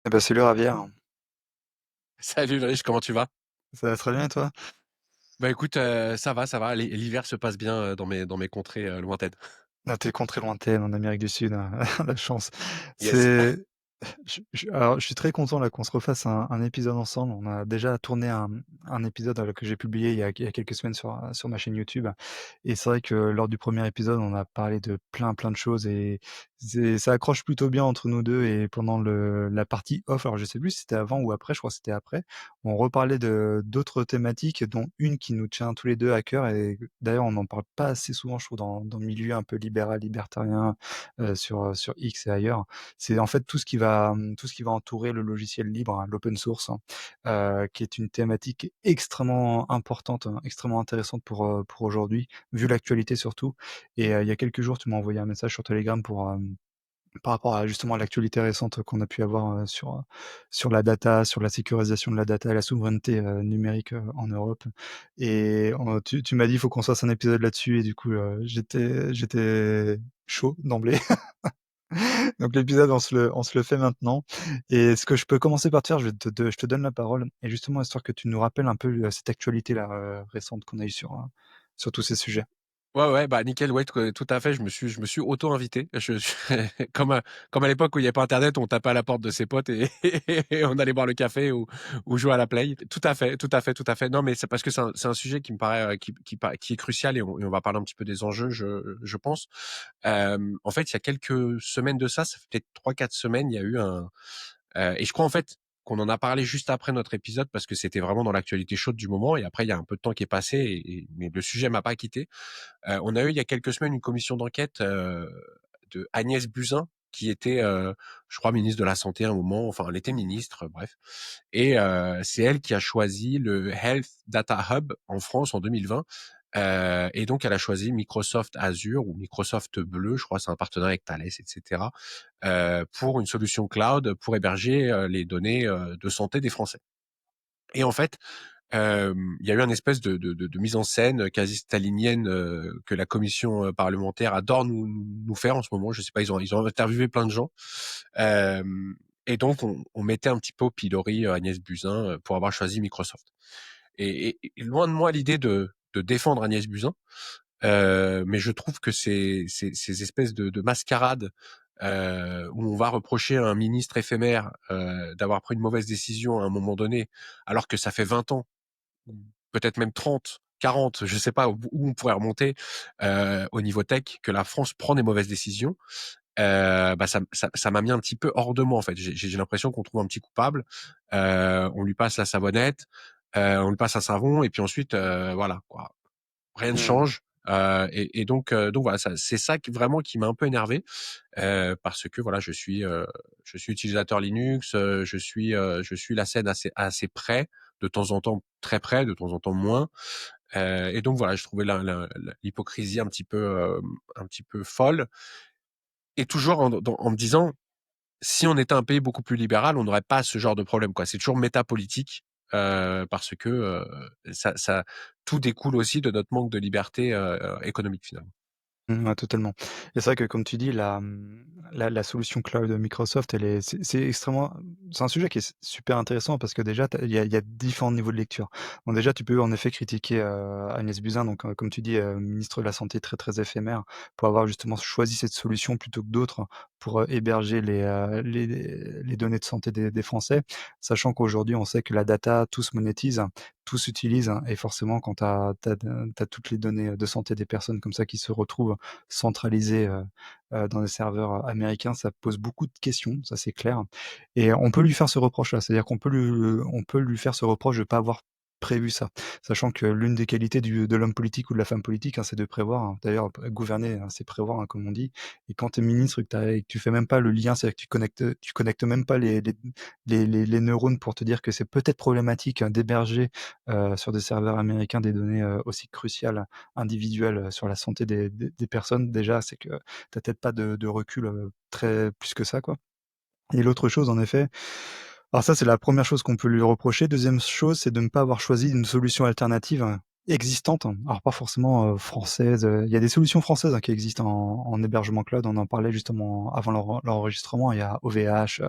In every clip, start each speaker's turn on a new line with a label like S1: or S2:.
S1: Eh ben, salut Javier,
S2: Salut Ulrich, comment tu vas?
S1: ça va très bien et toi?
S2: Bah écoute, ça va, l'hiver se passe bien dans mes contrées lointaines.
S1: Ah, t'es con très lointaine en Amérique du Sud, la chance.
S2: Yes.
S1: C'est alors je suis très content là qu'on se refasse un épisode ensemble. On a déjà tourné un épisode, que j'ai publié il y a quelques semaines sur ma chaîne YouTube et c'est vrai que lors du premier épisode, on a parlé de plein de choses et ça accroche plutôt bien entre nous 2 et pendant la partie off, alors je sais plus si c'était avant ou après, je crois que c'était après, on reparlait de d'autres thématiques dont une qui nous tient tous les 2 à cœur et d'ailleurs on n'en parle pas assez souvent je trouve dans le milieu un peu libéral, libertarien, sur X et ailleurs. C'est en fait tout ce qui va entourer le logiciel libre, hein, l'open source, hein, qui est une thématique extrêmement importante, hein, extrêmement intéressante pour aujourd'hui, vu l'actualité surtout. Et il y a quelques jours, tu m'as envoyé un message sur Telegram par rapport à justement à l'actualité récente qu'on a pu avoir, sur la data, sur la sécurisation de la data et la souveraineté, numérique, en Europe. Et tu m'as dit: «Il faut qu'on se fasse un épisode là-dessus» et du coup, j'étais chaud d'emblée. Donc l'épisode, on se le fait maintenant. Et ce que je peux commencer par te faire, je te donne la parole. Et justement, histoire que tu nous rappelles un peu cette actualité-là récente qu'on a eue sur tous ces sujets.
S2: Ouais, ouais, bah nickel, ouais, tout à fait. Je me suis auto-invité. Comme à l'époque où il n'y avait pas Internet, on tapait à la porte de ses potes et, et on allait boire le café ou jouer à la play. Tout à fait, tout à fait, tout à fait. Non, mais c'est parce que c'est un sujet qui me paraît, qui est crucial et on va parler un petit peu des enjeux, je pense. En fait, il y a quelques semaines de ça fait peut-être 3, 4 semaines, il y a eu et je crois en fait qu'on en a parlé juste après notre épisode parce que c'était vraiment dans l'actualité chaude du moment et après il y a un peu de temps qui est passé mais le sujet m'a pas quitté. On a eu il y a quelques semaines une commission d'enquête de Agnès Buzyn qui était, je crois, ministre de la Santé à un moment, enfin elle était ministre, bref. Et c'est elle qui a choisi le Health Data Hub en France en 2020. Et donc elle a choisi Microsoft Azure ou Microsoft Bleu, je crois, c'est un partenariat avec Thales, etc. Pour une solution cloud pour héberger les données de santé des Français. Et en fait, il y a eu un espèce de mise en scène quasi stalinienne que la commission parlementaire adore nous faire en ce moment. Je sais pas, ils ont interviewé plein de gens. Euh, et donc, on mettait un petit peu au pilori Agnès Buzyn pour avoir choisi Microsoft. Et loin de moi l'idée de défendre Agnès Buzyn, mais je trouve que ces espèces de mascarades où on va reprocher à un ministre éphémère d'avoir pris une mauvaise décision à un moment donné, alors que ça fait 20 ans, peut-être même 30, 40, je sais pas où on pourrait remonter au niveau tech, que la France prend des mauvaises décisions. Bah ça m'a mis un petit peu hors de moi en fait. J'ai l'impression qu'on trouve un petit coupable, on lui passe la savonnette, on lui passe un savon et puis ensuite voilà quoi, rien ne
S1: Mmh.
S2: change. Donc voilà, c'est ça vraiment qui m'a un peu énervé parce que voilà, je suis utilisateur Linux, je suis la scène assez près, de temps en temps très près, de temps en temps moins. Et donc voilà, je trouvais l'hypocrisie un petit peu folle. Et toujours en me disant, si on était un pays beaucoup plus libéral, on n'aurait pas ce genre de problème, quoi. C'est toujours métapolitique, parce que ça tout découle aussi de notre manque de liberté économique finalement.
S1: Ouais, totalement. Et c'est vrai que comme tu dis, la solution cloud de Microsoft, elle est c'est extrêmement c'est un sujet qui est super intéressant parce que déjà il y a différents niveaux de lecture. Bon déjà, tu peux en effet critiquer, Agnès Buzyn donc, comme tu dis, ministre de la santé très éphémère, pour avoir justement choisi cette solution plutôt que d'autres pour, héberger les données de santé des Français. Sachant qu'aujourd'hui, on sait que la data, tout se monétise, tout s'utilise et forcément quand tu as toutes les données de santé des personnes comme ça qui se retrouvent centralisé, dans des serveurs américains, ça pose beaucoup de questions, ça c'est clair. Et on peut lui faire ce reproche-là, c'est-à-dire qu'on peut lui faire ce reproche de pas avoir prévu ça. Sachant que l'une des qualités de l'homme politique ou de la femme politique, hein, c'est de prévoir, hein. D'ailleurs, gouverner, hein, c'est prévoir, hein, comme on dit. Et quand tu es ministre et que tu fais même pas le lien, c'est-à-dire que tu connectes même pas les neurones pour te dire que c'est peut-être problématique, hein, d'héberger, sur des serveurs américains des données, aussi cruciales individuel, sur la santé des personnes, déjà, c'est que tu as peut-être pas de recul, très plus que ça, quoi. Et l'autre chose, en effet, alors ça, c'est la première chose qu'on peut lui reprocher. Deuxième chose, c'est de ne pas avoir choisi une solution alternative, hein, existantes, hein. Alors pas forcément, françaises, il y a des solutions françaises, hein, qui existent en hébergement cloud. On en parlait justement avant l'enregistrement. Il y a OVH,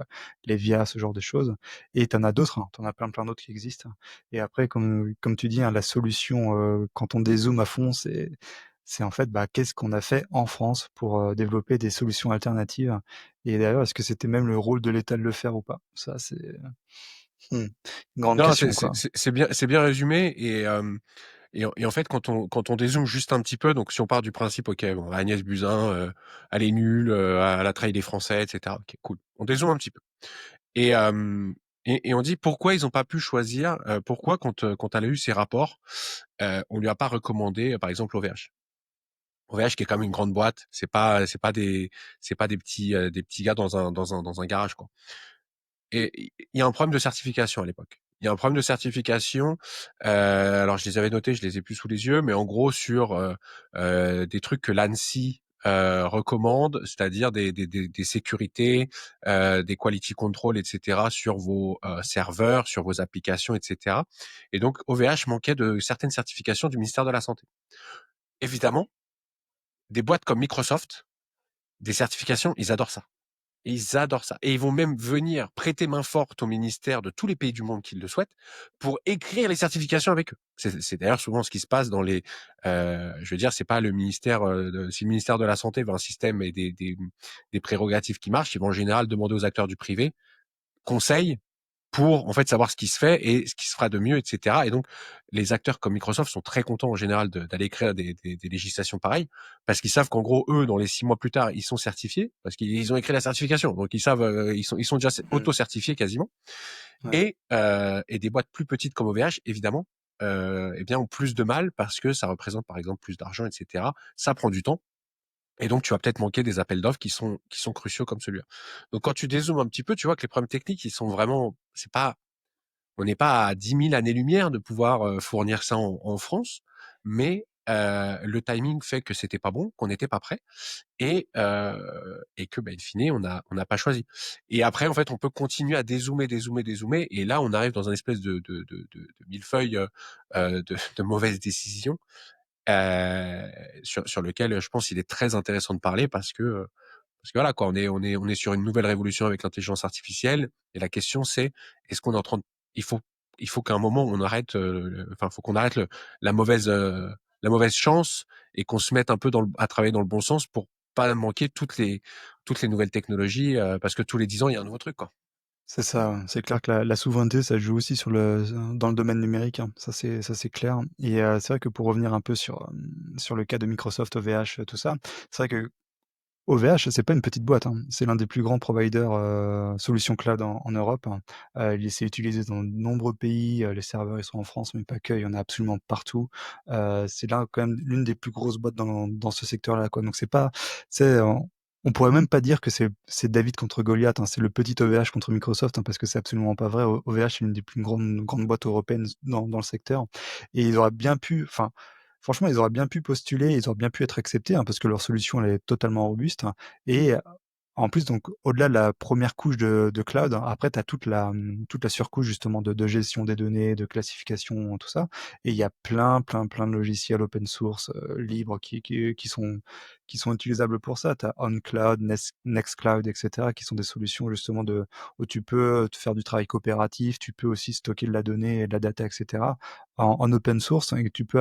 S1: Levia, ce genre de choses et tu en as d'autres, hein, tu en as plein, plein d'autres qui existent et après comme tu dis, hein, la solution, quand on dézoome à fond, c'est en fait, bah, qu'est-ce qu'on a fait en France pour, développer des solutions alternatives et d'ailleurs, est-ce que c'était même le rôle de l'État de le faire ou pas? Ça, c'est, mmh, une grande
S2: Non,
S1: question, quoi.
S2: c'est bien résumé et en fait, quand on dézoome juste un petit peu, donc si on part du principe, OK, bon, Agnès Buzyn, elle est nulle, elle a trahi les Français et cetera. OK, cool. On dézoome un petit peu et hem et on dit: «Pourquoi ils ont pas pu choisir?» Pourquoi quand elle a eu ces rapports, on lui a pas recommandé, par exemple, OVH? OVH qui est quand même une grande boîte, c'est pas des petits gars dans un garage, quoi. Et il y a un problème de certification à l'époque. Il y a un problème de certification. Alors je les avais notés, je les ai plus sous les yeux, mais en gros sur des trucs que l'ANSSI recommande, c'est-à-dire des sécurités, des quality control, etc. sur vos serveurs, sur vos applications, etc. Et donc OVH manquait de certaines certifications du ministère de la Santé. Évidemment, des boîtes comme Microsoft, des certifications, ils adorent ça. Ils adorent ça. Et ils vont même venir prêter main forte au ministère de tous les pays du monde qui le souhaitent pour écrire les certifications avec eux. C'est d'ailleurs souvent ce qui se passe dans les. Je veux dire, c'est pas le ministère. Si le ministère de la Santé veut un système et des prérogatives qui marchent, ils vont en général demander aux acteurs du privé conseil pour en fait savoir ce qui se fait et ce qui se fera de mieux, etc. Et donc les acteurs comme Microsoft sont très contents en général d'aller créer des législations pareilles parce qu'ils savent qu'en gros eux dans les 6 mois plus tard ils sont certifiés parce qu'ils ont écrit la certification donc ils savent ils sont déjà
S1: Mmh.
S2: auto certifiés quasiment
S1: Ouais.
S2: et des boîtes plus petites comme OVH évidemment eh bien ont plus de mal parce que ça représente par exemple plus d'argent, etc. Ça prend du temps et donc, tu vas peut-être manquer des appels d'offres qui sont cruciaux comme celui-là. Donc, quand tu dézoomes un petit peu, tu vois que les problèmes techniques, ils sont vraiment, c'est pas, on n'est pas à 10 000 années-lumière de pouvoir fournir ça en France, mais le timing fait que c'était pas bon, qu'on n'était pas prêt, et que, bah, in fine, on n'a pas choisi. Et après, en fait, on peut continuer à dézoomer, dézoomer, dézoomer, et là, on arrive dans un espèce de millefeuille de mauvaises décisions sur lequel je pense il est très intéressant de parler parce que voilà quoi, on est sur une nouvelle révolution avec l'intelligence artificielle et la question c'est est-ce qu'on est en train de, il faut il faut qu'à un moment on arrête, enfin faut qu'on arrête la mauvaise chance et qu'on se mette un peu à travailler dans le bon sens pour pas manquer toutes les nouvelles technologies parce que tous les 10 ans il y a un nouveau truc quoi.
S1: C'est ça, ouais. C'est clair que la souveraineté, ça joue aussi dans le domaine numérique, hein. Ça c'est clair et c'est vrai que pour revenir un peu sur le cas de Microsoft, OVH, tout ça, c'est vrai que OVH, c'est pas une petite boîte, hein. C'est l'un des plus grands providers, solutions cloud en Europe, hein. C'est utilisé dans de nombreux pays, les serveurs, ils sont en France, mais pas que, il y en a absolument partout. C'est là, quand même, l'une des plus grosses boîtes dans ce secteur-là, quoi. Donc c'est pas c'est on pourrait même pas dire que c'est David contre Goliath, hein. C'est le petit OVH contre Microsoft, hein, parce que c'est absolument pas vrai. OVH, c'est l'une des plus grandes boîtes européennes dans le secteur et ils auraient bien pu enfin, franchement, ils auraient bien pu postuler, ils auraient bien pu être acceptés, hein, parce que leur solution, elle est totalement robuste, hein, et en plus, donc au-delà de la première couche de cloud, hein, après tu as toute la surcouche justement de gestion des données, de classification, tout ça et il y a plein, plein, plein de logiciels open source, libres qui sont utilisables pour ça. Tu as OnCloud, Nextcloud et cetera, qui sont des solutions justement où tu peux te faire du travail coopératif, tu peux aussi stocker de la donnée et de la data et cetera en open source et tu peux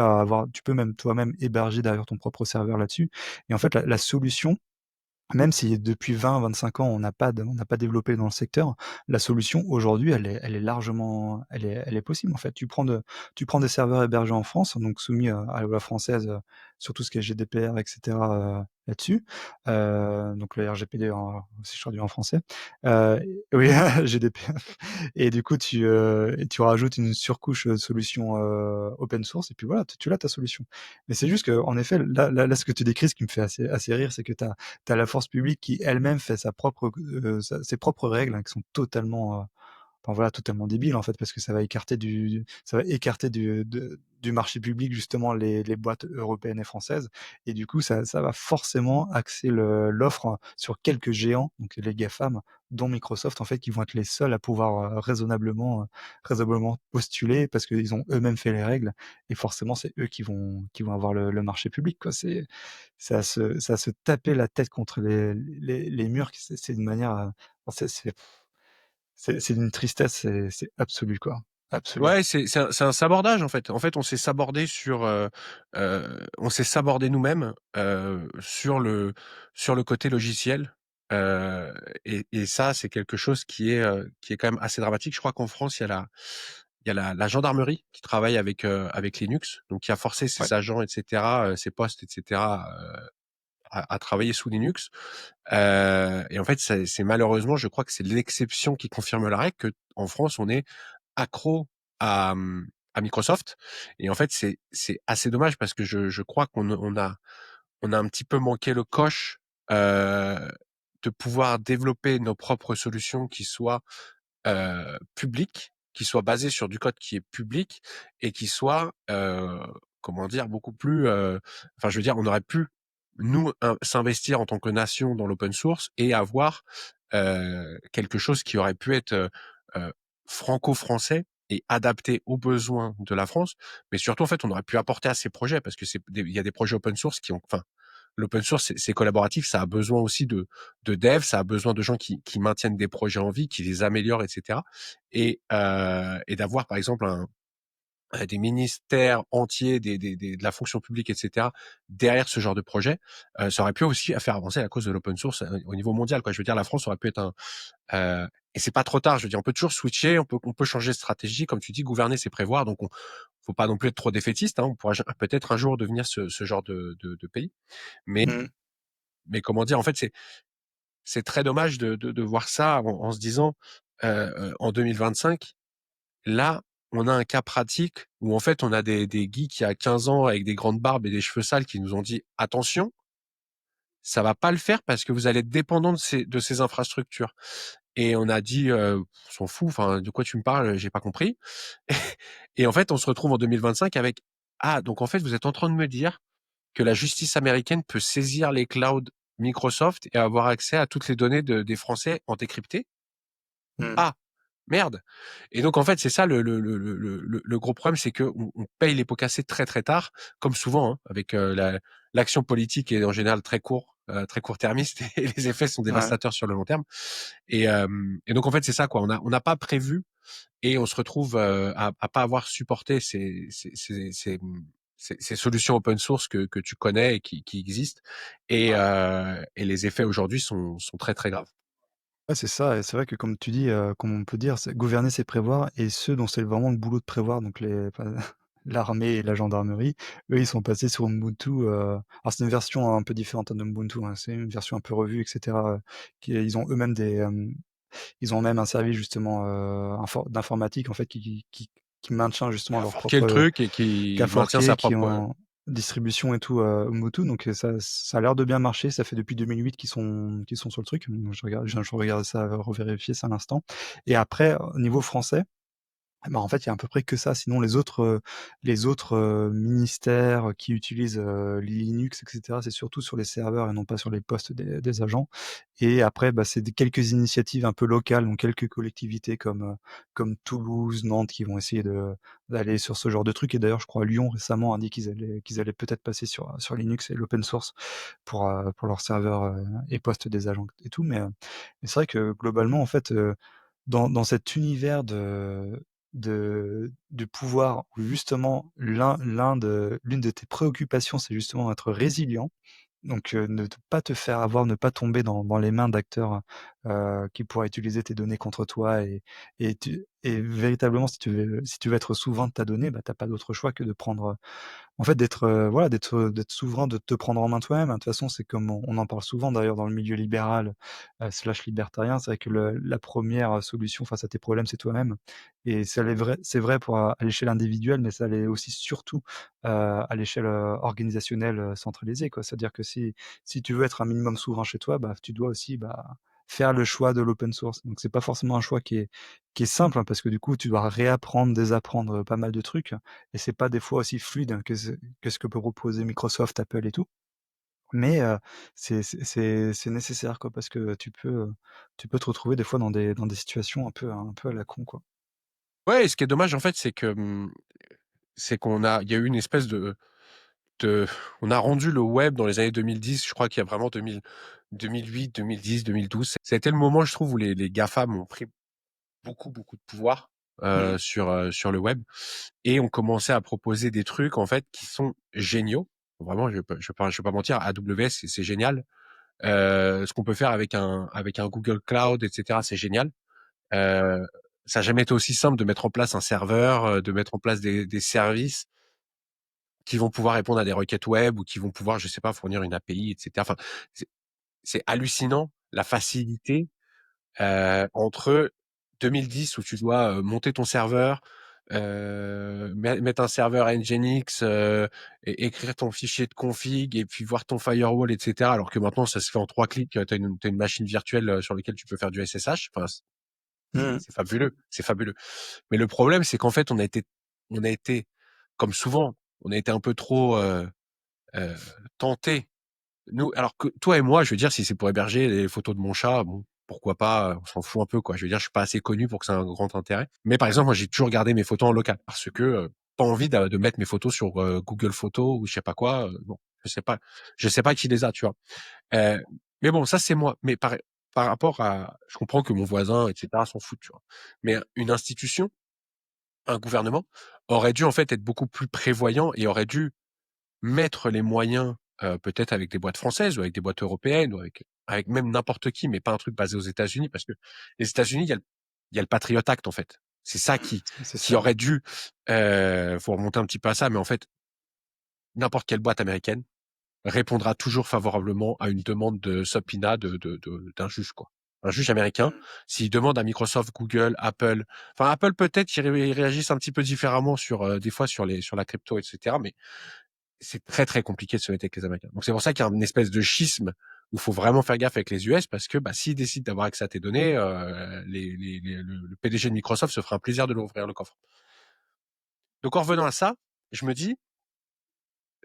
S1: même toi-même héberger derrière ton propre serveur là-dessus et en fait la solution même si depuis 20-25 ans, on n'a pas développé dans le secteur, la solution aujourd'hui, elle est largement elle est possible en fait. Tu prends des serveurs hébergés en France, donc soumis, à la loi française, sur tout ce qui est GDPR et cetera, là-dessus. Donc le RGPD si je traduis en français. Heu, oui, GDPR et du coup tu rajoutes une surcouche, de solution, open source et puis voilà, tu l'as ta solution. Mais c'est juste qu'en effet, là ce que tu décris, ce qui me fait assez rire, c'est que tu as la force publique qui elle-même fait ses propres règles, hein, qui sont enfin voilà, totalement débile en fait, parce que ça va écarter du marché public justement les boîtes européennes et françaises, et du coup ça va forcément axer l'offre sur quelques géants, donc les GAFAM, dont Microsoft en fait, qui vont être les seuls à pouvoir raisonnablement postuler, parce qu'ils ont eux-mêmes fait les règles, et forcément c'est eux qui vont avoir le marché public quoi. C'est à se taper la tête contre les murs, c'est une manière, c'est d'une tristesse, c'est absolu quoi, absolu.
S2: Ouais, c'est un sabordage en fait. En fait, on s'est sabordé on s'est sabordé nous-mêmes sur le côté logiciel. Euh, et ça, c'est quelque chose qui est quand même assez dramatique. Je crois qu'en France, il y a la gendarmerie qui travaille avec Linux, donc qui a forcé
S1: Ouais.
S2: ses agents, etc., ses postes, etc., à travailler sous Linux. Et en fait, c'est malheureusement, je crois que c'est l'exception qui confirme la règle, que en France, on est accro à Microsoft. Et en fait, c'est assez dommage parce que je crois on a un petit peu manqué le coche de pouvoir développer nos propres solutions qui soient publiques, qui soient basées sur du code qui est public et qui soit comment dire, beaucoup plus enfin je veux dire, on aurait pu nous s'investir en tant que nation dans l'open source et avoir quelque chose qui aurait pu être euh, franco-français et adapté aux besoins de la France, mais surtout en fait on aurait pu apporter à ces projets parce que il y a des projets open source qui ont, enfin l'open source c'est collaboratif, ça a besoin aussi de dev, ça a besoin de gens qui maintiennent des projets en vie, qui les améliorent, etc. Et d'avoir par exemple des ministères entiers, de la fonction publique, etc., derrière ce genre de projet, ça aurait pu aussi faire avancer la cause de l'open source au niveau mondial, quoi. Je veux dire, la France aurait pu être et c'est pas trop tard. Je veux dire, on peut toujours switcher, on peut changer de stratégie, comme tu dis, gouverner, c'est prévoir. Donc, faut pas non plus être trop défaitiste. Hein. On pourra peut-être un jour devenir ce genre de pays. Mais,
S1: Mmh.
S2: mais comment dire, en fait, c'est très dommage de voir ça en se disant, en 2025, là, on a un cas pratique où en fait, on a des geeks qui a 15 ans avec des grandes barbes et des cheveux sales qui nous ont dit attention, ça va pas le faire parce que vous allez être dépendant de ces infrastructures. Et on a dit on s'en fout, enfin de quoi tu me parles, j'ai pas compris. Et en fait, on se retrouve en 2025 avec ah donc en fait, vous êtes en train de me dire que la justice américaine peut saisir les clouds Microsoft et avoir accès à toutes les données des Français en décrypté.
S1: Mmh.
S2: Ah merde. Et donc en fait, c'est ça le gros problème, c'est que on paye les pots cassés très très tard, comme souvent hein, avec l'action politique est en général très court-termiste et les effets sont
S1: Ouais.
S2: dévastateurs sur le long terme. Et, euh, et donc en fait c'est ça quoi, on n'a pas prévu et on se retrouve à pas avoir supporté ces solutions open source que tu connais et qui existent
S1: Ouais.
S2: et les effets aujourd'hui sont très très graves.
S1: Ouais, c'est ça, et c'est vrai que comme tu dis, comme on peut dire, c'est gouverner, c'est prévoir, et ceux dont c'est vraiment le boulot de prévoir, donc l'armée et la gendarmerie, eux, ils sont passés sur Ubuntu, alors c'est une version un peu différente, hein, d'Ubuntu, hein, c'est une version un peu revue, et cetera, qui ils ont eux-mêmes ils ont même un service justement, d'informatique en fait qui maintient
S2: Qui
S1: justement
S2: a
S1: leur
S2: forqué le
S1: propre,
S2: truc et
S1: qui a
S2: qui maintient
S1: forqué,
S2: sa
S1: qui
S2: propre
S1: ont distribution et tout, Ubuntu, donc ça a l'air de bien marcher. Ça fait depuis 2008 qu'ils sont sur le truc. Donc je viens de regarder ça, revérifier ça à l'instant, et après, au niveau français, bah, en fait, il y a à peu près que ça. Sinon les autres ministères qui utilisent, Linux, et cetera, c'est surtout sur les serveurs et non pas sur les postes des agents. Et après, bah, c'est des quelques initiatives un peu locales, donc quelques collectivités comme Toulouse, Nantes, qui vont essayer d'aller sur ce genre de truc. Et d'ailleurs, je crois Lyon récemment a dit qu'ils allaient peut-être passer sur Linux et l'open source pour leurs serveurs, et postes des agents et tout. Mais c'est vrai que globalement, en fait, dans cet univers de pouvoir, où justement l'une de tes préoccupations, c'est justement d'être résilient, donc pas te faire avoir, ne pas tomber dans les mains d'acteurs, qui pourraient utiliser tes données contre toi, et véritablement, si tu veux être souverain de ta donnée, bah, tu pas d'autre choix que de prendre, en fait, voilà, d'être souverain, de te prendre en main toi-même, hein. De toute façon, c'est comme on en parle souvent d'ailleurs dans le milieu libéral, slash libertarien. C'est vrai que la première solution face à tes problèmes, c'est toi-même, et c'est vrai pour à l'échelle individuelle, mais ça l'est aussi surtout, à l'échelle, organisationnelle, centralisée, quoi. C'est-à-dire que si tu veux être un minimum souverain chez toi, bah, tu dois aussi, bah, faire le choix de l'open source. Donc c'est pas forcément un choix qui est simple, hein, parce que du coup, tu dois réapprendre, désapprendre, pas mal de trucs et c'est pas des fois aussi fluide que ce que peut proposer Microsoft, Apple et tout. Mais c'est nécessaire quoi, parce que tu peux te retrouver des fois dans des situations un peu à la con, quoi.
S2: Ouais, et ce qui est dommage, en fait, c'est que, c'est il y a eu une espèce de on a rendu le web dans les années 2010, je crois qu'il y a vraiment 2008, 2010, 2012. Ça a été le moment, je trouve, où les GAFAM ont pris beaucoup, beaucoup de pouvoir,
S1: Mmh.
S2: sur le web et ont commencé à proposer des trucs, en fait, qui sont géniaux. Vraiment, je vais pas mentir, AWS, c'est génial. Ce qu'on peut faire avec un Google Cloud, et cetera, c'est génial. Heu, Ça a jamais été aussi simple de mettre en place un serveur, de mettre en place des services qui vont pouvoir répondre à des requêtes web ou qui vont pouvoir, je sais pas, fournir une API, et cetera. Enfin, c'est c'est hallucinant la facilité, entre 2010 où tu dois, monter ton serveur, mettre un serveur Nginx, écrire ton fichier de config et puis voir ton firewall, et cetera. Alors que maintenant, ça se fait en 3 clics, tu as une machine virtuelle, sur laquelle tu peux faire du SSH. Enfin,
S1: Mmh.
S2: c'est fabuleux, c'est fabuleux. Mais le problème, c'est qu'en fait, on a été, comme souvent, on a été un peu trop, heu, tentés. Nous, alors que toi et moi, je veux dire, si c'est pour héberger les photos de mon chat, bon, pourquoi pas, on s'en fout un peu, quoi. Je veux dire, je suis pas assez connu pour que ça ait un grand intérêt. Mais par exemple, moi, j'ai toujours gardé mes photos en local parce que, pas envie de mettre mes photos sur, Google Photos ou je sais pas quoi, bon, je sais pas qui les a, tu vois? Heu, mais bon, ça, c'est moi. Mais par rapport à je comprends que mon voisin, et cetera, s'en fout, tu vois? Mais une institution, un gouvernement aurait dû, en fait, être beaucoup plus prévoyant et aurait dû mettre les moyens, peut-être avec des boîtes françaises ou avec des boîtes européennes ou avec même n'importe qui, mais pas un truc basé aux États-Unis parce que les États-Unis, il y a le Patriot Act, en fait. C'est ça
S1: C'est
S2: qui
S1: ça.
S2: aurait dû, faut remonter un petit peu à ça, mais en fait, n'importe quelle boîte américaine répondra toujours favorablement à une demande de subpoena d'un juge, quoi. Un juge américain,
S1: Mmh.
S2: s'il demande à Microsoft, Google, Apple, enfin Apple peut-être ils réagissent un petit peu différemment sur, des fois sur la crypto, et cetera, mais c'est très, très compliqué de se mettre avec les Américains. Donc c'est pour ça qu'il y a une espèce de schisme où il faut vraiment faire gaffe avec les US parce que, bah, s'ils décident d'avoir accès à tes données, le PDG de Microsoft se fera un plaisir de leur ouvrir le coffre. Donc en revenant à ça, je me dis,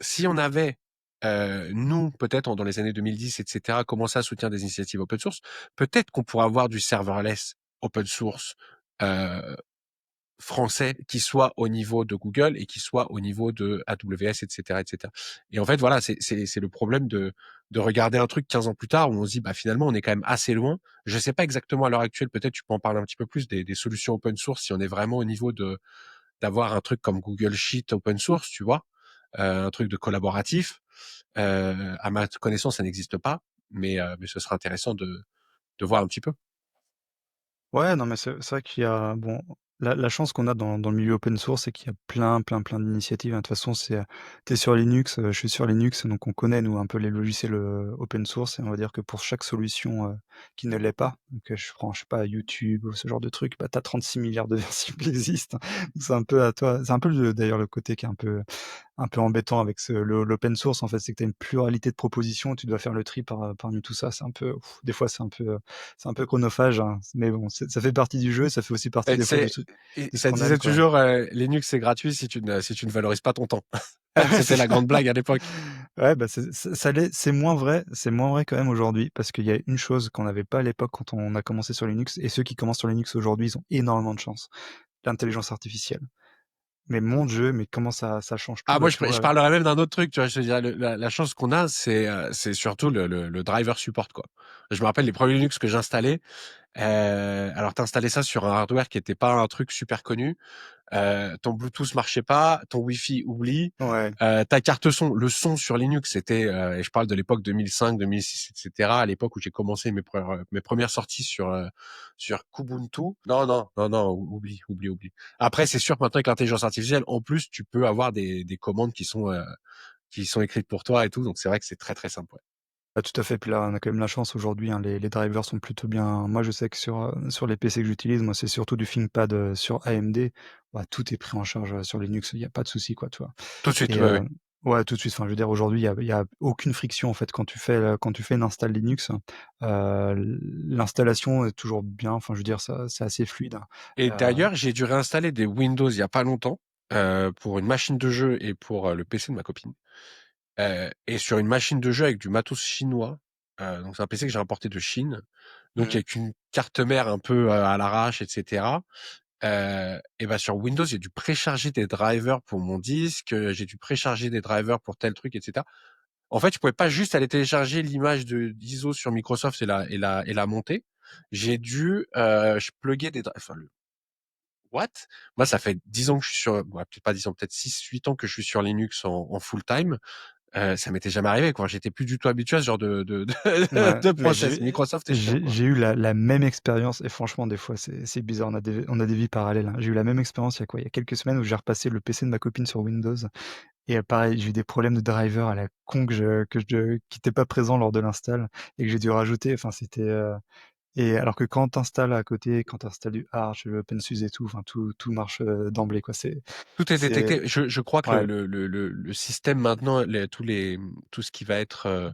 S2: si on avait, nous, peut-être dans les années 2010, et cetera, commencé à soutenir des initiatives open source, peut-être qu'on pourrait avoir du serverless open source, heu, français qui soit au niveau de Google et qui soit au niveau de AWS, et cetera, et cetera. Et en fait, voilà, c'est le problème de regarder un truc 15 ans plus tard où on se dit, bah, finalement, on est quand même assez loin. Je sais pas exactement à l'heure actuelle, peut-être tu peux en parler un petit peu plus des solutions open source, si on est vraiment au niveau d'avoir un truc comme Google Sheet open source, tu vois? Un truc de collaboratif. À ma connaissance, ça n'existe pas, mais ce serait intéressant de voir un petit peu.
S1: Ouais, non, mais c'est vrai qu'il y a bon, la chance qu'on a dans le milieu open source, c'est qu'il y a plein, plein, plein d'initiatives, hein. De toute façon, tu sur Linux, je suis sur Linux, donc on connaît, nous, un peu les logiciels, open source et on va dire que pour chaque solution, qui ne l'est pas, donc je prends, je sais pas, YouTube ou ce genre de truc, bah, tu as 36 000 de versions qui existent. Donc c'est un peu à toi c'est un peu le d'ailleurs, le côté qui est un peu embêtant avec l'open source, en fait, c'est que tu as une pluralité de propositions, tu dois faire le tri parmi tout ça. C'est un peu des fois, c'est un peu chronophage, hein, mais bon, ça fait partie du jeu, ça fait aussi partie
S2: Et
S1: des fois
S2: c'est et
S1: de ce
S2: ça
S1: qu'on
S2: disait
S1: aime, quoi.
S2: toujours, Linux c'est gratuit si tu ne valorises pas ton temps.
S1: Ah ouais, c'est
S2: C'était la
S1: ça.
S2: grande blague à l'époque.
S1: Ouais, bah, ça l'est, c'est moins vrai quand même aujourd'hui parce qu'il y a une chose qu'on n'avait pas à l'époque quand on a commencé sur Linux et ceux qui commencent sur Linux aujourd'hui, ils ont énormément de chance. L'intelligence artificielle. Mais mon Dieu, mais comment ça change tout,
S2: Ah moi
S1: bah, tu
S2: je
S1: vois?
S2: parlerais même d'un autre truc, tu vois? Je te dirais la chance qu'on a, c'est surtout le driver support, quoi. Je me rappelle les premiers Linux que j'installais, alors tu installais ça sur un hardware qui était pas un truc super connu. Ton Bluetooth marchait pas, ton Wi-Fi oublie,
S1: Ouais.
S2: ta carte son, le son sur Linux c'était, et je parle de l'époque 2005-2006, et cetera, à l'époque où j'ai commencé mes premières sorties sur Kubuntu. Non, non, non, non, oublie, oublie, oublie. Après, c'est sûr que maintenant avec l'intelligence artificielle, en plus, tu peux avoir des commandes qui sont écrites pour toi et tout, donc c'est vrai que c'est très, très simple, ouais.
S1: Ah tout à fait, puis là, on a quand même la chance aujourd'hui, hein, les drivers sont plutôt bien moi je sais que sur les PC que j'utilise, moi c'est surtout du ThinkPad, sur AMD, bah, tout est pris en charge, sur Linux, il y a pas de souci quoi, tu vois?
S2: Tout de suite,
S1: Et
S2: ouais, ouais.
S1: Ouais, tout de suite. Enfin, je veux dire, aujourd'hui, il y a aucune friction, en fait, quand tu fais une install Linux, l'installation est toujours bien. Enfin, je veux dire, ça c'est assez fluide.
S2: Et
S1: Heu,
S2: d'ailleurs, j'ai dû réinstaller des Windows il y a pas longtemps, pour une machine de jeu et pour, le PC de ma copine. Et sur une machine de jeu avec du matos chinois, donc c'est un PC que j'ai importé de Chine, donc
S1: mmh
S2: avec une carte mère un peu, à l'arrache et cetera. Et bah, sur Windows, j'ai dû précharger des drivers pour mon disque, j'ai dû précharger des drivers pour tel truc et cetera. En fait, je pouvais pas juste aller télécharger l'image de d'ISO sur Microsoft et la monter. J'ai dû, je plugger des dri enfin le what? Moi, ça fait 10 ans que je suis sur, ouais, peut-être pas 10 ans, peut-être 6, 8 ans que je suis sur Linux en full time. Ça m'était jamais arrivé, quoi. J'étais plus du tout habitué à ce genre de
S1: Ouais,
S2: de
S1: mais
S2: process. Microsoft est chiant, quoi.
S1: j'ai eu la même expérience et franchement des fois c'est bizarre, on a des vies parallèles, hein. J'ai eu la même expérience il y a quoi? Il y a quelques semaines où j'ai repassé le PC de ma copine sur Windows et pareil, j'ai eu des problèmes de driver à la con que je qui étaient pas présents lors de l'install et que j'ai dû rajouter. Enfin et alors que quand tu installes à côté, quand tu installes du Arch, de l'OpenSUSE et tout, enfin tout marche, d'emblée quoi.
S2: Tout est
S1: C'est
S2: détecté. Je crois que
S1: ouais,
S2: le système maintenant, tout ce qui va être,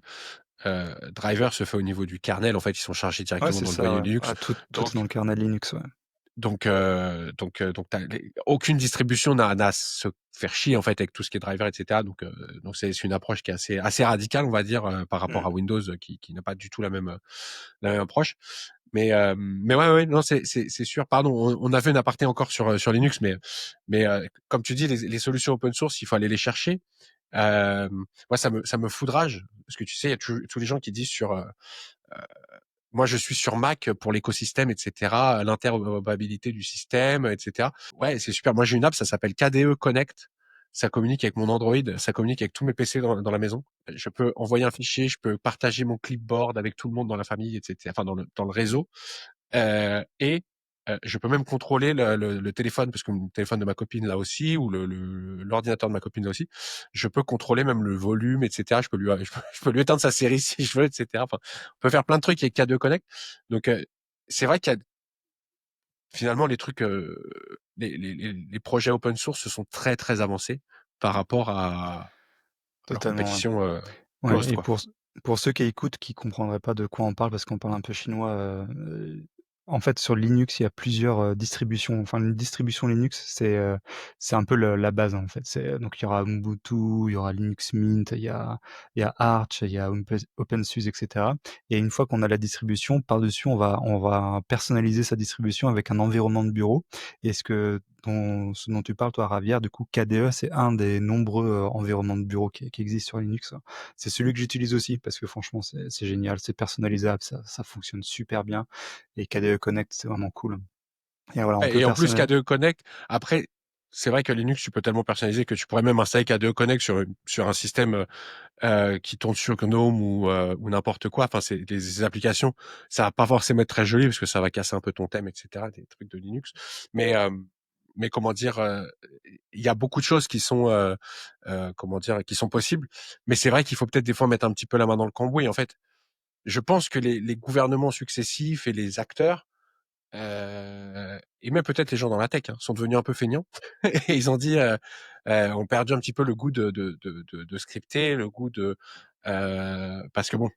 S2: driver se fait au niveau du kernel. En fait, ils sont chargés
S1: ouais,
S2: directement
S1: c'est
S2: dans le
S1: ça,
S2: noyau
S1: ouais.
S2: Linux.
S1: Ah, tout est
S2: Donc
S1: dans le kernel Linux, ouais.
S2: aucune distribution n'a à se faire chier en fait avec tout ce qui est driver, etc. Donc c'est une approche qui est assez radicale, on va dire, par rapport à
S1: Mmh.
S2: Windows, qui n'a pas du tout la même approche. Mais ouais, ouais, non, c'est sûr. Pardon, on a fait une aparté encore sur Linux, mais comme tu dis, les solutions open source, il faut aller les chercher. Moi, ça me foudrage parce que tu sais, il y a tous les gens qui disent moi, je suis sur Mac pour l'écosystème, etc., l'interopérabilité du système, etc. Ouais, c'est super. Moi, j'ai une app, ça s'appelle KDE Connect. Ça communique avec mon Android, ça communique avec tous mes PC dans la maison. Je peux envoyer un fichier, je peux partager mon clipboard avec tout le monde dans la famille, etc. Enfin, dans le réseau. Et je peux même contrôler le téléphone, parce que le téléphone de ma copine là aussi, ou l'ordinateur de ma copine là aussi. Je peux contrôler même le volume, etc. Je peux lui éteindre sa série si je veux, etc. Enfin, on peut faire plein de trucs avec K2 Connect. Donc, c'est vrai qu'il y a finalement les trucs, les projets open source se sont très très avancés par rapport à leur
S1: Totalement, ouais.
S2: compétition
S1: Ouais
S2: closed,
S1: et
S2: quoi.
S1: pour ceux qui écoutent, qui comprendraient pas de quoi on parle parce qu'on parle un peu chinois, en fait, sur Linux, il y a plusieurs, distributions. Enfin, une distribution Linux, c'est un peu le la base, en fait. Donc il y aura Ubuntu, il y aura Linux Mint, il y a Arch, il y a OpenSUSE et cetera et une fois qu'on a la distribution, par-dessus, on va personnaliser sa distribution avec un environnement de bureau et ce dont tu parles, toi, Ravière, du coup, KDE, c'est un des nombreux, environnements de bureau qui existent sur Linux. C'est celui que j'utilise aussi parce que franchement, c'est génial, c'est personnalisable, ça fonctionne super bien et KDE Connect, c'est vraiment cool et voilà, on
S2: Ouais,
S1: peut
S2: et en plus,
S1: personnaliser.
S2: K2 Connect, après, c'est vrai que Linux, tu peux tellement personnaliser que tu pourrais même installer K2 Connect sur un système qui tourne sur GNOME ou n'importe quoi. Enfin, c'est des applications. Ça va pas forcément être très joli parce que ça va casser un peu ton thème, etc. Des trucs de Linux. Mais comment dire, il y a beaucoup de choses qui sont comment dire, qui sont possibles. Mais c'est vrai qu'il faut peut-être des fois mettre un petit peu la main dans le cambouis. En fait, je pense que les gouvernements successifs et les acteurs et même peut-être les gens dans la tech, hein, sont devenus un peu feignants et ils ont dit, ont perdu un petit peu le goût de scripter, le goût parce que bon,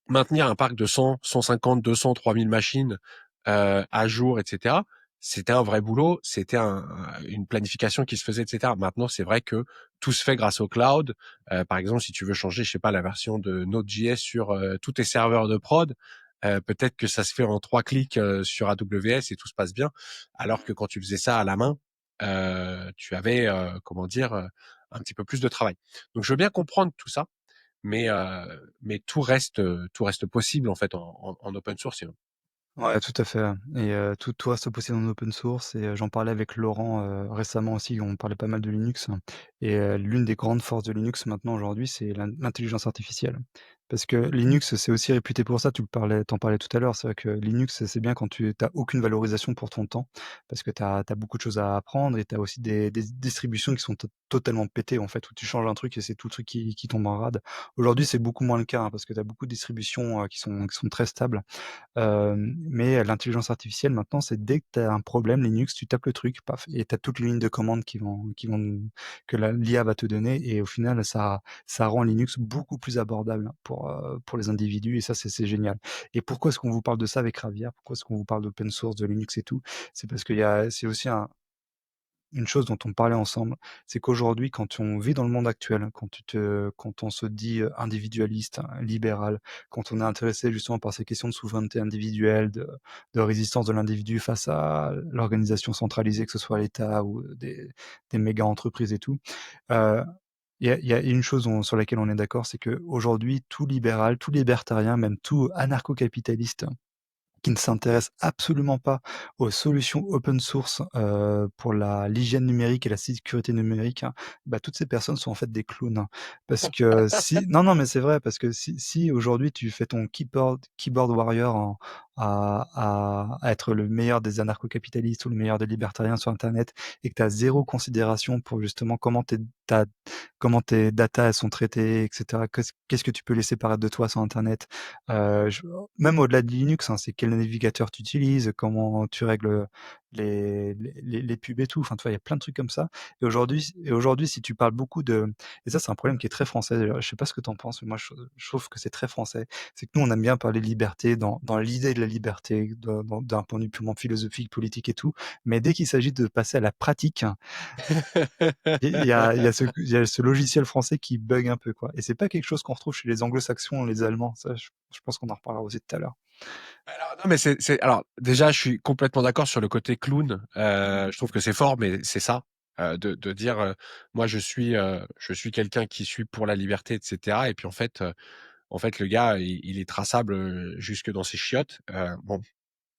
S2: maintenir un parc de 100, 150, 200, 3000 machines à jour, etc. C'était un vrai boulot, c'était une planification qui se faisait, etc. Maintenant, c'est vrai que tout se fait grâce au cloud. Par exemple, si tu veux changer, je sais pas, la version de Node.js sur tous tes serveurs de prod, peut-être que ça se fait en 3 clics sur AWS et tout se passe bien. Alors que quand tu faisais ça à la main, tu avais, comment dire, un petit peu plus de travail. Donc, je veux bien comprendre tout ça, mais tout reste possible en fait en open source.
S1: Ouais, tout à fait, et tout reste possible en open source et j'en parlais avec Laurent, récemment aussi, on parlait pas mal de Linux et l'une des grandes forces de Linux maintenant aujourd'hui, c'est l'intelligence artificielle. Parce que
S2: Mmh.
S1: Linux, c'est aussi réputé pour ça, tu en parlais tout à l'heure. C'est vrai que Linux, c'est bien quand tu as aucune valorisation pour ton temps, parce que tu as beaucoup de choses à apprendre et tu as aussi des distributions qui sont totalement pétées, en fait, où tu changes un truc et c'est tout le truc qui tombe en rade. Aujourd'hui, c'est beaucoup moins le cas, hein, parce que tu as beaucoup de distributions, qui sont très stables. Mais l'intelligence artificielle maintenant, c'est dès que tu as un problème Linux, tu tapes le truc, paf, et tu as toutes les lignes de commande qui vont que la l'IA va te donner, et au final, ça rend Linux beaucoup plus abordable pour les individus, et ça, c'est génial. Et pourquoi est-ce qu'on vous parle de ça avec Ravière? Pourquoi est-ce qu'on vous parle d'open source, de Linux et tout? C'est parce c'est aussi une chose dont on parlait ensemble, c'est qu'aujourd'hui, quand on vit dans le monde actuel, quand on se dit individualiste, hein, libéral, quand on est intéressé justement par ces questions de souveraineté individuelle, de résistance de l'individu face à l'organisation centralisée, que ce soit l'État ou des méga entreprises et tout, euh, il y a une chose sur laquelle on est d'accord, c'est qu'aujourd'hui, tout libéral, tout libertarien, même tout anarcho-capitaliste qui ne s'intéressent absolument pas aux solutions open source, pour l'hygiène numérique et la sécurité numérique, hein, bah, toutes ces personnes sont en fait des clowns, hein. Parce que si non, non, mais c'est vrai, parce que si aujourd'hui tu fais ton keyboard warrior à être le meilleur des anarcho-capitalistes ou le meilleur des libertariens sur internet, et que tu as 0 considération pour justement ta comment tes datas elles sont traitées, et cetera. Qu'est-ce que tu peux laisser paraître de toi sur internet? Je Même au-delà de Linux, hein, c'est quel navigateur tu utilises, comment tu règles les pubs et tout. Enfin, tu vois, il y a plein de trucs comme ça. Et aujourd'hui, si tu parles beaucoup et ça, c'est un problème qui est très français. D'ailleurs. Je sais pas ce que tu en penses, mais moi, je trouve que c'est très français. C'est que nous, on aime bien parler liberté dans l'idée de la liberté, d'un point de vue purement philosophique, politique et tout. Mais dès qu'il s'agit de passer à la pratique, hein, il y a ce logiciel français qui bug un peu, quoi. Et c'est pas quelque chose qu'on retrouve chez les anglo-saxons, les allemands. Ça, je pense qu'on en reparlera aussi tout à l'heure.
S2: Alors non, mais alors déjà, je suis complètement d'accord sur le côté clown. Je trouve que c'est fort, mais c'est ça, de dire, moi je suis quelqu'un qui suis pour la liberté, et cetera. Et puis en fait le gars, il est traçable, jusque dans ses chiottes. Bon,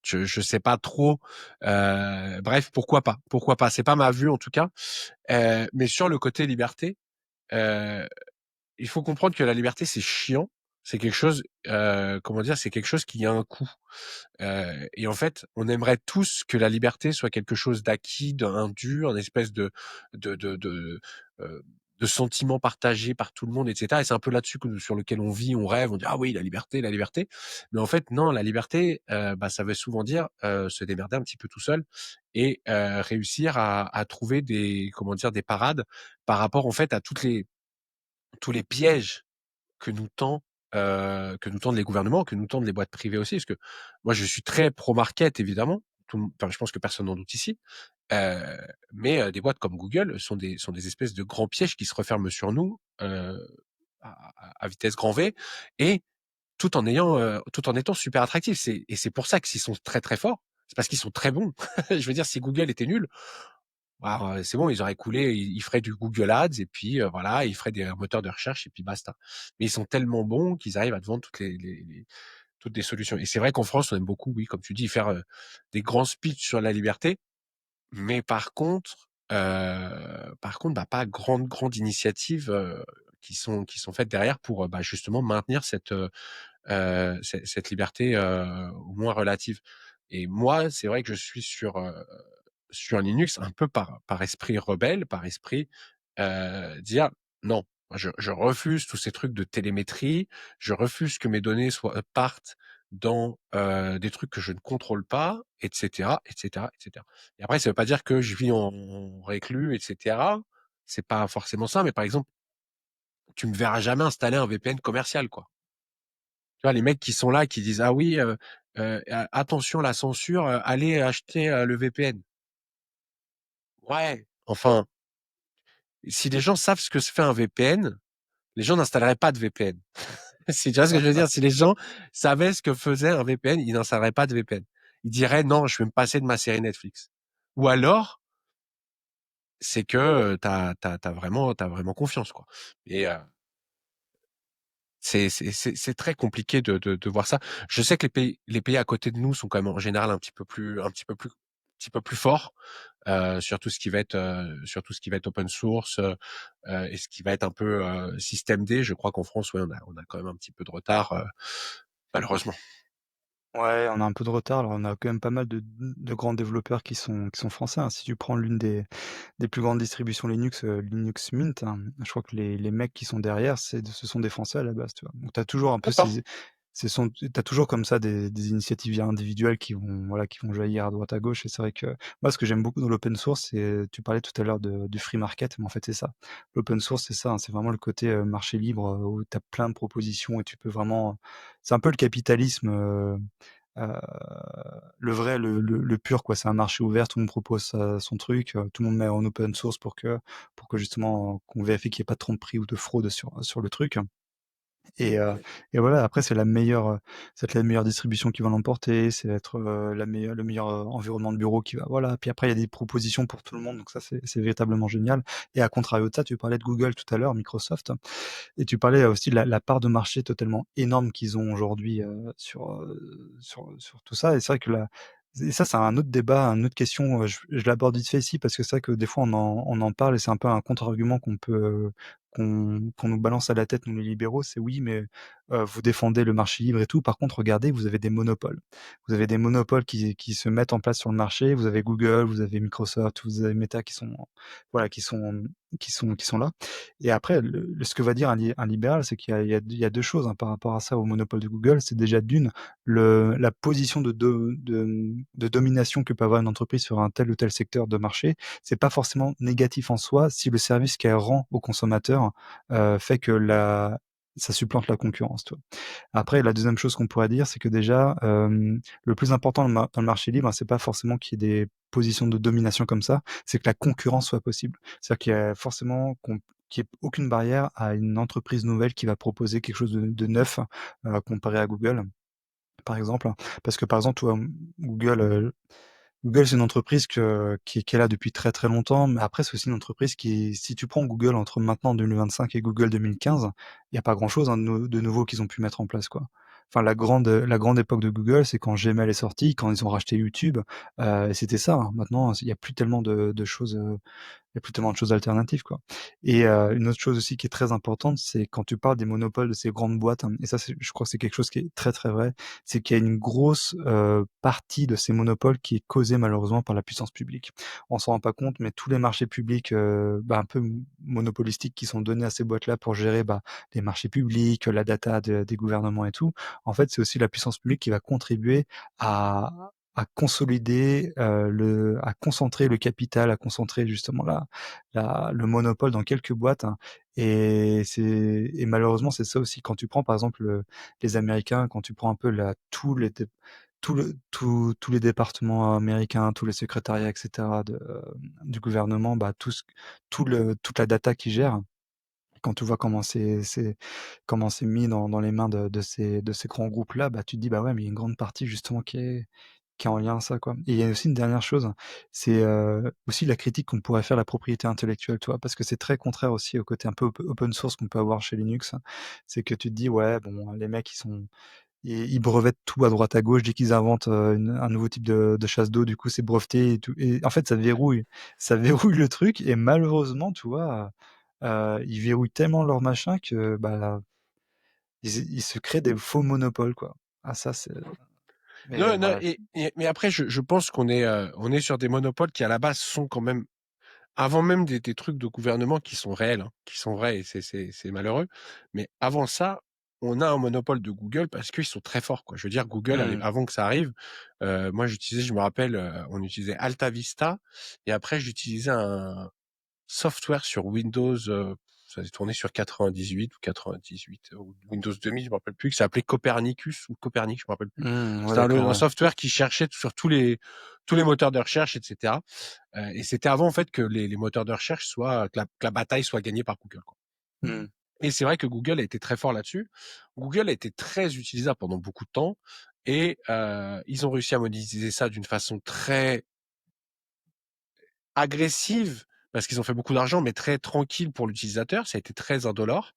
S2: je sais pas trop, bref, pourquoi pas? Pourquoi pas? C'est pas ma vue en tout cas. Mais sur le côté liberté, heu, il faut comprendre que la liberté, c'est chiant. C'est quelque chose, comment dire? C'est quelque chose qui a un coût. Et en fait, on aimerait tous que la liberté soit quelque chose d'acquis, d'un dû, un espèce de de de, heu, de sentiment partagé par tout le monde, et cetera. Et c'est un peu là-dessus sur lequel on vit, on rêve, on dit: «Ah oui, la liberté, la liberté». Mais en fait, non, la liberté, bah, ça veut souvent dire, se démerder un petit peu tout seul et réussir à trouver des, comment dire? Des parades par rapport, en fait, à tous les pièges que nous tend, que nous tendent les gouvernements, que nous tendent les boîtes privées aussi. Parce que moi, je suis très pro market évidemment. Enfin, je pense que personne n'en doute ici. Heu, mais des boîtes comme Google sont des espèces de grands pièges qui se referment sur nous, à vitesse grand V, et tout en étant super attractifs. C'est pour ça que s'ils sont très, très forts, c'est parce qu'ils sont très bons. Je veux dire, si Google était nul, bah, c'est bon, ils auraient coulé, ils feraient du Google Ads et puis, voilà, ils feraient des moteurs de recherche et puis basta. Mais ils sont tellement bons qu'ils arrivent à te vendre toutes des solutions. Et c'est vrai qu'en France, on aime beaucoup, oui, comme tu dis, faire, des grands speeches sur la liberté, mais par contre, bah, pas grande initiative, qui sont faites derrière pour, bah, justement maintenir cette liberté, au moins relative. Et moi, c'est vrai que je suis sur Linux un peu par esprit rebelle, par esprit, dire: «Non, je refuse tous ces trucs de télémétrie, je refuse que mes données partent dans, des trucs que je ne contrôle pas, et cetera, et cetera, et cetera». Et après, ça veut pas dire que je vis en réclus, et cetera. C'est pas forcément ça, mais par exemple, tu me verras jamais installer un VPN commercial, quoi. Tu vois, les mecs qui sont là, qui disent: «Ah oui, attention la censure, allez acheter, le VPN». Ouais, enfin, si les gens savent ce que se fait un VPN, les gens n'installeraient pas de VPN. Si tu vois ce que je veux dire? Si les gens savaient ce que faisait un VPN, ils n'installeraient pas de VPN. Ils diraient: «Non, je vais me passer de ma série Netflix». Ou alors, c'est que, tu as vraiment confiance, quoi. Et c'est très compliqué de voir ça. Je sais que les pays à côté de nous sont quand même en général un petit peu plus petit peu plus fort sur tout ce qui va être open source et ce qui va être un peu système D. Je crois qu'en France, ouais, on a quand même un petit peu de retard, malheureusement.
S1: Ouais, on a un peu de retard. Alors, on a quand même pas mal de grands développeurs qui sont français, hein. Si tu prends l'une des plus grandes distributions Linux, Linux Mint, hein, je crois que les mecs qui sont derrière, ce sont des Français à la base, tu vois? Donc tu as toujours un peu
S2: D'accord.
S1: tu as toujours comme ça des initiatives individuelles qui vont, voilà, qui vont jaillir à droite à gauche et c'est vrai que moi, ce que j'aime beaucoup dans l'open source, c'est tu parlais tout à l'heure de du free market, mais en fait, c'est ça. L'open source, c'est ça, hein, c'est vraiment le côté, marché libre, où tu as plein de propositions et tu peux vraiment c'est un peu le capitalisme, Heu, le pur quoi, c'est un marché ouvert, tout le monde propose son truc, tout le monde met en open source pour que justement, qu'on vérifie qu'il y ait pas de tromperie ou de fraude sur le truc et heu et voilà, après c'est la meilleure distribution qui va l'emporter, c'est être, le meilleur, environnement de bureau qui va voilà, puis après il y a des propositions pour tout le monde, donc ça c'est véritablement génial et à contrario de ça, tu parlais de Google tout à l'heure, Microsoft et tu parlais aussi de la part de marché totalement énorme qu'ils ont aujourd'hui, sur tout ça et c'est vrai que la et ça, c'est un autre débat, une autre question, je l'aborde vite fait ici parce que c'est vrai que des fois on en parle et c'est un peu un contre-argument qu'on nous balance à la tête, nous les libéraux, c'est: «Oui, mais vous défendez le marché libre et tout, par contre regardez, vous avez des monopoles». Vous avez des monopoles qui se mettent en place sur le marché, vous avez Google, vous avez Microsoft, vous avez Meta qui sont voilà, qui sont là et après, ce que va dire un libéral, c'est qu'il y a 2 choses, hein, par rapport à ça, au monopole de Google. C'est déjà d'une, la position de domination que peut avoir une entreprise sur un tel ou tel secteur de marché. C'est pas forcément négatif en soi si le service qu'elle rend aux consommateurs, fait que ça supplante la concurrence, tu vois? Après, la deuxième chose qu'on pourrait dire, c'est que déjà, le plus important dans le marché libre, hein, c'est pas forcément qu'il y ait des positions de domination comme ça, c'est que la concurrence soit possible. C'est-à-dire qu'il y a forcément qu'il y ait aucune barrière à une entreprise nouvelle qui va proposer quelque chose de neuf, comparé à Google, par exemple. Parce que, par exemple, tu vois, Google, Google, c'est une entreprise qui est là depuis très, très longtemps, mais après, c'est aussi une entreprise qui si tu prends Google entre maintenant 2025 et Google 2015, il y a pas grand-chose, hein, de nouveau qu'ils ont pu mettre en place, quoi. Enfin, la grande époque de Google, c'est quand Gmail est sorti, quand ils ont racheté YouTube, et c'était ça, hein. Maintenant, il y a plus tellement de choses, il y a plus tellement de choses alternatives, quoi et une autre chose aussi qui est très importante, c'est quand tu parles des monopoles de ces grandes boîtes, hein, et ça, je crois que c'est quelque chose qui est très, très vrai, c'est qu'il y a une grosse, partie de ces monopoles qui est causée malheureusement par la puissance publique. On s'en rend pas compte, mais tous les marchés publics, un peu monopolistiques qui sont donnés à ces boîtes-là pour gérer, les marchés publics, la data des gouvernements et tout, en fait, c'est aussi la puissance publique qui va contribuer à consolider, à concentrer le capital, à concentrer justement le monopole dans quelques boîtes, hein, et malheureusement, c'est ça aussi. Quand tu prends, par exemple, les Américains, quand tu prends un peu tous les départements américains, tous les secrétariats et cetera du gouvernement, toute la data qu'ils gèrent, quand tu vois comment c'est mis dans les mains de ces grands groupes-là, tu te dis: «Bah, ouais, mais il y a une grande partie justement qui est en lien à ça, quoi» et il y a aussi une dernière chose, c'est, aussi la critique qu'on pourrait faire à la propriété intellectuelle, tu vois? Parce que c'est très contraire aussi au côté un peu open source qu'on peut avoir chez Linux. C'est que tu te dis: «Ouais, bon, les mecs, ils brevettent tout à droite à gauche. Dès qu'ils inventent, un nouveau type de chasse d'eau, du coup, c'est breveté et tout» et en fait, ça verrouille le truc et malheureusement, tu vois, ils verrouillent tellement leur machin que, ils se créent des faux monopoles, quoi. Ah ça, c'est mais
S2: Non, non,
S1: voilà.
S2: mais après, je pense on est sur des monopoles qui, à la base, sont quand même, avant même des trucs de gouvernement qui sont réels, hein, qui sont vrais, et c'est malheureux. Mais avant ça, on a un monopole de Google parce qu'ils sont très forts, quoi. Je veux dire, Google,
S1: Mmh.
S2: avant que ça arrive, moi, je me rappelle, on utilisait Alta Vista, et après, j'utilisais un software sur Windows, ça s'est tourné sur 98 ou 98, ou Windows 2000, je me rappelle plus, qui s'appelait Copernicus ou Copernic, je me rappelle plus.
S1: Mmh, ouais,
S2: C'était
S1: d'accord,
S2: un
S1: ouais.
S2: software qui cherchait sur tous les moteurs de recherche, etc. Et c'était avant, en fait, que les moteurs de recherche que la bataille soit gagnée par Google, quoi.
S1: Mmh.
S2: Et c'est vrai que Google a été très fort là-dessus. Google a été très utilisable pendant beaucoup de temps, et ils ont réussi à monétiser ça d'une façon très agressive, parce qu'ils ont fait beaucoup d'argent, mais très tranquille pour l'utilisateur. Ça a été très indolore.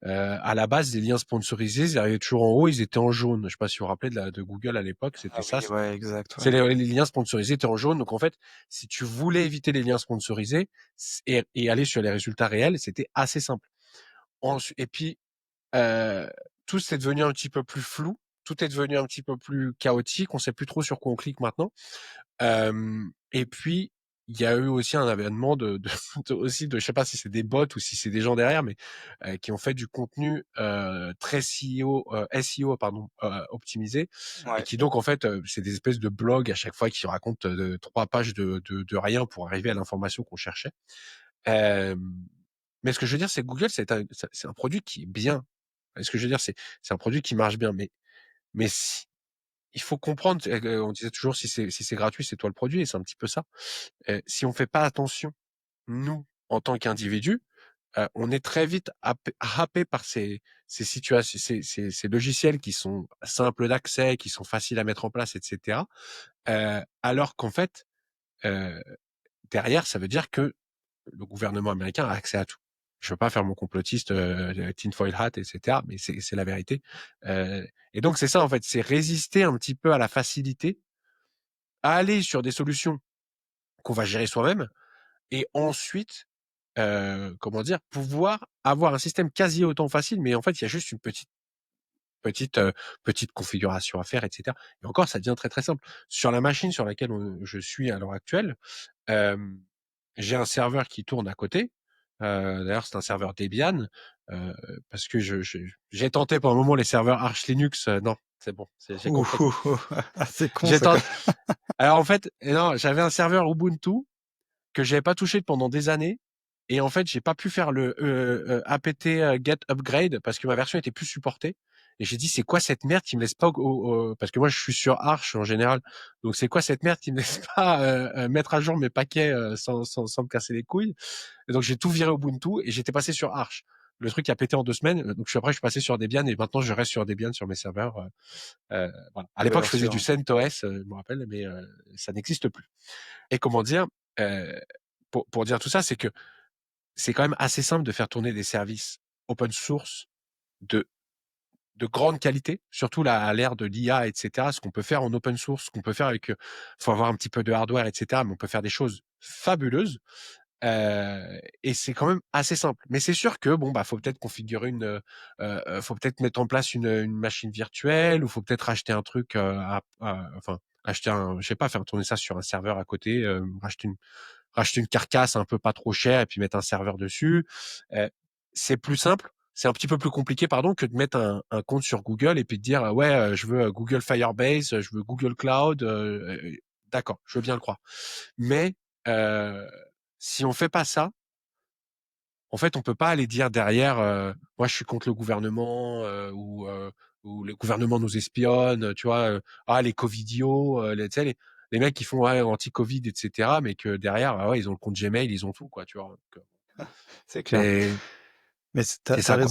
S2: À la base, les liens sponsorisés, ils arrivaient toujours en haut, ils étaient en jaune. Je sais pas si vous vous rappelez de Google à l'époque, c'était
S1: Ah
S2: ça.
S1: oui, ouais, exact, ouais.
S2: C'est les liens sponsorisés étaient en jaune. Donc en fait, si tu voulais éviter les liens sponsorisés et aller sur les résultats réels, c'était assez simple. Et puis, euh, tout c'est devenu un petit peu plus flou. Tout est devenu un petit peu plus chaotique. On sait plus trop sur quoi on clique maintenant. Et puis, il y a eu aussi un avènement aussi de, je sais pas si c'est des bots ou si c'est des gens derrière, mais qui ont fait du contenu très SEO pardon, optimisé, et
S1: Ouais.
S2: qui donc en fait, c'est des espèces de blogs à chaque fois qui racontent 3 pages de rien pour arriver à l'information qu'on cherchait. Euh, mais ce que je veux dire, c'est que Google, c'est un produit qui est bien. Ce que je veux dire, c'est un produit qui marche bien, mais il faut comprendre, on disait toujours si c'est gratuit, c'est toi le produit, et c'est un petit peu ça. Si on fait pas attention, nous, en tant qu'individus, on est très vite happé par ces situations, ces logiciels qui sont simples d'accès, qui sont faciles à mettre en place, etc. Alors qu'en fait, euh, derrière, ça veut dire que le gouvernement américain a accès à tout. Je veux pas faire mon complotiste, tinfoil hat, etc. Mais c'est la vérité. Euh, et donc c'est ça en fait, c'est résister un petit peu à la facilité, à aller sur des solutions qu'on va gérer soi-même, et ensuite, comment dire, pouvoir avoir un système quasi autant facile, mais en fait, il y a juste une petite, petite configuration à faire, etc. Et encore, ça devient très très simple. Sur la machine sur laquelle je suis à l'heure actuelle, euh, j'ai un serveur qui tourne à côté. D'ailleurs, c'est un serveur Debian, euh, parce que j'ai tenté pour un moment les serveurs Arch Linux. Non, c'est bon, j'ai
S1: Ouh,
S2: compris.
S1: ouh, ouh. Ah, c'est con
S2: J'ai
S1: ça, quoi.
S2: tenté. Alors en fait, non, j'avais un serveur Ubuntu que j'avais pas touché pendant des années. Et en fait, j'ai pas pu faire le apt get upgrade parce que ma version était plus supportée. Et j'ai dit, c'est quoi cette merde qui me laisse pas parce que moi, je suis sur Arch en général. Donc, c'est quoi cette merde qui me laisse pas mettre à jour mes paquets sans me casser les couilles. Et donc, j'ai tout viré Ubuntu et j'étais passé sur Arch. Le truc a pété en 2 semaines. Donc, après, je suis passé sur Debian et maintenant, je reste sur Debian sur mes serveurs. Voilà. À
S1: Nouvelle
S2: l'époque, je faisais du
S1: version.
S2: CentOS, je me rappelle, mais ça n'existe plus. Et comment dire, euh, pour dire tout ça, c'est que c'est quand même assez simple de faire tourner des services open source de, de grande qualité, surtout là, à l'ère de l'IA, etc. Ce qu'on peut faire en open source, ce qu'on peut faire avec, faut avoir un petit peu de hardware, etc. Mais on peut faire des choses fabuleuses. Et c'est quand même assez simple. Mais c'est sûr que bon, bah, faut peut-être configurer faut peut-être mettre en place une machine virtuelle, ou faut peut-être acheter un truc, enfin, acheter je sais pas, faire tourner ça sur un serveur à côté, racheter une carcasse un peu pas trop chère et puis mettre un serveur dessus. C'est plus simple, c'est un petit peu plus compliqué, pardon, que de mettre un compte sur Google et puis de dire ouais, je veux Google Firebase, je veux Google Cloud. D'accord, je veux bien le croire. Mais euh, si on fait pas ça, en fait, on peut pas aller dire derrière, moi je suis contre le gouvernement, ou le gouvernement nous espionne, tu vois, ah les covidios, tu sais, les mecs qui font ouais, anti-Covid, etc., mais que derrière, ah ouais, ils ont le compte Gmail, ils ont tout, quoi, tu vois. Donc,
S1: C'est clair.
S2: c'est
S1: Mais
S2: c'est ça, quoi.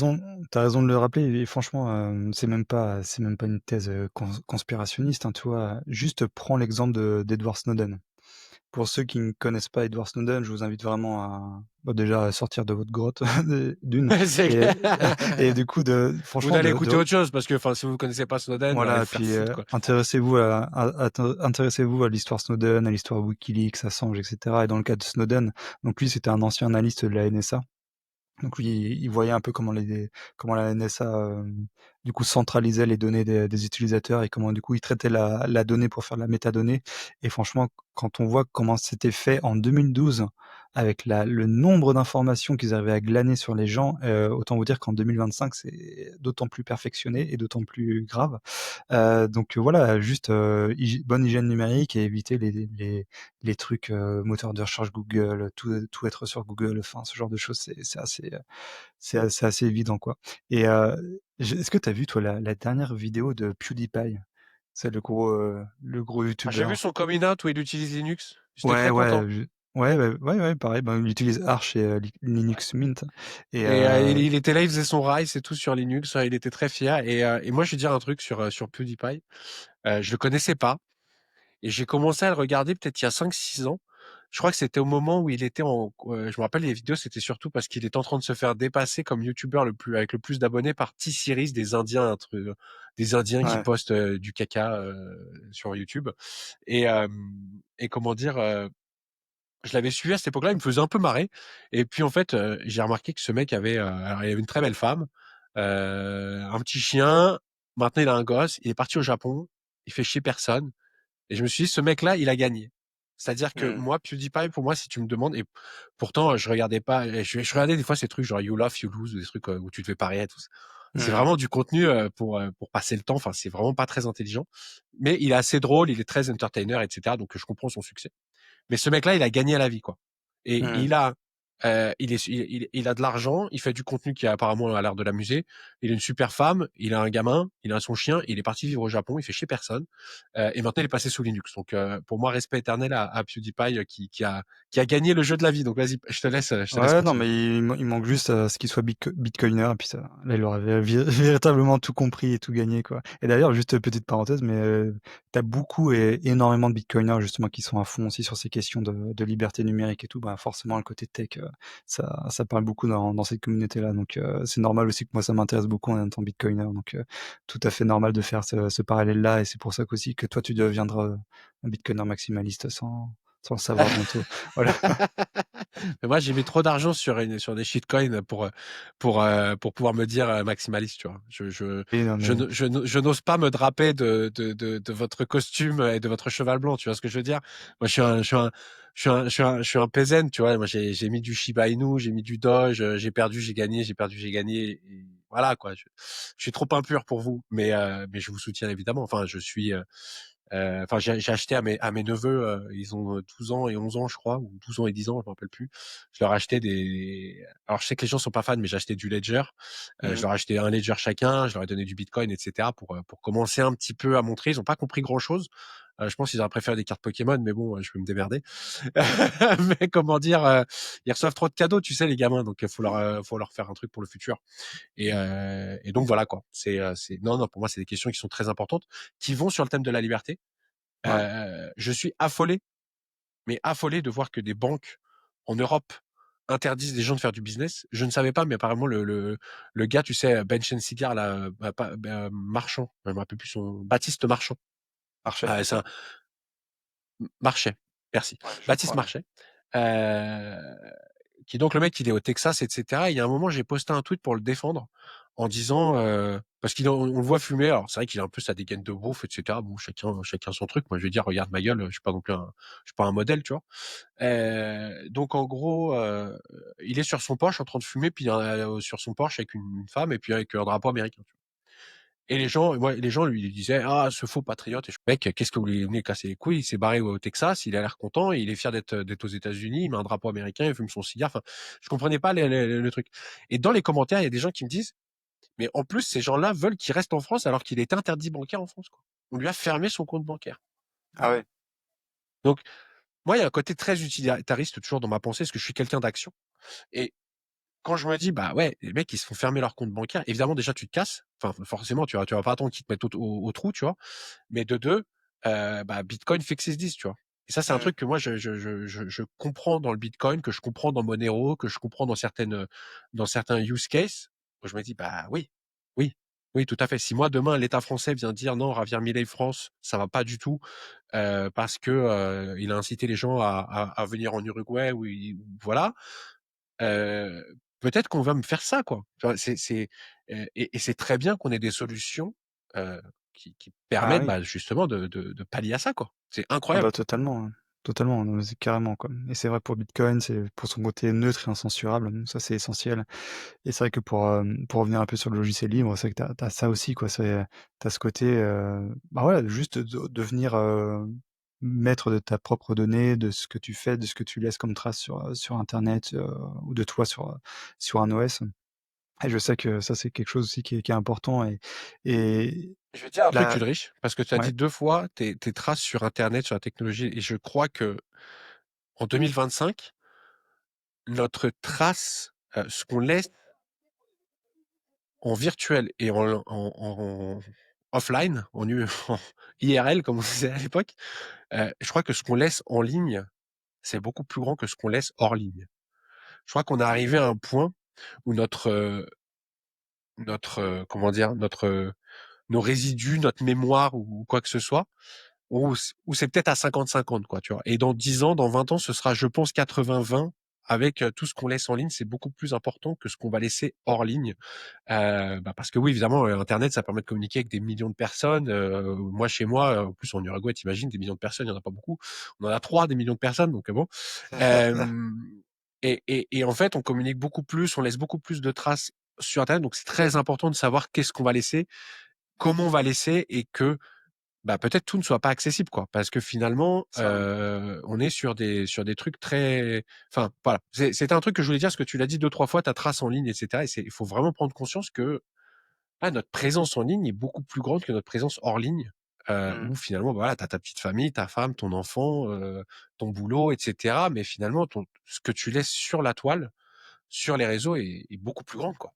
S1: tu raison de le rappeler et franchement, c'est même pas une thèse, conspirationniste, hein, tu vois? Juste prends l'exemple d'Edward Snowden. Pour ceux qui ne connaissent pas Edward Snowden, je vous invite vraiment à, bah, déjà à sortir de votre grotte d'une
S2: C'est
S1: et
S2: clair.
S1: et du coup
S2: Vous
S1: franchement
S2: allez écouter autre chose parce que, enfin, si vous connaissez pas Snowden, allez
S1: voilà,
S2: vous faire
S1: puis,
S2: foutre, quoi.
S1: intéressez-vous à l'histoire Snowden, à l'histoire WikiLeaks, Assange et cetera et dans le cas de Snowden, donc lui, c'était un ancien analyste de la NSA. Donc lui, il voyait un peu comment la NSA, du coup, centralisait les données des utilisateurs et comment, du coup, il traitait la donnée pour faire de la métadonnée. Et franchement, quand on voit comment c'était fait en 2012, avec le nombre d'informations qu'ils arrivaient à glaner sur les gens, autant vous dire qu'en 2025, c'est d'autant plus perfectionné et d'autant plus grave. Donc voilà, juste bonne hygiène numérique et éviter les trucs moteurs de recherche Google, tout être sur Google, enfin ce genre de choses, c'est assez évident quoi. Et est-ce que tu as vu toi la dernière vidéo de PewDiePie? C'est le gros
S2: Ah, j'ai vu
S1: youtubeur.
S2: son coming out où il utilise Linux. J'étais
S1: Ouais,
S2: très
S1: ouais,
S2: content.
S1: ouais, pareil, ben, il utilise Arch et Linux Mint. Et
S2: Et il était là, il faisait son Rise et tout sur Linux. Il était très fier. Et moi, je vais dire un truc sur PewDiePie. Je le connaissais pas. Et j'ai commencé à le regarder peut-être il y a 5 6 ans. Je crois que c'était au moment où il était je me rappelle les vidéos, c'était surtout parce qu'il était en train de se faire dépasser comme youtubeur avec le plus d'abonnés par T-Series, des Indiens qui
S1: Ouais.
S2: postent du caca sur YouTube. Et, euh, et comment dire, je l'avais suivi à cette époque-là, il me faisait un peu marrer. Et puis en fait, j'ai remarqué que ce mec alors il avait une très belle femme, un petit chien. Maintenant il a un gosse. Il est parti au Japon. Il fait chier personne. Et je me suis dit, ce mec-là, il a gagné. C'est-à-dire que
S1: Mmh.
S2: moi, PewDiePie, pour moi, si tu me demandes, et pourtant, je regardais pas, je regardais des fois ces trucs genre You Love, You Lose, ou des trucs où tu te fais parier et tout ça. C'est
S1: Mmh.
S2: vraiment du contenu pour passer le temps. Enfin, c'est vraiment pas très intelligent. Mais il est assez drôle, il est très entertainer, etc. Donc, je comprends son succès. Mais ce mec-là, il a gagné à la vie, quoi. Et
S1: Mmh.
S2: il a de l'argent, il fait du contenu qui apparemment a l'air de l'amuser. Il a une super femme, il a un gamin, il a son chien, il est parti vivre au Japon, il fait chier personne. Et maintenant, il est passé sous Linux. Donc, pour moi, respect éternel à PewDiePie qui a gagné le jeu de la vie. Donc, vas-y, je te laisse
S1: Ouais, non,
S2: continuer.
S1: mais il manque juste à ce qu'il soit bitcoiner et puis ça là, il aurait véritablement tout compris et tout gagné, quoi. Et d'ailleurs, juste petite parenthèse, mais tu beaucoup et énormément de bitcoiners justement qui sont à fond aussi sur ces questions de liberté numérique et tout. Bah, forcément le côté tech, ça parle beaucoup dans cette communauté-là, donc c'est normal aussi que moi ça m'intéresse beaucoup en étant bitcoiner, donc tout à fait normal de faire ce parallèle-là et c'est pour ça qu'aussi que toi tu deviendras un bitcoiner maximaliste sans le savoir bientôt. Voilà.
S2: Mais moi, j'ai mis trop d'argent sur des shitcoins pour pouvoir me dire maximaliste, tu vois.
S1: Oui, non, mais
S2: Je n'ose pas me draper de votre costume et de votre cheval blanc, tu vois ce que je veux dire? Moi, je suis un peasant, tu vois. Moi, j'ai mis du Shiba Inu, j'ai mis du Doge, j'ai perdu, j'ai gagné, j'ai perdu, j'ai gagné. Et voilà, quoi. Je suis trop impur pour vous, mais je vous soutiens évidemment. Enfin, enfin, j'ai acheté à mes neveux, ils ont 12 ans et 11 ans, je crois, ou 12 ans et 10 ans, je me rappelle plus. Je leur ai acheté alors je sais que les gens sont pas fans, mais j'ai acheté du Ledger. Je
S1: mmh.
S2: leur ai acheté un Ledger chacun, je leur ai donné du Bitcoin, etc. pour commencer un petit peu à montrer. Ils ont pas compris grand chose. Je pense qu'ils auraient préféré des cartes Pokémon, mais bon, je peux me démerder. Mais comment dire, ils reçoivent trop de cadeaux, tu sais, les gamins, donc faut leur faire un truc pour le futur. Et donc voilà quoi. Non, non, pour moi, c'est des questions qui sont très importantes, qui vont sur le thème de la liberté.
S1: Ouais.
S2: Je suis affolé, mais affolé de voir que des banques en Europe interdisent des gens de faire du business. Je ne savais pas, mais apparemment le gars, tu sais, Bench Cigar, là, Marchand, je me rappelle plus Baptiste Marchand.
S1: Parfait.
S2: C'est un Marchais, merci.
S1: Ouais, je
S2: Baptiste
S1: crois, ouais.
S2: Marchais. Euh, qui est donc le mec, il est au Texas, etc. Et il y a un moment, j'ai posté un tweet pour le défendre en disant, parce on le voit fumer. Alors c'est vrai qu'il a un peu sa dégaine de bouffe, etc. Bon, chacun son truc. Moi, je vais dire, regarde ma gueule, je suis pas non plus je suis pas un modèle, tu vois. Donc en gros, il est sur son Porsche en train de fumer, puis sur son Porsche avec une femme et puis avec un drapeau américain. Et les gens lui disaient, ah, ce faux patriote. Et mec, qu'est-ce que vous voulez venir casser les couilles? Il s'est barré au Texas, il a l'air content, il est fier d'être aux États-Unis, il met un drapeau américain, il fume son cigare. Enfin, je comprenais pas le truc. Et dans les commentaires, il y a des gens qui me disent, mais en plus, ces gens-là veulent qu'il reste en France alors qu'il est interdit bancaire en France, quoi. On lui a fermé son compte bancaire.
S1: Ah ouais.
S2: Donc, moi, il y a un côté très utilitariste toujours dans ma pensée, parce que je suis quelqu'un d'action. Et quand je me dis, bah ouais, les mecs, ils se font fermer leur compte bancaire, évidemment, déjà, tu te casses. Enfin, forcément, tu vas pas attendre qu'ils te mettent au trou, tu vois. Mais de deux, bah, Bitcoin fixes this, tu vois. Et ça, c'est un
S1: Mmh.
S2: truc que moi, je comprends dans le Bitcoin, que je comprends dans Monero, que je comprends dans certains use cases. Moi, je me dis, bah oui, oui, oui, tout à fait. Si moi, demain, l'État français vient dire non, Javier Milei France, ça va pas du tout, parce que il a incité les gens à venir en Uruguay, voilà, euh, peut-être qu'on va me faire ça, quoi. Enfin, et c'est très bien qu'on ait des solutions euh, qui
S1: Ah
S2: permettent
S1: oui.
S2: bah, justement de pallier à ça, quoi. C'est
S1: Ah
S2: incroyable.
S1: bah totalement, totalement, non mais c'est carrément, quoi et c'est vrai pour Bitcoin, c'est pour son côté neutre et incensurable, ça c'est essentiel et c'est vrai que pour revenir un peu sur le logiciel libre, c'est vrai que tu as ça aussi, quoi. Tu ce côté, bah, voilà, juste de devenir, maître de ta propre donnée, de ce que tu fais, de ce que tu laisses comme trace sur internet, ou de toi sur un OS et je sais que ça, c'est quelque chose aussi qui est important et
S2: Je vais te dire un truc,
S1: la
S2: Ulrich, parce que tu as
S1: ouais,
S2: dit deux fois tes traces sur Internet, sur la technologie, et je crois que en 2025, notre trace, ce qu'on laisse en virtuel et en offline, en IRL, comme on disait à l'époque, je crois que ce qu'on laisse en ligne c'est beaucoup plus grand que ce qu'on laisse hors ligne. Je crois qu'on est arrivé à un point où comment dire, nos résidus, notre mémoire ou quoi que ce soit, où c'est peut-être à 50-50, quoi, tu vois. Et dans 10 ans, dans 20 ans, ce sera, je pense, 80-20 avec tout ce qu'on laisse en ligne. C'est beaucoup plus important que ce qu'on va laisser hors ligne. Parce que oui, évidemment, Internet, ça permet de communiquer avec des millions de personnes. Moi, chez moi, en plus en Uruguay, t'imagines, des millions de personnes, il n'y en a pas beaucoup. On en a trois, des millions de personnes, donc bon. Euh, et en fait, on communique beaucoup plus, on laisse beaucoup plus de traces sur Internet. Donc c'est très important de savoir qu'est-ce qu'on va laisser, comment on va laisser, et que peut-être tout ne soit pas accessible, quoi. Parce que finalement,
S1: Ça, ouais.
S2: on est sur des trucs très, enfin voilà. C'est un truc que je voulais dire, parce que tu l'as dit deux trois fois, ta trace en ligne, etc. Et il faut vraiment prendre conscience que notre présence en ligne est beaucoup plus grande que notre présence hors ligne.
S1: Mmh.
S2: Où finalement, voilà, t'as ta petite famille, ta femme, ton enfant, ton boulot, etc. Mais finalement, ce que tu laisses sur la toile, sur les réseaux, est beaucoup plus grande, quoi.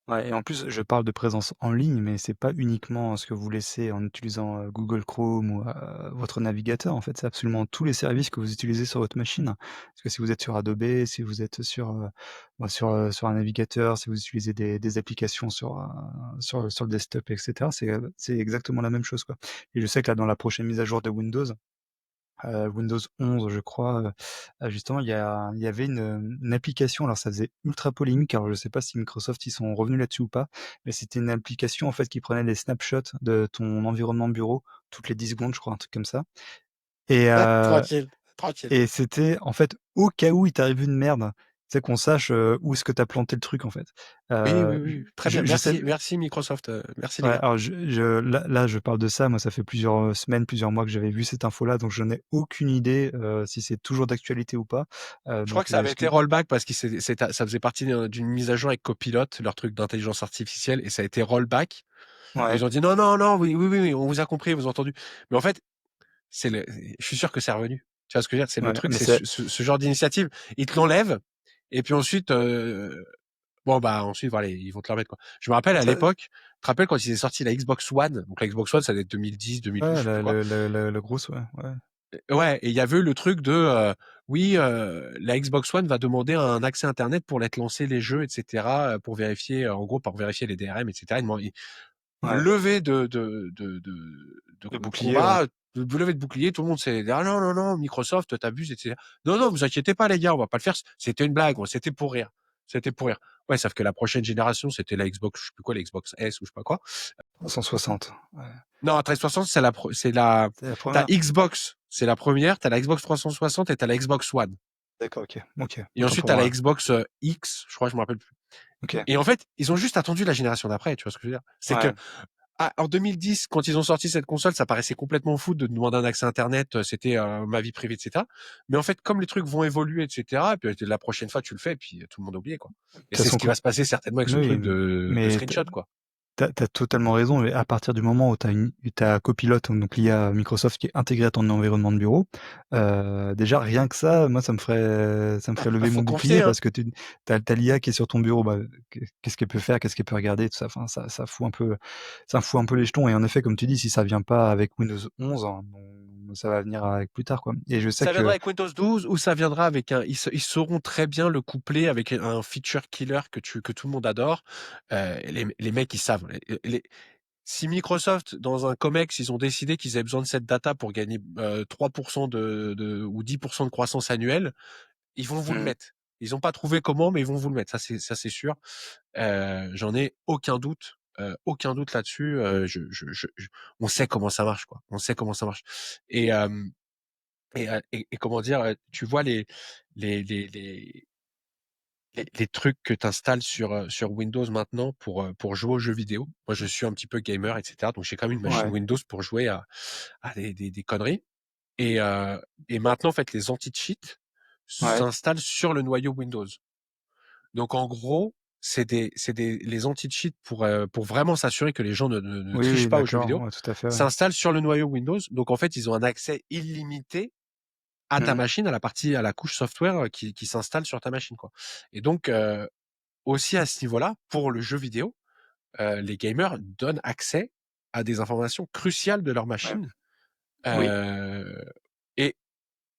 S1: Ouais et en plus, je parle de présence en ligne, mais c'est pas uniquement ce que vous laissez en utilisant, Google Chrome ou, votre navigateur. En fait, c'est absolument tous les services que vous utilisez sur votre machine. Parce que si vous êtes sur Adobe, si vous êtes sur un navigateur, si vous utilisez des applications sur le desktop et cetera, c'est exactement la même chose, quoi. Et je sais que là, dans la prochaine mise à jour de Windows, Windows 11 je crois, justement il y avait une application, alors ça faisait ultra polémique, alors je sais pas si Microsoft ils sont revenus là-dessus ou pas, mais c'était une application en fait qui prenait des snapshots de ton environnement de bureau toutes les 10 secondes je crois, un truc comme ça et heu
S2: Tranquille, tranquille.
S1: et c'était en fait au cas où il t'arrive une merde, tu sais qu'on sache, où est-ce que tu as planté le truc en fait.
S2: Oui, oui,
S1: Je
S2: oui. Très bien.
S1: je sais.
S2: Merci, merci Microsoft. Merci les
S1: Ouais,
S2: gars.
S1: alors là, je parle de ça, moi, ça fait plusieurs, semaines, plusieurs mois que j'avais vu cette info-là, donc je n'ai aucune idée, si c'est toujours d'actualité ou pas.
S2: Je crois
S1: Donc
S2: que ça avait
S1: est-ce que
S2: été rollback parce que ça faisait partie d'une mise à jour avec Copilot, leur truc d'intelligence artificielle, et ça a été rollback. Et
S1: ouais,
S2: ils ont dit non, non, non, oui, oui, oui, oui, on vous a compris, on vous a entendu. Mais en fait, je suis sûr que c'est revenu. Tu vois ce que je veux dire? C'est le
S1: ouais,
S2: truc,
S1: mais
S2: c'est
S1: c'est
S2: ce genre d'initiative. Ils te l'enlèvent, et puis ensuite, bon, ensuite, voilà, ils vont te le remettre, quoi. Je me rappelle à
S1: ça
S2: l'époque, tu te rappelles quand ils ont sorti la Xbox One? Donc la Xbox One, ça doit être 2010, 2012,
S1: ouais,
S2: je sais plus quoi.
S1: le gros ouais, ouais.
S2: Ouais, et il y avait eu le truc de oui, la Xbox One va demander un accès internet pour laisser lancer les jeux, etc. Pour vérifier, en gros, pour vérifier les DRM, etc.
S1: Ouais,
S2: Levé de
S1: le bouclier, ouais.
S2: combat, de lever de bouclier, tout le monde s'est dit ah non, non, non, Microsoft, t'abuses, etc. Non, non, vous inquiétez pas, les gars, on va pas le faire. C'était une blague, c'était pour rire. C'était pour rire. Ouais, sauf que la prochaine génération, c'était la Xbox, je sais plus quoi, la Xbox S ou je sais pas quoi.
S1: 360, ouais.
S2: Non, 360,
S1: C'est la
S2: t'as
S1: première.
S2: Xbox, c'est la première, t'as la Xbox 360 et t'as la Xbox One.
S1: D'accord, OK, OK,
S2: Et
S1: autant
S2: ensuite,
S1: pour
S2: t'as la
S1: moi.
S2: Xbox X, je crois, je me rappelle plus.
S1: OK,
S2: Et en fait, ils ont juste attendu la génération d'après, tu vois ce que je veux dire? C'est que,
S1: ouais,
S2: en 2010, quand ils ont sorti cette console, ça paraissait complètement fou de demander un accès Internet, c'était ma vie privée, etc. Mais en fait, comme les trucs vont évoluer, etc., et puis la prochaine fois, tu le fais, et puis tout le monde a oublié, quoi.
S1: de toute
S2: Et c'est ce
S1: façon
S2: qui va
S1: quand
S2: se passer certainement avec ce
S1: oui,
S2: truc de
S1: mais
S2: screenshot, quoi.
S1: tu as totalement raison et à partir du moment où tu as Copilot, donc l'IA Microsoft qui est intégrée à ton environnement de bureau, déjà rien que ça, moi ça me ferait lever mon
S2: Faut
S1: bouclier
S2: confier, hein.
S1: parce que tu as l'IA qui est sur ton bureau, qu'est-ce qu'elle peut faire? Qu'est-ce qu'elle peut regarder? Tout ça, enfin ça fout un peu les jetons et en effet, comme tu dis, si ça vient pas avec Windows 11, ça va venir avec plus tard, quoi et je sais
S2: Ça viendra
S1: que
S2: avec Windows 12 ou ça viendra avec ils sauront très bien le coupler avec un feature killer que tout le monde adore. Les mecs, ils savent. Si Microsoft, dans un COMEX, ils ont décidé qu'ils avaient besoin de cette data pour gagner 3% ou 10% de croissance annuelle, ils vont vous le
S1: mmh,
S2: mettre. Ils n'ont pas trouvé comment, mais ils vont vous le mettre. Ça c'est sûr. J'en ai aucun doute là-dessus. On sait comment ça marche, quoi. On sait comment ça marche. Et et comment dire, tu vois les les les les trucs que tu installes sur Windows maintenant pour jouer aux jeux vidéo. Moi, je suis un petit peu gamer, etc. Donc j'ai quand même une machine
S1: ouais,
S2: Windows pour jouer à des conneries. Et et maintenant, en fait, les anti-cheats
S1: ouais,
S2: s'installent sur le noyau Windows. Donc en gros, c'est les anti-cheats pour vraiment s'assurer que les gens ne
S1: oui,
S2: trichent
S1: oui,
S2: pas aux jeux
S1: d'accord,
S2: vidéo,
S1: ouais, tout à fait, ouais.
S2: s'installent sur le noyau Windows. Donc en fait, ils ont un accès illimité à ta
S1: Mmh,
S2: machine, à la couche software qui s'installe sur ta machine, quoi. Et donc, aussi à ce niveau-là, pour le jeu vidéo, les gamers donnent accès à des informations cruciales de leur
S1: ouais,
S2: machine.
S1: oui,
S2: Euh, et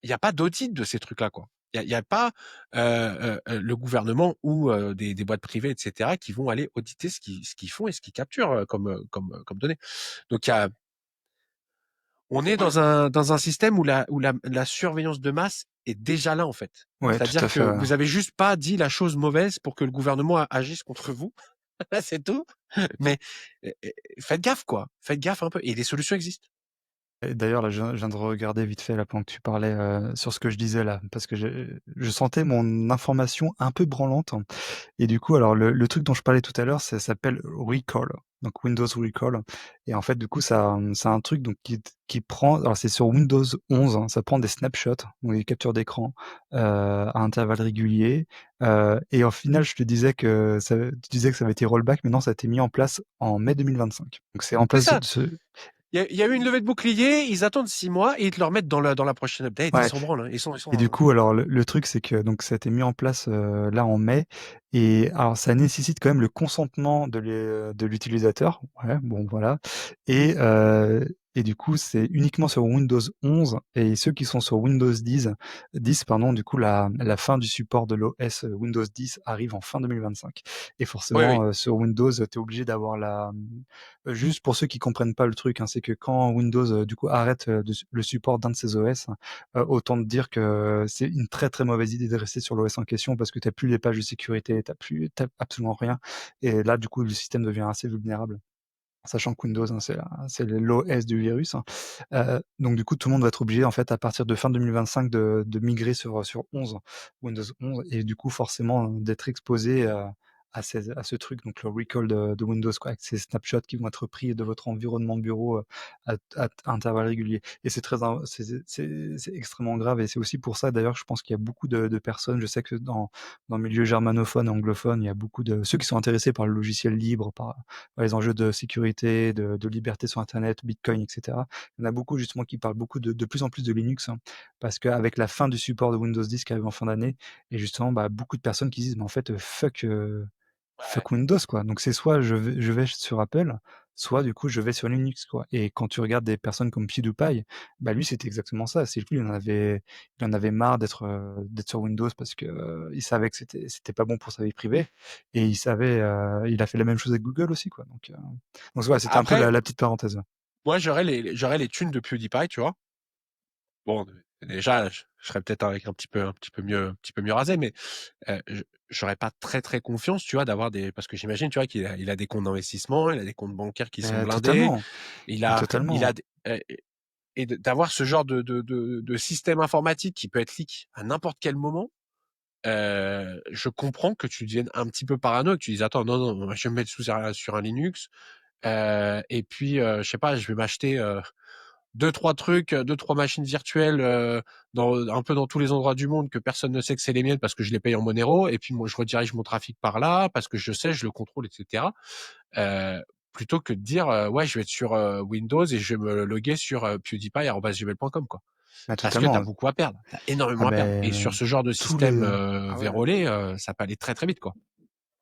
S2: il y a pas d'audit de ces trucs-là, quoi. Il y a pas, le gouvernement ou, des boîtes privées et cetera qui vont aller auditer ce qu'ils font et ce qu'ils capturent, comme données. Donc il y a on est dans un système où la surveillance de masse est déjà là, en fait.
S1: Ouais, tout à
S2: C'est-à-dire
S1: fait,
S2: que
S1: ouais.
S2: vous avez juste pas dit la chose mauvaise pour que le gouvernement agisse contre vous. C'est tout. Mais, faites gaffe, quoi. Faites gaffe un peu et les solutions existent.
S1: Et d'ailleurs, là, je viens de regarder vite fait là pendant que tu parlais, sur ce que je disais là, parce que je sentais mon information un peu branlante et du coup, alors le truc dont je parlais tout à l'heure, ça s'appelle Recall, donc Windows Recall et en fait, du coup, ça, c'est un truc donc qui prend alors c'est sur Windows 11, hein, ça prend des snapshots, donc des captures d'écran, à intervalles réguliers, et au final, je te disais que ça tu disais que ça avait été rollback, mais non, ça a été mis en place en mai 2025. Donc c'est en
S2: C'est
S1: place
S2: ça.
S1: ce
S2: Il y a eu une levée de bouclier, ils attendent 6 mois et ils te le remettent dans la prochaine update. Ils
S1: ouais.
S2: s'en branlent, hein. Ils sont
S1: Et du coup, alors le truc, c'est que donc ça a été mis en place, là en mai et alors ça nécessite quand même le consentement de l'utilisateur. Ouais, bon voilà et du coup, c'est uniquement sur Windows 11 et ceux qui sont sur Windows 10 pardon, du coup la fin du support de l'OS, Windows 10 arrive en fin 2025 et
S2: Oui, oui.
S1: forcément, sur Windows, tu es obligé d'avoir juste pour ceux qui comprennent pas le truc, hein, c'est que quand Windows, du coup arrête, le support d'un de ses OS, autant te dire que c'est une très, très mauvaise idée de rester sur l'OS en question parce que tu plus les pages de sécurité, tu absolument rien et là, du coup, le système devient assez vulnérable. Sachant que Windows, hein, c'est l'OS du virus, hein. Donc du coup, tout le monde va être obligé, en fait, à partir de fin 2025 de migrer sur 11, Windows 11 et du coup, forcément, d'être exposé, à ce truc, donc le recall de Windows, quoi, avec ces snapshots qui vont être pris de votre environnement bureau, à intervalles réguliers et c'est très im c'est extrêmement grave et c'est aussi pour ça, d'ailleurs, je pense qu'il y a beaucoup de personnes, je sais que dans le milieu germanophone et anglophone, il y a beaucoup de ceux qui sont intéressés par le logiciel libre, par les enjeux de sécurité, de liberté sur internet, Bitcoin, et cetera. Il y en a beaucoup justement qui parlent beaucoup de plus en plus de Linux, hein, parce qu'avec la fin du support de Windows 10 qui arrive en fin d'année et justement, bah, beaucoup de personnes qui disent: «Mais en fait,
S2: Ouais.
S1: fuck Windows, quoi». Donc c'est soit je vais sur Apple, soit du coup je vais sur Linux, quoi et quand tu regardes des personnes comme PewDiePie, bah, lui c'était exactement ça. C'est lui, il en avait marre d'être sur Windows parce que, il savait que c'était pas bon pour sa vie privée et il a fait la même chose avec Google aussi, quoi. Donc voilà, c'était un peu
S2: Après,
S1: la petite parenthèse.
S2: moi, j'aurais les thunes de PewDiePie, tu vois. Bon, déjà, je serais peut-être avec un petit peu mieux rasé, mais j'aurais pas très très confiance, tu vois, d'avoir parce que j'imagine, tu vois, qu'il a des comptes d'investissement, il a des comptes bancaires qui sont blindés,
S1: Totalement,
S2: il
S1: mais
S2: a, il a,
S1: totalement.
S2: et d'avoir ce genre de système informatique qui peut être leak à n'importe quel moment. Je comprends que tu deviennes un petit peu parano, que tu dises attends, non, non, je vais me mettre sur un Linux, et puis je sais pas, je vais m'acheter deux trois trucs, deux trois machines virtuelles un peu dans tous les endroits du monde que personne ne sait que c'est les miennes parce que je les paye en Monero et puis moi je redirige mon trafic par là parce que je sais, je le contrôle, etc. Euh, Plutôt que de dire ouais je vais être sur Windows et je vais me loguer sur pewdiepie@gmail.com, quoi.
S1: Mais
S2: Parce que tu as
S1: totalement.
S2: beaucoup à perdre, tu as
S1: Ah
S2: énormément à perdre et sur
S1: ben
S2: ce genre de
S1: tous
S2: système
S1: les ah ouais.
S2: vérolé, ça peut aller très très vite, quoi.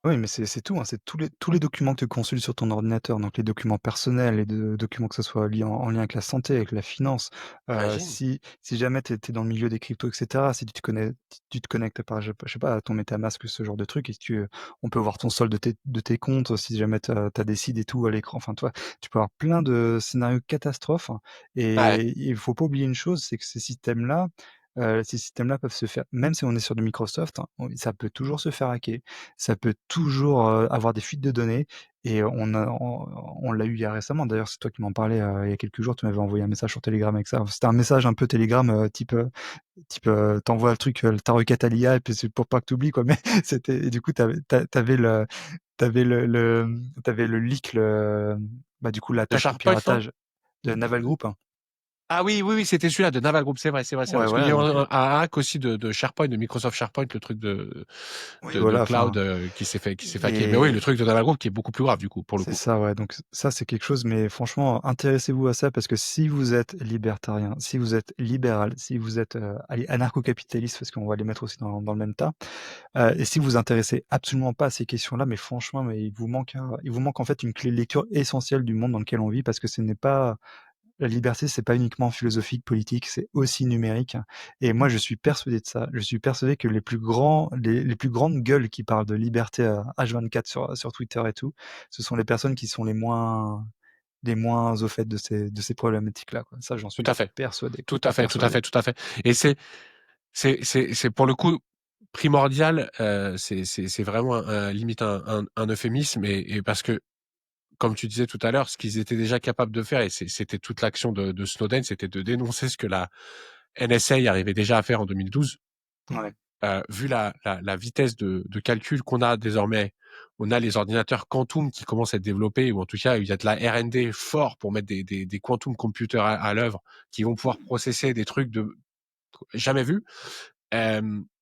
S1: Oui, mais c'est tout, hein, c'est tous les documents que tu consultes sur ton ordinateur, donc les documents personnels, les documents que ce soit liés en lien avec la santé, avec la finance.
S2: Imagine.
S1: Si jamais tu es dans le milieu des cryptos et cetera, si tu te connectes par je sais pas, à ton MetaMask, ce genre de truc et que on peut voir ton solde de tes comptes, si jamais tu as des seeds et tout à l'écran. Enfin, toi, tu peux avoir plein de scénarios catastrophes
S2: Ouais.
S1: et il faut pas oublier une chose, c'est que ces systèmes-là peuvent se faire même si on est sur du Microsoft, hein, ça peut toujours se faire hacker. Ça peut toujours, avoir des fuites de données et on l'a eu il y a récemment. D'ailleurs, c'est toi qui m'en parlais, il y a quelques jours, tu m'avais envoyé un message sur Telegram avec ça. C'était un message un peu Telegram, type, tu le truc, ta requête à l'IA et puis c'est pour pas que tu oublies, quoi. Mais c'était et du coup, tu avais le leak, bah, du coup,
S2: De
S1: l'attaque au
S2: SharePoint, non?
S1: piratage de Naval Group, hein.
S2: Ah oui, oui, oui, c'était celui-là de Naval Group, c'est vrai, c'est vrai, c'est vrai.
S1: Ouais,
S2: Parce qu'il y
S1: voilà,
S2: a
S1: donc
S2: un hack aussi de SharePoint, de Microsoft SharePoint, le truc de,
S1: oui,
S2: de, de
S1: voilà,
S2: cloud
S1: enfin
S2: qui s'est fait hacker. Mais oui, le
S1: et
S2: truc de Naval Group qui est beaucoup plus grave, du coup, pour le
S1: c'est
S2: coup.
S1: ça, ouais, donc ça, c'est quelque chose, mais franchement, intéressez-vous à ça parce que si vous êtes libertarien, si vous êtes libéral, si vous êtes, allez, anarcho-capitaliste, parce qu'on va les mettre aussi dans le même tas, et si vous vous intéressez absolument pas à ces questions-là, mais franchement, mais il vous manque en fait une clé de lecture essentielle du monde dans lequel on vit parce que ce n'est pas la liberté, c'est pas uniquement philosophique, politique, c'est aussi numérique. Et moi, je suis persuadé de ça. Je suis persuadé que les plus grandes gueules qui parlent de liberté H24 sur Twitter et tout, ce sont les personnes qui sont les moins au fait de ces problématiques-là, quoi. Ça, j'en
S2: Tout
S1: suis
S2: à fait.
S1: persuadé, quoi.
S2: Tout à fait, tout à
S1: Persuadé.
S2: fait, tout à fait. Et c'est pour le coup primordial. C'est vraiment limite un euphémisme et parce que comme tu disais tout à l'heure, ce qu'ils étaient déjà capables de faire et c'était toute l'action de Snowden, c'était de dénoncer ce que la NSA arrivait déjà à faire en 2012.
S1: Ouais.
S2: Vu la vitesse de calcul qu'on a désormais, on a les ordinateurs quantum qui commencent à être développés, ou en tout cas, il y a de la R&D fort pour mettre des quantum computers à l'œuvre qui vont pouvoir processer des trucs de jamais vus.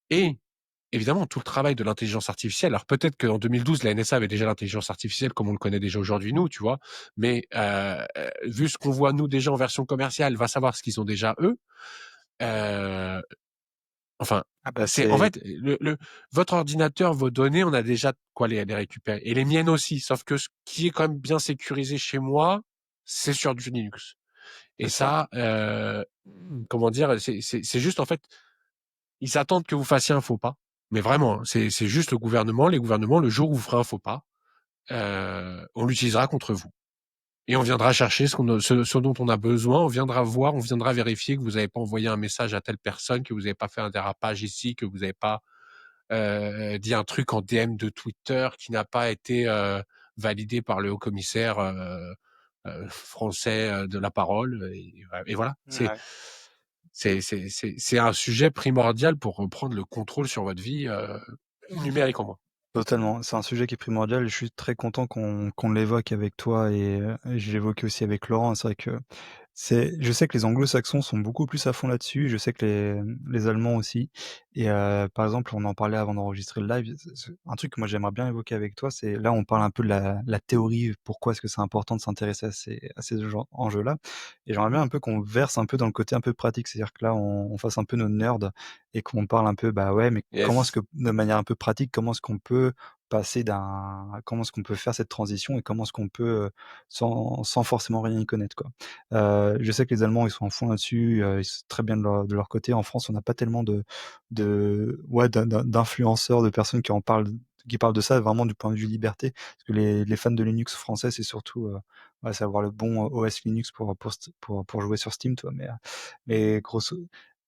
S2: Et évidemment, tout le travail de l'intelligence artificielle. Alors peut-être qu'en 2012, la NSA avait déjà l'intelligence artificielle comme on le connaît déjà aujourd'hui, nous, tu vois. Mais vu ce qu'on voit, nous, déjà en version commerciale, va savoir ce qu'ils ont déjà, eux. Euh, Enfin,
S1: Ah bah,
S2: c'est en
S1: c'est
S2: fait votre ordinateur, vos données, on a déjà de quoi les récupérer et les miennes aussi. Sauf que ce qui est quand même bien sécurisé chez moi, c'est sur du Linux. Et
S1: c'est ça.
S2: ça, comment dire, c'est juste en fait, ils attendent que vous fassiez un faux pas. Mais vraiment, hein, c'est juste le gouvernement. Les gouvernements, le jour où vous ferez un faux pas, on l'utilisera contre vous. Et on viendra chercher ce dont on a besoin, on viendra voir, on viendra vérifier que vous n'avez pas envoyé un message à telle personne, que vous n'avez pas fait un dérapage ici, que vous n'avez pas dit un truc en DM de Twitter qui n'a pas été validé par le haut commissaire français de la parole. Et voilà,
S1: Ouais.
S2: c'est un sujet primordial pour reprendre le contrôle sur votre vie numérique en moins.
S1: Totalement, c'est un sujet qui est primordial et je suis très content qu'on l'évoque avec toi et je l'évoquais aussi avec Laurent. C'est vrai que je sais que les anglo-saxons sont beaucoup plus à fond là-dessus, je sais que les Allemands aussi et par exemple, on en parlait avant d'enregistrer le live, un truc que moi j'aimerais bien évoquer avec toi, c'est là on parle un peu de la théorie, pourquoi est-ce que c'est important de s'intéresser à ces enjeux-là et j'aimerais bien un peu qu'on verse un peu dans le côté un peu pratique, c'est-à-dire que là on fasse un peu nos nerds et qu'on parle un peu, bah ouais, mais comment est-ce
S2: Yes.
S1: que de manière un peu pratique, comment est-ce qu'on peut faire cette transition et comment est-ce qu'on peut, sans forcément rien y connaître, quoi? Je sais que les Allemands, ils sont à fond là-dessus, c'est très bien de leur côté. En France, on n'a pas tellement ouais, d'influenceurs, de personnes qui parlent de ça vraiment du point de vue liberté. Parce que les fans de Linux français, c'est surtout, ouais, c'est avoir le bon OS Linux pour jouer sur Steam, toi. Mais grosso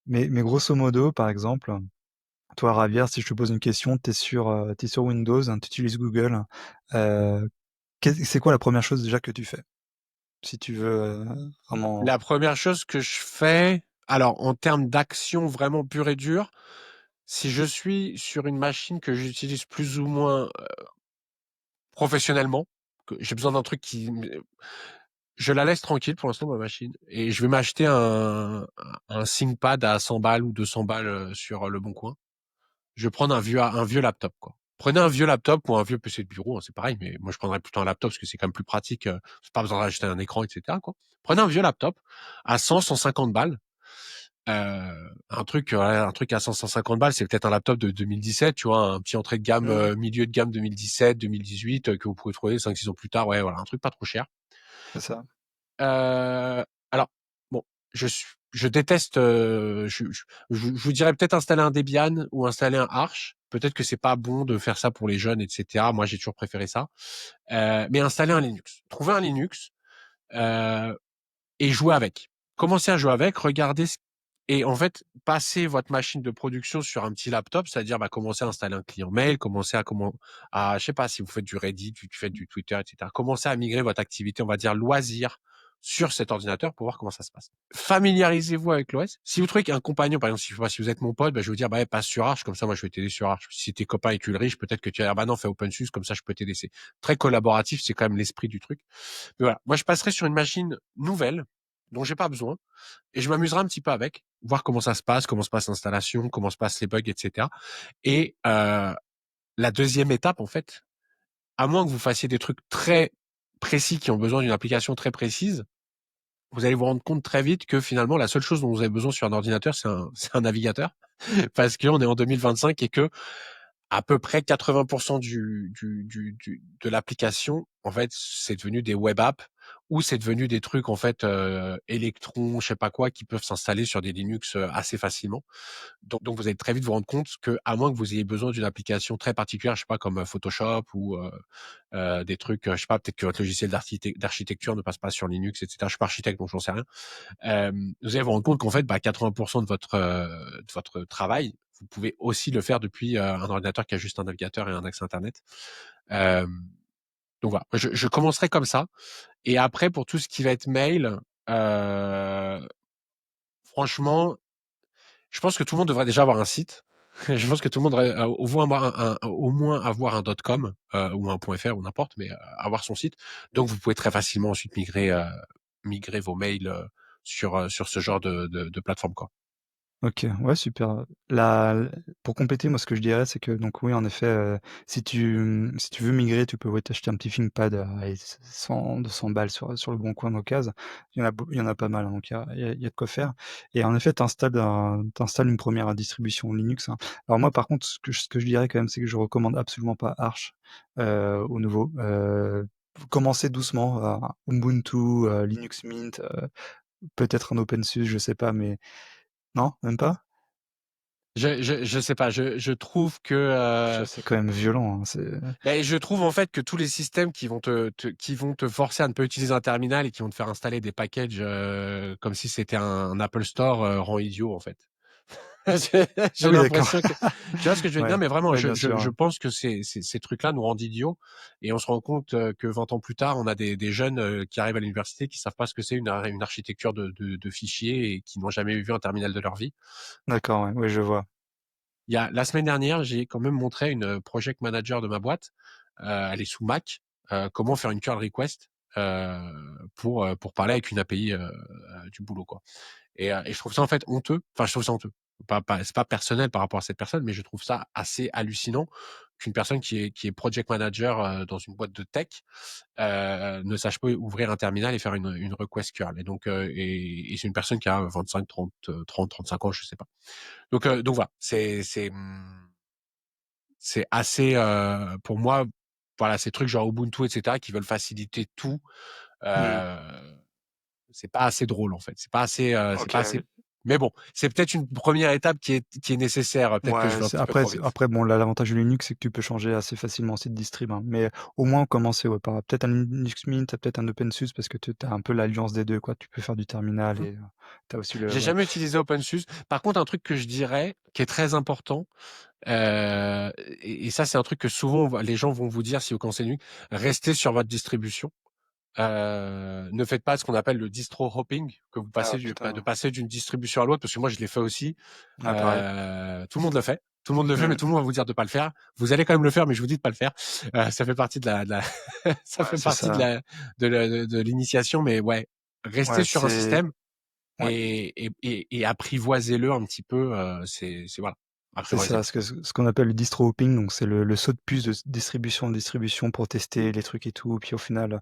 S1: mais grosso modo, par exemple, toi, Ravière, si je te pose une question, tu sur Windows, tu utilises Google, heu, c'est quoi la première chose déjà que tu fais? Si tu veux, vraiment
S2: La première chose que je fais, alors en termes d'action vraiment pure et dure, si je suis sur une machine que j'utilise plus ou moins professionnellement, que j'ai besoin d'un truc je la laisse tranquille pour l'instant ma machine et je vais m'acheter un ThinkPad à 100 balles ou 200 balles sur le bon coin. Je vais prendre un vieux laptop quoi. Prenez un vieux laptop ou un vieux PC de bureau, hein, c'est pareil, mais moi je prendrais plutôt un laptop parce que c'est quand même plus pratique. C'est pas besoin d'acheter un écran, etc. Quoi. Prenez un vieux laptop à 100, 150 balles. Un truc à 100, 150 balles, c'est peut-être un laptop de 2017, tu vois, un petit entrée de gamme,
S1: mmh,
S2: milieu de gamme 2017, 2018, que vous pouvez trouver 5, 6 ans plus tard. Ouais, voilà, un truc pas trop cher.
S1: c'est ça.
S2: Alors, bon, je déteste, je vous dirais peut-être installer un Debian ou installer un Arch. Peut-être que c'est pas bon de faire ça pour les jeunes, etc. Moi, j'ai toujours préféré ça. Mais installer un Linux. Trouver un Linux euh, et jouer avec. Commencez à jouer avec, regardez et en fait, passer votre machine de production sur un petit laptop, c'est-à-dire bah, commencer à installer un client mail, commencer je sais pas si vous faites du Reddit, vous faites du Twitter, etc. Commencez à migrer votre activité, on va dire loisir, sur cet ordinateur pour voir comment ça se passe. Familiarisez-vous avec l'OS. Si vous trouvez qu'un compagnon, par exemple, si vous êtes mon pote, bah, je vais vous dire, bah, passe sur Arch, comme ça, moi, je vais t'aider sur Arch. Si t'es copain avec Ulrich, peut-être que tu vas dire, bah non, fais OpenSUSE, comme ça, je peux t'aider. C'est très collaboratif, c'est quand même l'esprit du truc. Mais voilà. Moi, je passerai sur une machine nouvelle, dont j'ai pas besoin, et je m'amuserai un petit peu avec, voir comment ça se passe, comment se passe l'installation, comment se passent les bugs, etc. Et la deuxième étape, en fait, à moins que vous fassiez des trucs très précis qui ont besoin d'une application très précise, vous allez vous rendre compte très vite que finalement, la seule chose dont vous avez besoin sur un ordinateur, c'est un navigateur, parce qu'on est en 2025 et que à peu près 80% de l'application, en fait, c'est devenu des web apps ou c'est devenu des trucs en fait Electron, je sais pas quoi, qui peuvent s'installer sur des Linux assez facilement. Donc vous allez très vite vous rendre compte que à moins que vous ayez besoin d'une application très particulière, je sais pas comme Photoshop ou des trucs, je sais pas, peut-être que votre logiciel d'architecture ne passe pas sur Linux, etc. Je suis pas architecte donc j'en sais rien. Vous allez vous rendre compte qu'en fait, 80% de votre travail, vous pouvez aussi le faire depuis un ordinateur qui a juste un navigateur et un accès Internet. Euh, donc voilà, je commencerai comme ça. Et après, pour tout ce qui va être mail, euh, franchement, je pense que tout le monde devrait déjà avoir un site. Je pense que tout le monde devrait au moins avoir un .com ou un .fr ou n'importe, mais avoir son site. Donc vous pouvez très facilement ensuite migrer vos mails sur ce genre de plateforme, quoi.
S1: OK, ouais, super. Pour compléter, moi, ce que je dirais, c'est que donc oui, en effet, si tu veux migrer, tu peux, ouais, t'acheter un petit ThinkPad à allez, 100-200 balles sur le bon coin d'occasion. Il y en a pas mal, hein, donc il y a de quoi faire et en effet, tu installes une première distribution Linux, hein. Alors moi, par contre, ce que je dirais quand même, c'est que je recommande absolument pas Arch, aux nouveaux. Commencez doucement, Ubuntu, Linux Mint, peut-être un OpenSUSE, je sais pas, mais non, même pas?
S2: Je sais pas, je trouve que
S1: C'est quand même violent, hein,
S2: ben, je trouve en fait que tous les systèmes qui vont te forcer à ne pas utiliser un terminal et qui vont te faire installer des packages comme si c'était un Apple Store rend idiot en fait.
S1: Ah
S2: J'ai
S1: oui, d'accord.
S2: l'impression que tu vois ce que je veux dire.
S1: Ouais,
S2: Non mais vraiment,
S1: ouais, bien sûr,
S2: je
S1: ouais.
S2: pense que ces trucs-là nous rendent idiots et on se rend compte que 20 ans plus tard, on a des jeunes qui arrivent à l'université qui savent pas ce que c'est une architecture de fichiers et qui n'ont jamais vu un terminal de leur vie.
S1: D'accord, ouais, ouais, je vois.
S2: Il y a la semaine dernière, j'ai quand même montré une project manager de ma boîte. Elle est sous Mac. Comment faire une curl request pour parler avec une API du boulot, quoi. Et je trouve ça en fait honteux. Enfin, je trouve ça honteux. C'est pas personnel par rapport à cette personne, mais je trouve ça assez hallucinant qu'une personne qui est project manager dans une boîte de tech ne sache pas ouvrir un terminal et faire une request curl. Et donc, et c'est une personne qui a 25, 30, 30, 35 ans, je sais pas. Donc voilà, c'est assez pour moi, voilà, ces trucs genre Ubuntu, etc., qui veulent faciliter tout.
S1: Mmh.
S2: Euh, c'est pas assez drôle en fait. C'est pas assez.
S1: OK.
S2: Mais bon, c'est peut-être une première étape qui est nécessaire. Peut-être que je
S1: Ouais,
S2: vais un petit peu trop vite.
S1: après bon, là, l'avantage de Linux, c'est que tu peux changer assez facilement aussi de distrib, hein, mais au moins commencer, ouais, par peut-être un Linux Mint, peut-être un OpenSUSE parce que tu as un peu l'alliance des 2, quoi. Tu peux faire du terminal
S2: Mhm.
S1: et tu as aussi le
S2: J'ai
S1: ouais.
S2: jamais utilisé OpenSUSE. Par contre, un truc que je dirais, qui est très important, et ça c'est un truc que souvent les gens vont vous dire si vous commencez Linux, restez sur votre distribution. Ne faites pas ce qu'on appelle le distro hopping, que vous
S1: Ah
S2: passez de
S1: putain,
S2: passer d'une distribution à l'autre, parce que moi je l'ai fait aussi.
S1: ah pareil.
S2: Tout le monde le fait. Tout le monde le fait, mais
S1: Mmh.
S2: tout le monde va vous dire de pas le faire. Vous allez quand même le faire, mais je vous dis de pas le faire. Ça fait partie ça
S1: Ouais,
S2: fait
S1: c'est
S2: partie
S1: ça.
S2: de l'initiation, mais ouais, restez
S1: Ouais,
S2: sur un
S1: c'est
S2: système
S1: ouais.
S2: et apprivoisez-le un petit peu. C'est voilà,
S1: C'est ça,
S2: apprivoisez-le.
S1: ce qu'on appelle le distro hopping, donc c'est le saut de puce de distribution en distribution pour tester les trucs et tout. Puis au final,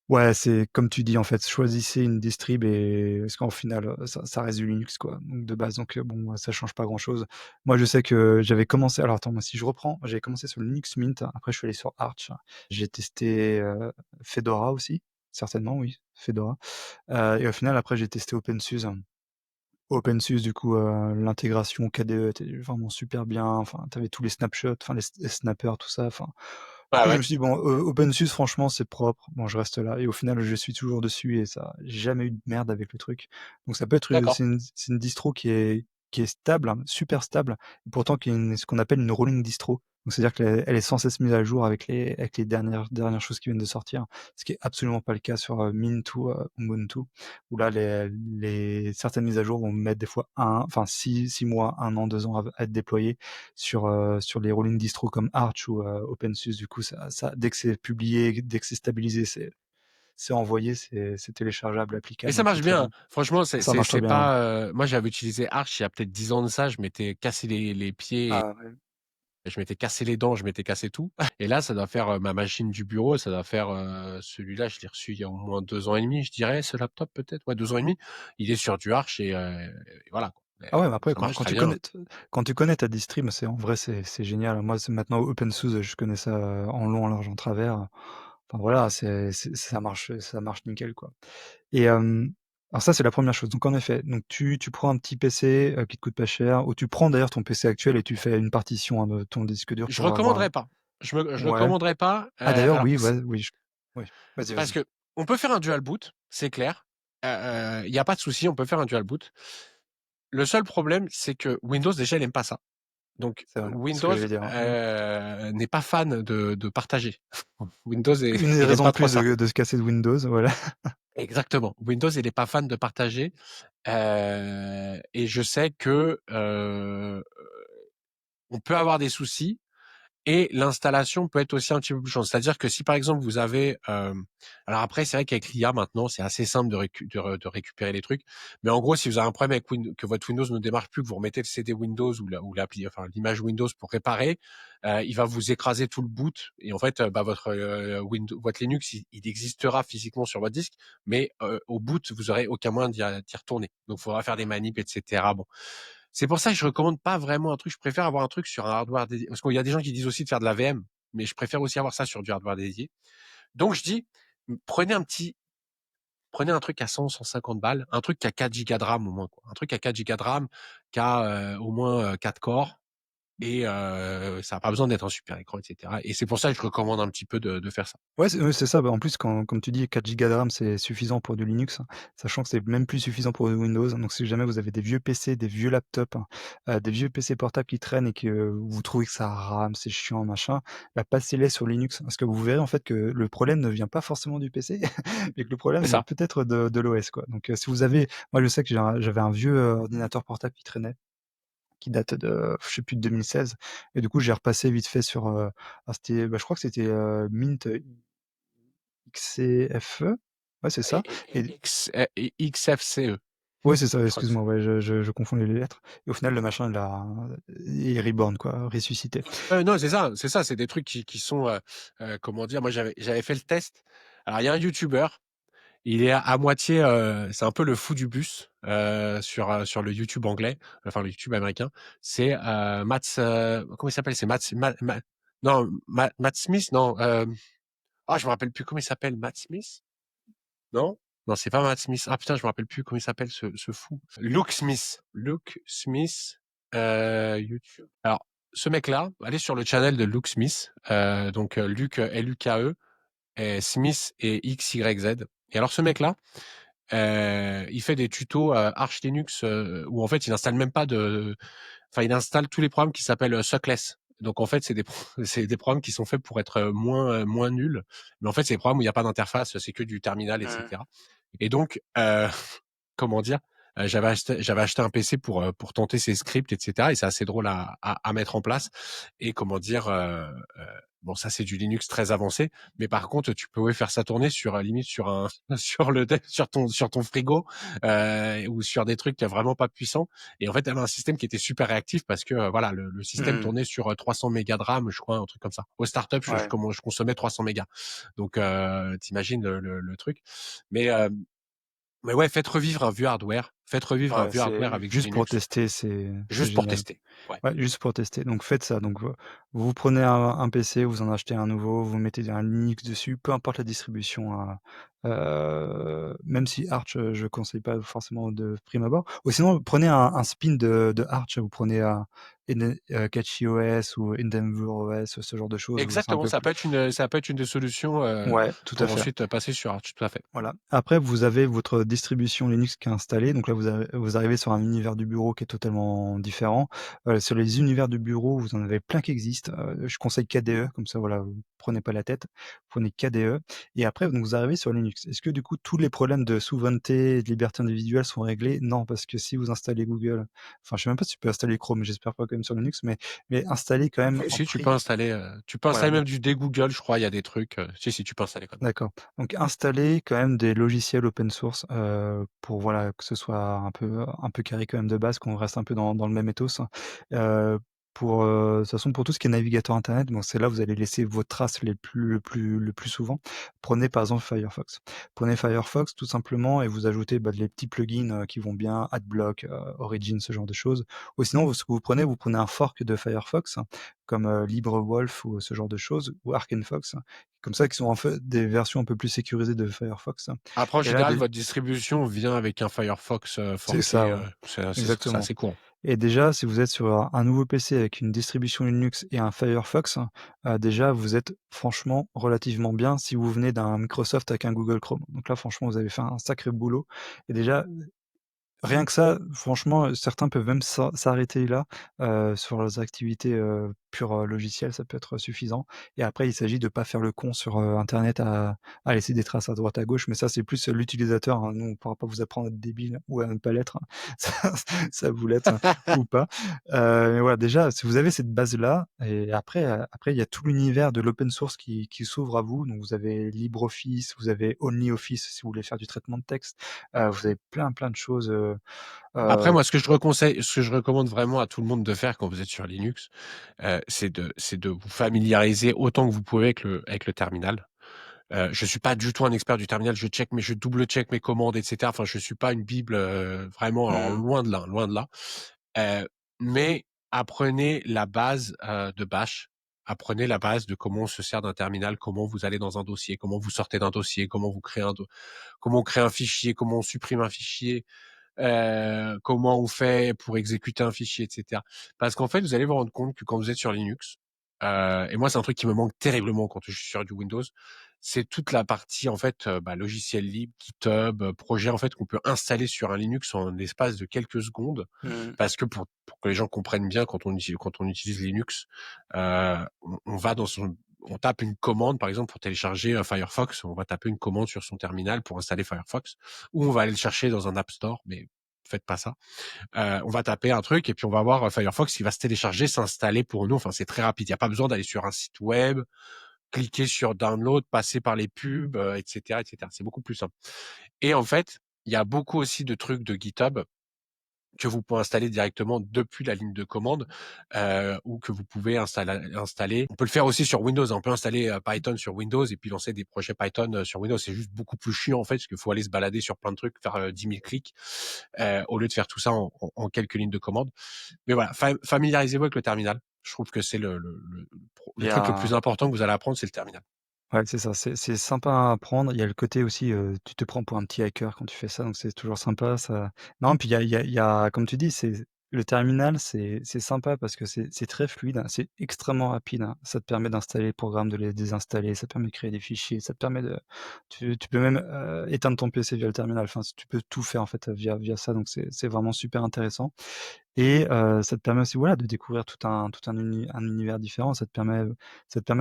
S1: ouais, c'est comme tu dis en fait, choisissez une distrib et parce qu'en final, ça reste du Linux quoi, donc de base, donc bon, ça change pas grand chose. Moi, je sais que j'avais commencé alors attends, moi si je reprends, j'avais commencé sur Linux Mint, après je suis allé sur Arch. J'ai testé, Fedora aussi, certainement oui, Fedora, et au final après j'ai testé OpenSUSE. OpenSUSE, du coup, l'intégration KDE était vraiment super bien. Enfin, tu avais tous les snapshots, enfin les snappers, tout ça. Enfin, du
S2: Ouais,
S1: coup, je
S2: ouais.
S1: me suis dit bon, OpenSUSE, franchement, c'est propre. Bon, je reste là. Et au final, je suis toujours dessus et ça, j'ai jamais eu de merde avec le truc. Donc, ça peut être,
S2: D'accord.
S1: c'est une distro qui est stable, hein, super stable, et pourtant qui est ce qu'on appelle une rolling distro. Donc, c'est-à-dire qu'elle elle est sans cesse mise à jour avec les dernières choses qui viennent de sortir, ce qui est absolument pas le cas sur Mint ou Ubuntu, où là, certaines mises à jour vont mettre des fois enfin 6 mois, 1 an, 2 ans à être déployées sur les rolling distros comme Arch ou OpenSUSE. Du coup, dès que c'est publié, dès que c'est stabilisé, c'est envoyé, c'est téléchargeable,
S2: Et
S1: applicable,
S2: ça
S1: donc c'est
S2: marche
S1: très
S2: bien.
S1: bien.
S2: Franchement,
S1: Ça marche très
S2: c'est
S1: bien, ouais.
S2: pas. Moi, j'avais utilisé Arch il y a peut-être 10 ans de ça. Je m'étais cassé les pieds.
S1: Ah ouais.
S2: Je m'étais cassé les dents, je m'étais cassé tout. Et là, ça doit faire ma machine du bureau, ça doit faire celui-là, je l'ai reçu il y a au moins 2 ans et demi, je dirais, ce laptop peut-être, ouais, 2 ans et demi. Il est sur du Arch et voilà, quoi.
S1: Ah ouais, mais après
S2: Ça
S1: quand
S2: marche
S1: quand
S2: très
S1: tu
S2: bien.
S1: connais quand tu connais ta distrib, c'est en vrai, c'est génial. Moi, c'est maintenant OpenSUSE, je connais ça en long, en large, en travers. enfin voilà, ça marche nickel, quoi. Et alors ça, c'est la première chose. Donc en effet, donc tu prends un petit PC, qui te coûte pas cher, ou tu prends d'ailleurs ton PC actuel et tu fais une partition, hein, de ton disque dur
S2: Je
S1: pour avoir
S2: recommanderais pas. Je
S1: ouais.
S2: recommanderais pas,
S1: Ah d'ailleurs,
S2: alors
S1: oui,
S2: c
S1: ouais, oui, oui. Vas-y,
S2: parce
S1: vas-y.
S2: que on peut faire un dual boot, c'est clair. Il y a pas de souci, on peut faire un dual boot. Le seul problème, c'est que Windows déjà, il aime pas ça. Donc
S1: C'est vrai, c'est ce que
S2: Windows,
S1: j'allais dire, mmh.
S2: n'est pas fan de partager. Windows
S1: Une des
S2: il aime
S1: raisons de
S2: pas trop
S1: plus
S2: ça.
S1: de se casser de Windows, voilà.
S2: Exactement. Windows, il est pas fan de partager, et je sais que, on peut avoir des soucis et l'installation peut être aussi un petit peu plus chiante. C'est-à-dire que si par exemple vous avez, alors après c'est vrai qu'avec l'IA maintenant c'est assez simple de récupérer les trucs, mais en gros si vous avez un problème avec que votre Windows ne démarre plus, que vous remettez le CD Windows ou l'appli, enfin l'image Windows pour réparer, il va vous écraser tout le boot et en fait bah, votre Linux il existera physiquement sur votre disque, mais au boot vous aurez aucun moyen d'y retourner. Donc il faudra faire des manips etc. Bon, c'est pour ça que je recommande pas vraiment un truc. Je préfère avoir un truc sur un hardware dédié. Parce qu'il y a des gens qui disent aussi de faire de la VM, mais je préfère aussi avoir ça sur du hardware dédié. Donc je dis, prenez prenez un truc à 100, 150 balles, un truc qui a 4 gigas de RAM au moins, quoi. Un truc à 4 gigas de RAM, qui a au moins 4 corps, et ça n'a pas besoin d'être un super écran, etc. Et c'est pour ça que je recommande un petit peu de faire ça.
S1: Ouais, c'est ça. Bah, en plus, quand comme tu dis, 4 gigas de RAM, c'est suffisant pour du Linux, hein, sachant que c'est même plus suffisant pour du Windows. Donc si jamais vous avez des vieux PC, des vieux laptops, hein, des vieux PC portables qui traînent et que vous trouvez que ça rame, c'est chiant, machin, bah, passez-les sur Linux. Parce que vous verrez en fait que le problème ne vient pas forcément du PC, mais que le problème
S2: C'est
S1: vient
S2: ça.
S1: peut-être de l'OS, quoi. Donc si vous avez moi je sais que j'avais un vieux, ordinateur portable qui traînait, qui date de, je sais plus, de 2016, et du coup j'ai repassé vite fait sur, c'était, bah, je crois que c'était, Mint XCFE? Ouais, c'est ça. Et
S2: XFCE,
S1: ouais, c'est ça,
S2: je crois que c'est.
S1: excuse-moi, ouais, je confonds les lettres, et au final, le machin, il est reborn, quoi, ressuscité.
S2: Non, c'est ça, c'est des trucs qui sont, comment dire? Moi, j'avais fait le test. Alors, il y a un YouTuber, il est à moitié, c'est un peu le fou du bus, sur le YouTube anglais, enfin le YouTube américain. C'est, comment il s'appelle? C'est non, Matt Smith? Non, je me rappelle plus comment il s'appelle. Matt Smith? Non? Non, c'est pas Matt Smith. Ah putain, je me rappelle plus comment il s'appelle ce fou. Luke Smith. Luke Smith, YouTube. Alors, ce mec-là, allez sur le channel de Luke Smith, donc Luke, Luke, et Smith et XYZ. Et alors ce mec-là, il fait des tutos Arch Linux, où en fait il installe même pas de, enfin il installe tous les programmes qui s'appellent Suckless. Donc en fait c'est des c'est des programmes qui sont faits pour être moins nuls, mais en fait c'est des programmes où il n'y a pas d'interface, c'est que du terminal,
S1: Mmh.
S2: etc. Et donc comment dire, j'avais acheté un PC pour tenter ces scripts, etc. Et c'est assez drôle à mettre en place. Et comment dire, bon, ça c'est du Linux très avancé, mais par contre, tu pouvais faire ça tourner sur limite sur un sur ton frigo, ou sur des trucs vraiment pas puissants. Et en fait, tu avais un système qui était super réactif parce que voilà, le système
S1: Mmh.
S2: tournait sur 300 mégas de RAM, je crois, un truc comme ça. Au startup,
S1: Ouais.
S2: je consommais 300 mégas. Donc, t'imagines le truc. Mais mais ouais, faites revivre un vieux hardware. Faites revivre un
S1: Ouais,
S2: vieux hardware
S1: c'est
S2: avec du
S1: juste pour
S2: Linux,
S1: tester, c'est
S2: juste pour
S1: génial.
S2: tester. Ouais.
S1: Ouais, juste pour tester. Donc faites ça. Donc vous prenez un PC, vous en achetez un nouveau, vous mettez un Linux dessus, peu importe la distribution, hein, même si Arch, je conseille pas forcément de prime abord. Ou sinon, prenez un spin de Arch, vous prenez un CatchyOS ou EndeavourOS, ce genre de choses où c'est un
S2: Exactement,
S1: peu plus
S2: ça peut être une des solutions,
S1: ouais, tout à
S2: pour
S1: fait.
S2: ensuite passer sur Arch, tout à fait.
S1: Voilà. Après, vous avez votre distribution Linux qui est installée. Donc là, vous arrivez sur un univers du bureau qui est totalement différent. Sur les univers du bureau, vous en avez plein qui existent. Je conseille KDE, comme ça, voilà, vous prenez pas la tête. Prenez KDE. Et après, donc, vous arrivez sur Linux. Est-ce que du coup, tous les problèmes de souveraineté et de liberté individuelle sont réglés? Non, parce que si vous installez Google, enfin, je sais même pas si tu peux installer Chrome, j'espère pas quand même sur Linux, mais installez quand même
S2: Si,
S1: en
S2: si, tu peux
S1: voilà.
S2: installer même du dgoogle, je crois, il y a des trucs, si, tu peux installer quand même.
S1: D'accord. Donc installer quand même des logiciels open source, pour voilà, que ce soit un peu carré quand même de base, qu'on reste un peu dans le même ethos, hein. Pour, de toute façon pour tout ce qui est navigateur internet, bon c'est là où vous allez laisser vos traces le plus souvent. Prenez par exemple Firefox. Prenez Firefox tout simplement et vous ajoutez, bah, les petits plugins, qui vont bien, Adblock, Origin, ce genre de choses. Ou sinon ce que vous prenez un fork de Firefox, hein, comme, LibreWolf ou ce genre de choses, ou ArkenFox, comme ça, qui sont en fait des versions un peu plus sécurisées de Firefox.
S2: Après, en
S1: Et là,
S2: général, votre distribution vient avec un Firefox,
S1: c'est
S2: forfait,
S1: ça, ouais,
S2: c'est
S1: exactement.
S2: assez courant.
S1: Et déjà, si vous êtes sur un nouveau PC avec une distribution Linux et un Firefox, déjà vous êtes franchement relativement bien si vous venez d'un Microsoft avec un Google Chrome. Donc là, franchement, vous avez fait un sacré boulot et déjà, rien que ça, franchement, certains peuvent même s'arrêter là, sur leurs activités, pures, logicielles, ça peut être suffisant et après il s'agit de pas faire le con sur, internet à laisser des traces à droite à gauche, mais ça c'est plus, l'utilisateur, hein. Nous, on pourra pas vous apprendre à être débile ou à ne pas l'être, hein. Ça ça vous l'êtes ou pas, mais voilà, déjà, si vous avez cette base-là et après il y a tout l'univers de l'open source qui s'ouvre à vous. Donc vous avez LibreOffice, vous avez OnlyOffice si vous voulez faire du traitement de texte, vous avez plein de choses,
S2: Après,
S1: heu
S2: moi, ce que je recommande vraiment à tout le monde de faire quand vous êtes sur Linux, c'est de vous familiariser autant que vous pouvez avec le terminal. Je suis pas du tout un expert du terminal, je double check mes commandes, et cetera. Enfin, je suis pas une bible, vraiment, alors
S1: Mmh.
S2: loin de là, loin de là. Mais apprenez la base, de Bash. Apprenez la base de comment on se sert d'un terminal, comment vous allez dans un dossier, comment vous sortez d'un dossier, comment on crée un fichier, comment on supprime un fichier, comment on fait pour exécuter un fichier, etc. Parce qu'en fait, vous allez vous rendre compte que quand vous êtes sur Linux, et moi c'est un truc qui me manque terriblement quand je suis sur du Windows, c'est toute la partie en fait, logiciel libre, GitHub, projet en fait qu'on peut installer sur un Linux en l'espace de quelques secondes.
S1: Mmh.
S2: Parce que pour que les gens comprennent bien quand on utilise Linux, on va on tape une commande, par exemple, pour télécharger Firefox, on va taper une commande sur son terminal pour installer Firefox, ou on va aller le chercher dans un App Store, mais faites pas ça. On va taper un truc et puis on va voir Firefox qui va se télécharger, s'installer pour nous. Enfin, c'est très rapide. Il n'y a pas besoin d'aller sur un site web, cliquer sur download, passer par les pubs, etc., etc. C'est beaucoup plus simple. Et en fait, il y a beaucoup aussi de trucs de GitHub que vous pouvez installer directement depuis la ligne de commande, ou que vous pouvez installer. On peut le faire aussi sur Windows, hein. On peut installer Python sur Windows et puis lancer des projets Python sur Windows. C'est juste beaucoup plus chiant en fait, parce qu'il faut aller se balader sur plein de trucs, faire 10 000 clics, au lieu de faire tout ça en quelques lignes de commande. Mais voilà, familiarisez-vous avec le terminal. Je trouve que c'est
S1: Il
S2: le
S1: y
S2: truc le
S1: a
S2: plus important que vous allez apprendre, c'est le terminal.
S1: Ouais, c'est ça, c'est sympa à apprendre. Il y a le côté aussi, tu te prends pour un petit hacker quand tu fais ça, donc c'est toujours sympa ça. Non, puis il y a comme tu dis, c'est le terminal, c'est sympa parce que c'est très fluide, hein, c'est extrêmement rapide, hein. Ça te permet d'installer les programmes, de les désinstaller, ça te permet de créer des fichiers, ça te permet de tu peux même, éteindre ton PC via le terminal. Enfin, tu peux tout faire en fait, via ça, donc c'est vraiment super intéressant. Et ça te permet aussi, voilà, de découvrir tout un univers différent. Ça te permet,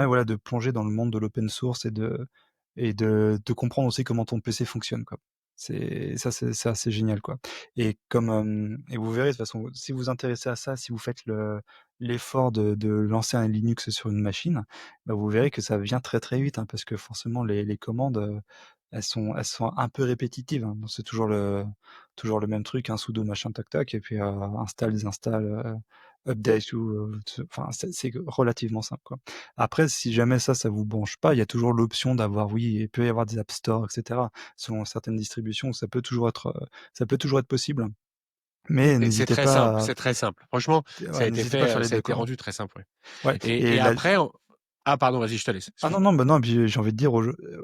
S1: voilà, de plonger dans le monde de l'open source et de comprendre aussi comment ton PC fonctionne, quoi. C'est assez génial, quoi. Et vous verrez de toute façon, si vous vous intéressez à ça, si vous faites l'effort de lancer un Linux sur une machine, bah, vous verrez que ça vient très, très vite, hein, parce que forcément les commandes, elles sont un peu répétitives, hein. Donc c'est toujours le même truc, un sudo machin tac tac et puis, install, désinstalle, update ou, enfin c'est relativement simple, quoi. Après si jamais ça vous branche pas, il y a toujours l'option d'avoir, oui, il peut y avoir des app stores et cetera. Selon certaines distributions, ça peut toujours être possible, mais
S2: Et c'est
S1: n'hésitez
S2: très simple,
S1: pas à
S2: c'est très simple. Franchement,
S1: ouais, n'hésitez pas à faire les
S2: ça a
S1: 2,
S2: été
S1: quoi.
S2: rendu très simple, ouais.
S1: Ouais
S2: Et
S1: et la
S2: après, ah pardon, vas-y, je te laisse,
S1: Ah non,
S2: excuse-moi.
S1: non, bah, non, puis j'ai envie de dire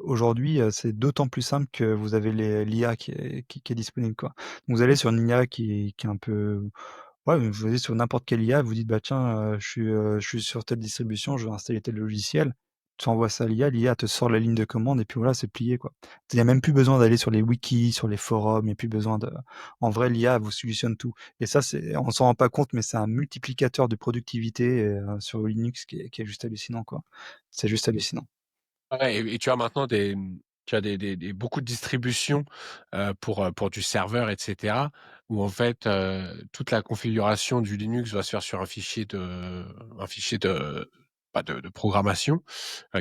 S1: aujourd'hui, c'est d'autant plus simple que vous avez l'IA qui est disponible, quoi. Vous allez sur une IA qui est un peu ouais, vous allez sur n'importe quelle IA, vous dites: «Bah, tiens, je suis sur telle distribution, je veux installer tel logiciel». Tu envoies ça à l'IA te sort la ligne de commande et puis voilà, c'est plié, quoi. Il y a même plus besoin d'aller sur les wikis, sur les forums, il y a plus besoin de en vrai, l'IA vous solutionne tout et ça, on s'en rend pas compte, mais c'est un multiplicateur de productivité, sur Linux qui est juste hallucinant, quoi. C'est juste hallucinant.
S2: Ouais, et tu as maintenant tu as beaucoup de distributions, pour du serveur, et cetera, où en fait, toute la configuration du Linux va se faire sur un fichier de pas de programmation,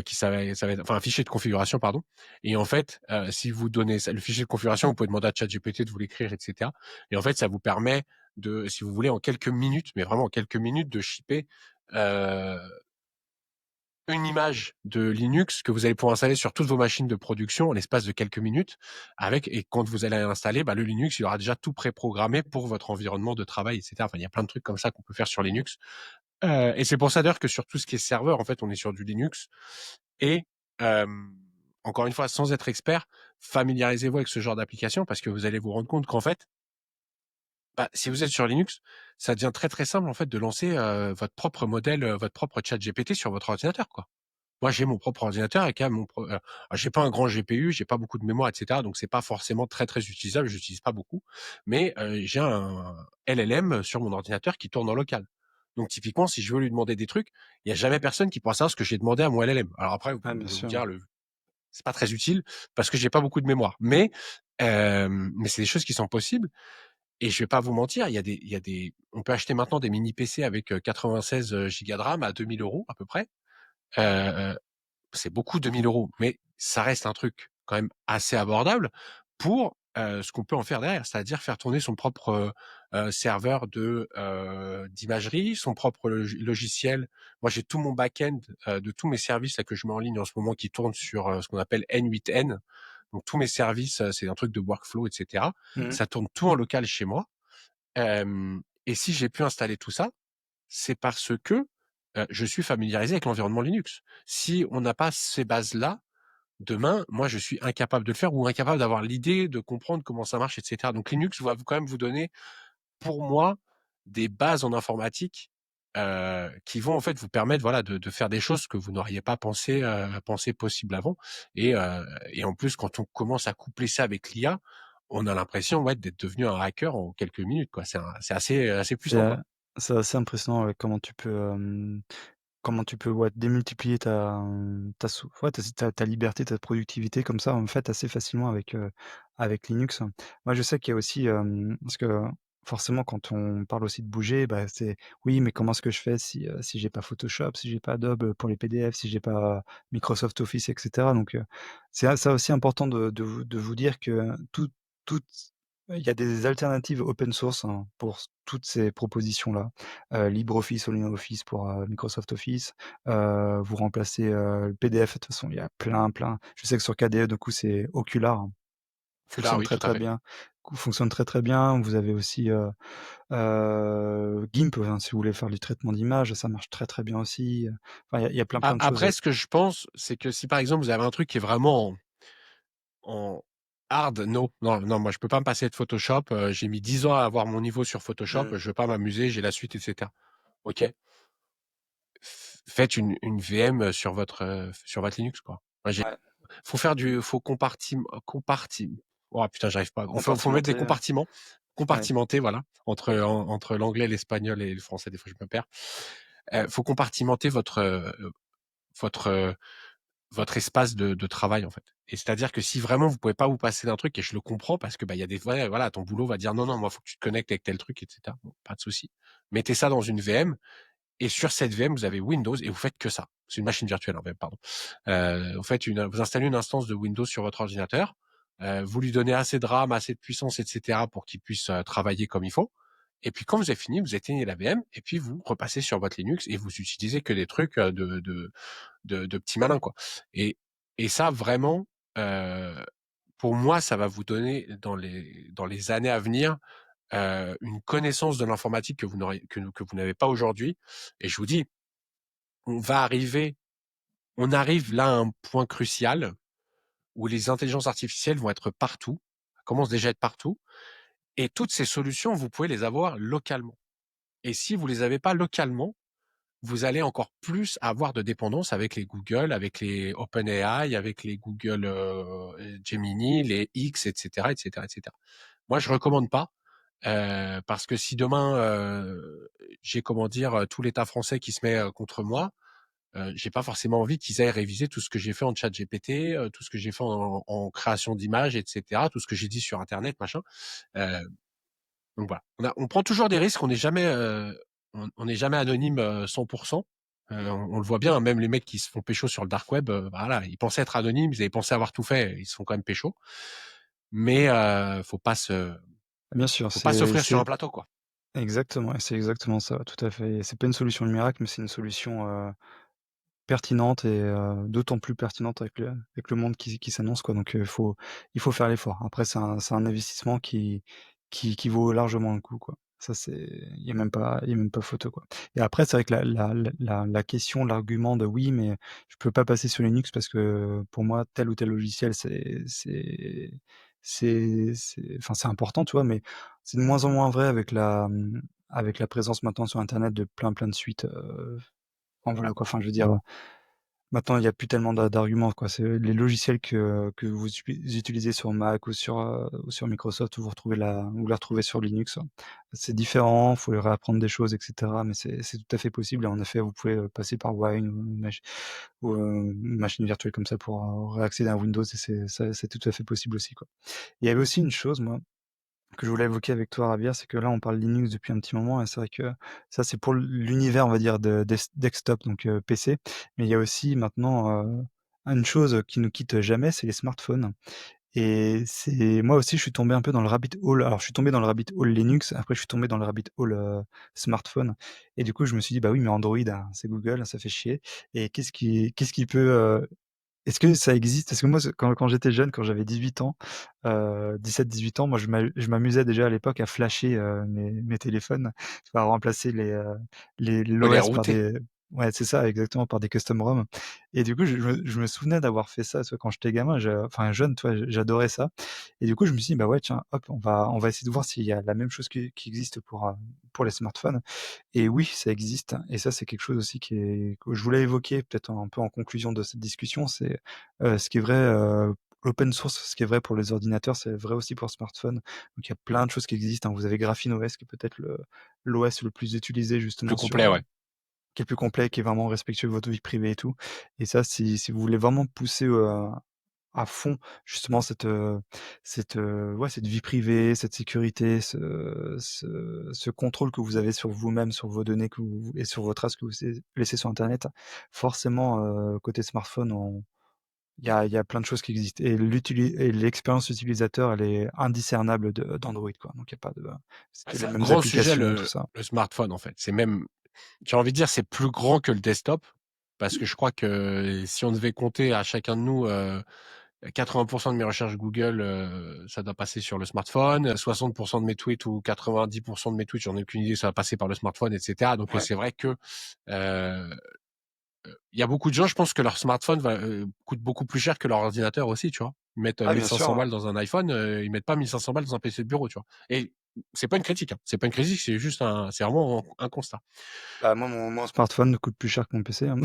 S2: qui ça va être enfin un fichier de configuration, pardon. Et en fait, si vous donnez ça le fichier de configuration, vous pouvez demander à ChatGPT de vous l'écrire, et cetera. Et en fait, ça vous permet si vous voulez, en quelques minutes, mais vraiment en quelques minutes, de shipper, heu une image de Linux que vous allez pouvoir installer sur toutes vos machines de production en l'espace de quelques minutes, et quand vous allez l'installer, bah, le Linux, il aura déjà tout préprogrammé pour votre environnement de travail, et cetera. Enfin, il y a plein de trucs comme ça qu'on peut faire sur Linux. Et c'est pour ça d'ailleurs que sur tout ce qui est serveur, en fait, on est sur du Linux. Et hem, encore une fois, sans être expert, familiarisez-vous avec ce genre d'application parce que vous allez vous rendre compte qu'en fait, bah, si vous êtes sur Linux, ça devient très, très simple en fait de lancer, votre propre modèle, votre propre ChatGPT sur votre ordinateur, quoi. Moi, j'ai mon propre ordinateur avec un mon pro alors j'ai pas un grand GPU, j'ai pas beaucoup de mémoire et cetera, donc c'est pas forcément très, très utilisable, j'utilise pas beaucoup. Mais, j'ai un LLM sur mon ordinateur qui tourne en local. Donc typiquement, si je veux lui demander des trucs, il y a jamais personne qui pourra savoir ce que j'ai demandé à mon LLM. Alors après, vous
S1: Ouais, bien
S2: pouvez vous
S1: sûr.
S2: dire le c'est pas très utile parce que j'ai pas beaucoup de mémoire. Mais c'est des choses qui sont possibles et je vais pas vous mentir, il y a des on peut acheter maintenant des mini PC avec, 96, gigas de RAM à 2 000 € à peu près. Heu c'est beaucoup 2 000 €, mais ça reste un truc quand même assez abordable pour, ce qu'on peut en faire derrière. C'est-à-dire faire tourner son propre, serveur d'imagerie, son propre logiciel. Moi, j'ai tout mon back-end, de tous mes services là que je mets en ligne en ce moment qui tournent sur, ce qu'on appelle N8N. Donc tous mes services, c'est un truc de workflow et cetera.
S1: Mmh.
S2: Ça tourne tout en local chez moi. Et si j'ai pu installer tout ça, c'est parce que, je suis familiarisé avec l'environnement Linux. Si on n'a pas ces bases-là, demain, moi, je suis incapable de le faire ou incapable d'avoir l'idée de comprendre comment ça marche et cetera. Donc Linux va quand même vous donner, pour moi, des bases en informatique, qui vont en fait vous permettre, voilà, de faire des choses que vous n'auriez pas pensé possible avant et en plus, quand on commence à coupler ça avec l'IA, on a l'impression, ouais, d'être devenu un hacker en quelques minutes, quoi. C'est assez
S1: C'est,
S2: puissant, quoi.
S1: c'est assez impressionnant, ouais, comment tu peux, ouais, démultiplier ta sou ouais, ta liberté, ta productivité comme ça, en fait, assez facilement avec Linux. Moi, je sais qu'il y a aussi, parce que forcément quand on parle aussi de bouger, bah, c'est: «Oui, mais comment est-ce que je fais si j'ai pas Photoshop, si j'ai pas Adobe, pour les PDF, si j'ai pas Microsoft Office?» et cetera. Donc, c'est ça aussi important de vous dire que toutes il y a des alternatives open source, hein, pour toutes ces propositions-là. LibreOffice ou LibreOffice pour, Microsoft Office. Vous remplacez, le PDF, de toute façon, il y a plein. Je sais que sur KDE, du coup, c'est Okular, hein,
S2: Là,
S1: fonctionne
S2: oui,
S1: très,
S2: tout à
S1: très
S2: fait.
S1: bien. Fonctionne très, très bien. Vous avez aussi, GIMP, hein, si vous voulez faire du traitement d'image, ça marche très, très bien aussi. Enfin, il y a
S2: A
S1: plein de choses.
S2: après, ce que je pense, c'est que si, par exemple, vous avez un truc qui est vraiment en hard no, non, moi je peux pas me passer de Photoshop, j'ai mis 10 ans à avoir mon niveau sur Photoshop,
S1: Mmh.
S2: je veux pas m'amuser, j'ai la suite et cetera. OK, faites une VM sur votre Linux, quoi. Moi j'ai
S1: Ouais,
S2: faut oh putain, j'arrive pas. Faut mettre des
S1: compartimenter,
S2: compartiments,
S1: ouais.
S2: compartimenter, voilà, entre l'anglais, l'espagnol et le français, des fois je me perds. Faut compartimenter votre votre espace de travail, en fait. Et c'est-à-dire que si vraiment vous pouvez pas vous passer d'un truc et je le comprends parce que, bah, il y a des ouais, voilà, ton boulot va dire: «Non, non, moi, faut que tu te connectes avec tel truc et cetera». Bon, pas de souci. Mettez ça dans une VM et sur cette VM, vous avez Windows et vous faites que ça. C'est une machine virtuelle en VM, pardon. Vous installez une instance de Windows sur votre ordinateur, vous lui donnez assez de RAM, assez de puissance et cetera pour qu'il puisse, travailler comme il faut et puis quand vous avez fini, vous éteignez la VM et puis vous repassez sur votre Linux et vous utilisez que des trucs, de petits malins, quoi. Et et ça vraiment, heu, pour moi, ça va vous donner dans les années à venir, une connaissance de l'informatique que vous n'avez pas aujourd'hui. Et je vous dis, on va arriver on arrive là à un point crucial où les intelligences artificielles vont être partout, commencent déjà à être partout et toutes ces solutions, vous pouvez les avoir localement. Et si vous les avez pas localement, vous allez encore plus avoir de dépendance avec les Google, avec les OpenAI, avec les Google, Gemini, les X et cetera et cetera et cetera. Moi, je recommande pas, parce que si demain, j'ai, comment dire, tout l'État français qui se met, contre moi, j'ai pas forcément envie qu'ils aillent réviser tout ce que j'ai fait en ChatGPT, tout ce que j'ai fait en création d'images et cetera, tout ce que j'ai dit sur internet, machin. Heu donc voilà, on prend toujours des risques, on n'est jamais anonyme, 100. On le voit bien, hein, même les mecs qui se font pécho sur le dark web, voilà, ils pensaient être anonymes, ils avaient pensé avoir tout fait, ils se font quand même pécho. Mais
S1: Bien sûr,
S2: faut pas s'offrir sur un plateau, quoi.
S1: exactement, et c'est exactement ça, tout à fait. C'est pas une solution miracle, mais c'est une solution, pertinente, et d'autant plus pertinente avec le monde qui s'annonce, quoi. Donc, il faut faire l'effort. Après, c'est un investissement qui vaut largement le coup, quoi. Ça, c'est il y a même pas photo, quoi. Et après, c'est vrai que la question, l'argument de: «Oui, mais je peux pas passer sur Linux parce que pour moi, tel ou tel logiciel, enfin, c'est important», tu vois? Mais c'est de moins en moins vrai avec la présence maintenant sur internet de plein de suites, enfin, voilà, quoi. Enfin, je veux dire, maintenant, il y a plus tellement d'arguments, quoi. C'est les logiciels que vous utilisez sur Mac ou sur Microsoft, vous les retrouvez sur Linux. C'est différent, faut réapprendre des choses et cetera, mais c'est tout à fait possible et en effet, vous pouvez, passer par Wine ou une machine virtuelle comme ça pour, réaccéder à Windows et c'est tout à fait possible aussi, quoi. Il y avait aussi une chose, moi, que je voulais évoquer avec toi, Ravir, c'est que là, on parle Linux depuis un petit moment et c'est vrai que ça, c'est pour l'univers, on va dire, de desktop, donc PC. Mais il y a aussi maintenant, une chose qui nous quitte jamais, c'est les smartphones. Et c'est moi aussi, je suis tombé un peu dans le rabbit hole. Alors, je suis tombé dans le rabbit hole Linux, après je suis tombé dans le rabbit hole, smartphone et du coup, je me suis dit: «Bah oui, mais Android, hein, c'est Google, ça fait chier et qu'est-ce qui peut, est-ce que ça existe?» Parce que moi, quand j'étais jeune, quand j'avais 18 ans, 17-18 ans, moi je m'amusais déjà à l'époque à flasher, mes téléphones, tu vois? À remplacer
S2: Faut les
S1: l'OS par
S2: router.
S1: des ouais, c'est ça, exactement, par des custom ROM et du coup, je me souvenais d'avoir fait ça, tu vois? Quand j'étais gamin, enfin jeune, tu vois? J'adorais ça et du coup, je me suis dit: «Bah ouais, tiens, hop, on va essayer de voir s'il y a la même chose qui existe pour les smartphones». Et oui, ça existe et ça, c'est quelque chose aussi que je voulais évoquer peut-être un peu en conclusion de cette discussion, c'est, ce qui est vrai, l'open source, ce qui est vrai pour les ordinateurs, c'est vrai aussi pour smartphone. Donc il y a plein de choses qui existent, hein. Vous avez GrapheneOS qui est peut-être l'OS le plus utilisé
S2: Plus
S1: justement
S2: complet, ouais.
S1: qui est plus complet, qui est vraiment respectueux de votre vie privée et tout et ça, si vous voulez vraiment pousser, à fond justement cette vie privée, cette sécurité, ce contrôle que vous avez sur vous-même, sur vos données et sur vos traces que vous laissez sur internet. Forcément, côté smartphone, il y a plein de choses qui existent et l'expérience utilisateur, elle est indiscernable d'Android, quoi. Donc il y a pas de
S2: Bah,
S1: c'était
S2: c'est
S1: les
S2: un
S1: mêmes
S2: grand sujet
S1: applications, tout ça.
S2: le smartphone, en fait. C'est même j'ai envie de dire, c'est plus grand que le desktop parce que je crois que si on devait compter à chacun de nous, 80 de mes recherches Google, ça doit passer sur le smartphone. 60 de mes tweets ou 90 de mes tweets, j'en ai aucune idée, ça va passer par le smartphone, et cetera. Donc,
S1: Ouais.
S2: c'est vrai que, heu, il y a beaucoup de gens, je pense que leur smartphone coûte beaucoup plus cher que leur ordinateur aussi, tu vois? Ils mettent,
S1: Ah
S2: 1
S1: bien sûr,
S2: 500
S1: hein.
S2: balles dans un iPhone, ils mettent pas 1 500 balles dans un PC de bureau, tu vois? Et c'est pas une critique, hein, c'est pas une critique, c'est juste c'est vraiment un constat.
S1: Bah, moi, mon smartphone ne coûte plus cher que mon PC, hein.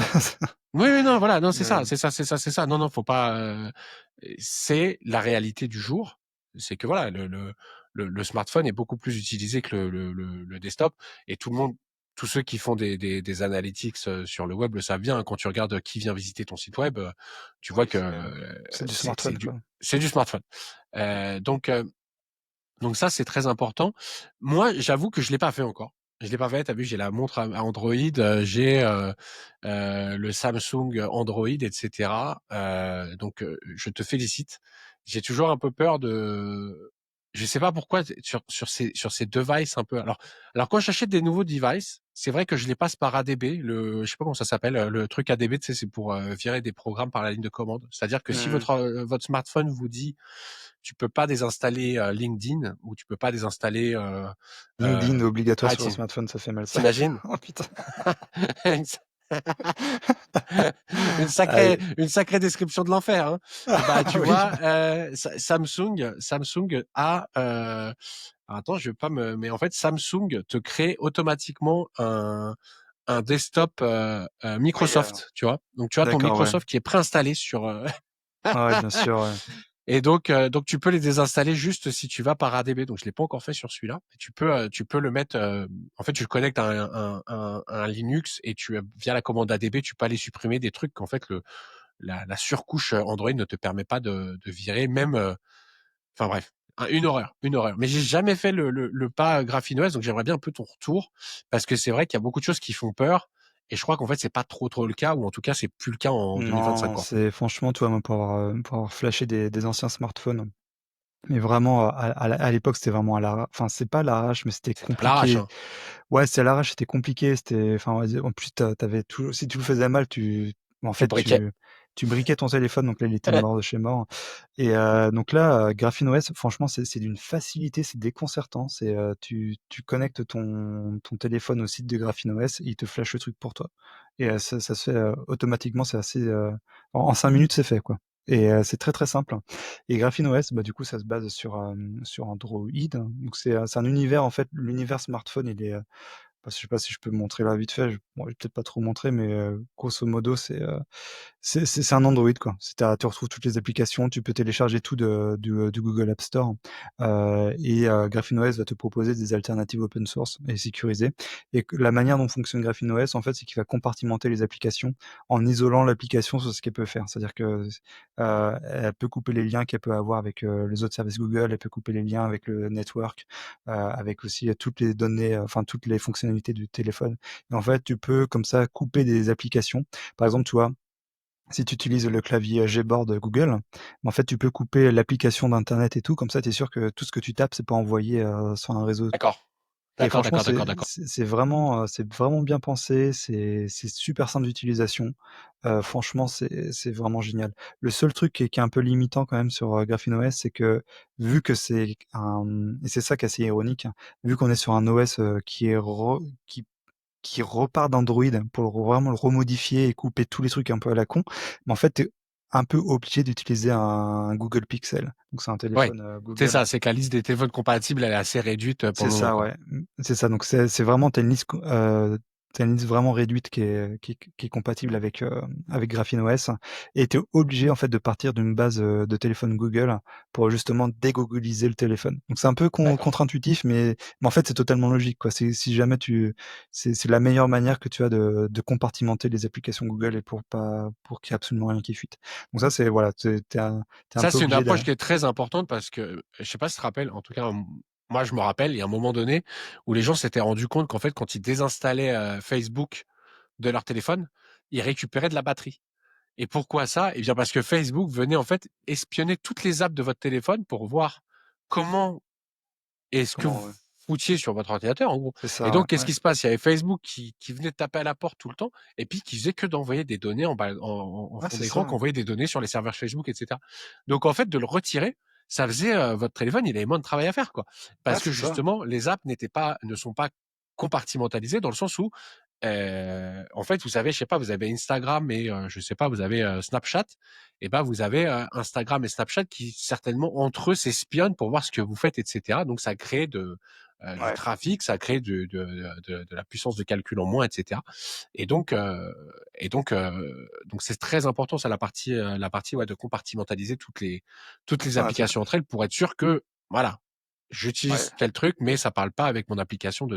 S2: Oui, oui, non, voilà, non, c'est ça,
S1: Mais
S2: c'est ça, c'est ça, c'est ça. Non, non, faut pas. C'est la réalité du jour. C'est que voilà, le smartphone est beaucoup plus utilisé que le desktop, et tout le monde, tous ceux qui font des analytics sur le web le savent bien. Hein. Quand tu regardes qui vient visiter ton site web, tu vois
S1: oui,
S2: que
S1: c'est du
S2: c'est
S1: smartphone,
S2: du
S1: quoi.
S2: c'est du smartphone. Donc ça, c'est très important. Moi, j'avoue que je l'ai pas fait encore. Je l'ai pas fait. Tu vu, j'ai la montre à Android, j'ai, le Samsung Android, et cetera. Donc, je te félicite. J'ai toujours un peu peur de je sais pas pourquoi sur ces devices un peu alors quand j'achète des nouveaux devices, c'est vrai que je les passe par ADB, je sais pas comment ça s'appelle, le truc ADB, tu sais, c'est pour, virer des programmes par la ligne de commande. C'est-à-dire que si
S1: Mmh.
S2: votre smartphone vous dit tu peux pas désinstaller LinkedIn, ou tu peux pas désinstaller
S1: LinkedIn
S2: euh,
S1: obligatoire
S2: ah
S1: sur un smartphone, ça fait mal ça.
S2: t'imagines
S1: Oh putain.
S2: une,
S1: Aïe.
S2: une sacrée description de l'enfer, hein. Et bah
S1: Ah
S2: tu
S1: oui.
S2: vois, Samsung a attends, je vais pas me mais en fait Samsung te crée automatiquement un desktop
S1: Oui,
S2: Microsoft, tu vois. Donc tu as ton
S1: d'accord, ouais.
S2: Microsoft qui est préinstallé sur
S1: Ouais, bien sûr, ouais.
S2: Et donc tu peux les désinstaller juste si tu vas par ADB. Donc je l'ai pas encore fait sur celui-là. Tu peux le mettre. En fait, tu le connectes à un Linux, et via la commande ADB, tu peux aller supprimer des trucs qu'en fait la surcouche Android ne te permet pas de virer. Même, enfin bref, une horreur, une horreur. Mais j'ai jamais fait le pas GrapheneOS, donc j'aimerais bien un peu ton retour, parce que c'est vrai qu'il y a beaucoup de choses qui font peur. Et je crois qu'en fait c'est pas trop le cas, ou en tout cas c'est plus le cas en 2025,
S1: Non,
S2: quoi.
S1: c'est franchement, toi, moi, pour avoir flashé des anciens smartphones, mais vraiment à l'époque, c'était vraiment enfin, c'est pas à l'arrache, mais c'était
S2: C'est à l'arrache,
S1: compliqué.
S2: hein.
S1: Ouais, c'était à l'arrache, c'était compliqué, c'était enfin, vas-y, en plus, tu avais toujours si tu le faisais mal, en
S2: Tu
S1: fait,
S2: briquais.
S1: tu briquais ton téléphone, donc là, il était mort de chez mort. Et donc là, GrapheneOS, franchement, c'est d'une facilité, c'est déconcertant. Tu connectes ton téléphone au site de GrapheneOS, et il te flash le truc pour toi. Et ça se fait automatiquement, c'est assez en 5 minutes, c'est fait, quoi. Et c'est très, très simple. Et GrapheneOS, bah, du coup, ça se base sur Android. Donc c'est un univers, en fait, l'univers smartphone, il est, je sais pas si je peux montrer là vite fait, bon, je vais peut-être pas trop montrer, mais grosso modo, c'est un Android, quoi. Tu retrouves toutes les applications, tu peux télécharger tout du Google App Store. Et GrapheneOS va te proposer des alternatives open source et sécurisées. Et la manière dont fonctionne GrapheneOS, en fait, c'est qu'il va compartimenter les applications en isolant l'application sur ce qu'elle peut faire. C'est-à-dire que elle peut couper les liens qu'elle peut avoir avec les autres services Google, elle peut couper les liens avec le network, avec aussi toutes les données, enfin toutes les fonctionnalités du téléphone. Et en fait, tu peux comme ça couper des applications. Par exemple, tu vois, si tu utilises le clavier Gboard Google, en fait, tu peux couper l'application d'internet et tout, comme ça, tu es sûr que tout ce que tu tapes, c'est pas envoyé sur un réseau.
S2: D'accord.
S1: Et
S2: D'accord,
S1: franchement,
S2: d'accord, d'accord, d'accord.
S1: c'est vraiment bien pensé, c'est super simple d'utilisation. Franchement, c'est vraiment génial. Le seul truc qui est un peu limitant quand même sur GrapheneOS, c'est que vu que c'est un, et c'est ça qui est assez ironique, hein, vu qu'on est sur un OS qui repart d'Android pour vraiment le remodifier et couper tous les trucs un peu à la con, mais en fait, tu es un peu obligé d'utiliser un Google Pixel. Donc c'est un
S2: Ouais,
S1: téléphone
S2: c'est
S1: Google.
S2: ça, c'est que la liste des téléphones compatibles, elle est assez réduite, pour
S1: C'est
S2: le moment,
S1: ça,
S2: quoi.
S1: ouais. C'est ça. Donc c'est vraiment, t'as une liste vraiment réduite qui est compatible avec GrapheneOS, et t'es obligé en fait de partir d'une base de téléphone Google pour justement dégoogliser le téléphone. Donc c'est un peu
S2: D'accord.
S1: contre-intuitif, mais en fait c'est totalement logique, quoi. Si jamais c'est la meilleure manière que tu as de compartimenter les applications Google, et pour qu'il y ait absolument rien qui fuite. Donc ça c'est voilà, t'es un
S2: Ça,
S1: peu
S2: c'est une
S1: obligé
S2: approche qui est très importante parce que, je sais pas si tu te rappelles, en tout cas, moi, je me rappelle, il y a un moment donné où les gens s'étaient rendus compte qu'en fait, quand ils désinstallaient Facebook de leur téléphone, ils récupéraient de la batterie. Et pourquoi ça? Eh bien, parce que Facebook venait en fait espionner toutes les apps de votre téléphone pour voir comment est-ce que vous
S1: comment, ouais.
S2: foutiez sur votre ordinateur, en gros.
S1: C'est
S2: Et
S1: ça,
S2: donc, qu'est-ce
S1: ouais.
S2: qui se passe? Il y avait Facebook qui venait taper à la porte tout le temps, et puis qui faisait que d'envoyer des données en
S1: Ouais,
S2: fond
S1: c'est
S2: d'écran,
S1: ça.
S2: qui envoyait des données sur les serveurs Facebook, etc. Donc, en fait, de le retirer, ça faisait votre téléphone, il avait moins de travail à faire, quoi.
S1: Ouais,
S2: Parce que
S1: c'est ça.
S2: justement, les apps ne sont pas compartimentalisées dans le sens où en fait, vous avez, je sais pas, vous avez Instagram et je sais pas, vous avez Snapchat. Et ben, vous avez Instagram et Snapchat qui certainement entre eux s'espionnent pour voir ce que vous faites, etc. Donc, ça crée du
S1: Ouais,
S2: trafic, ça crée de la puissance de calcul en moins, etc. Et donc, donc c'est très important, ça, la partie ouais, de compartimentaliser toutes les
S1: ouais,
S2: applications entre elles pour être sûr que, voilà,
S1: ouais.
S2: j'utilise tel truc, mais ça parle pas avec mon application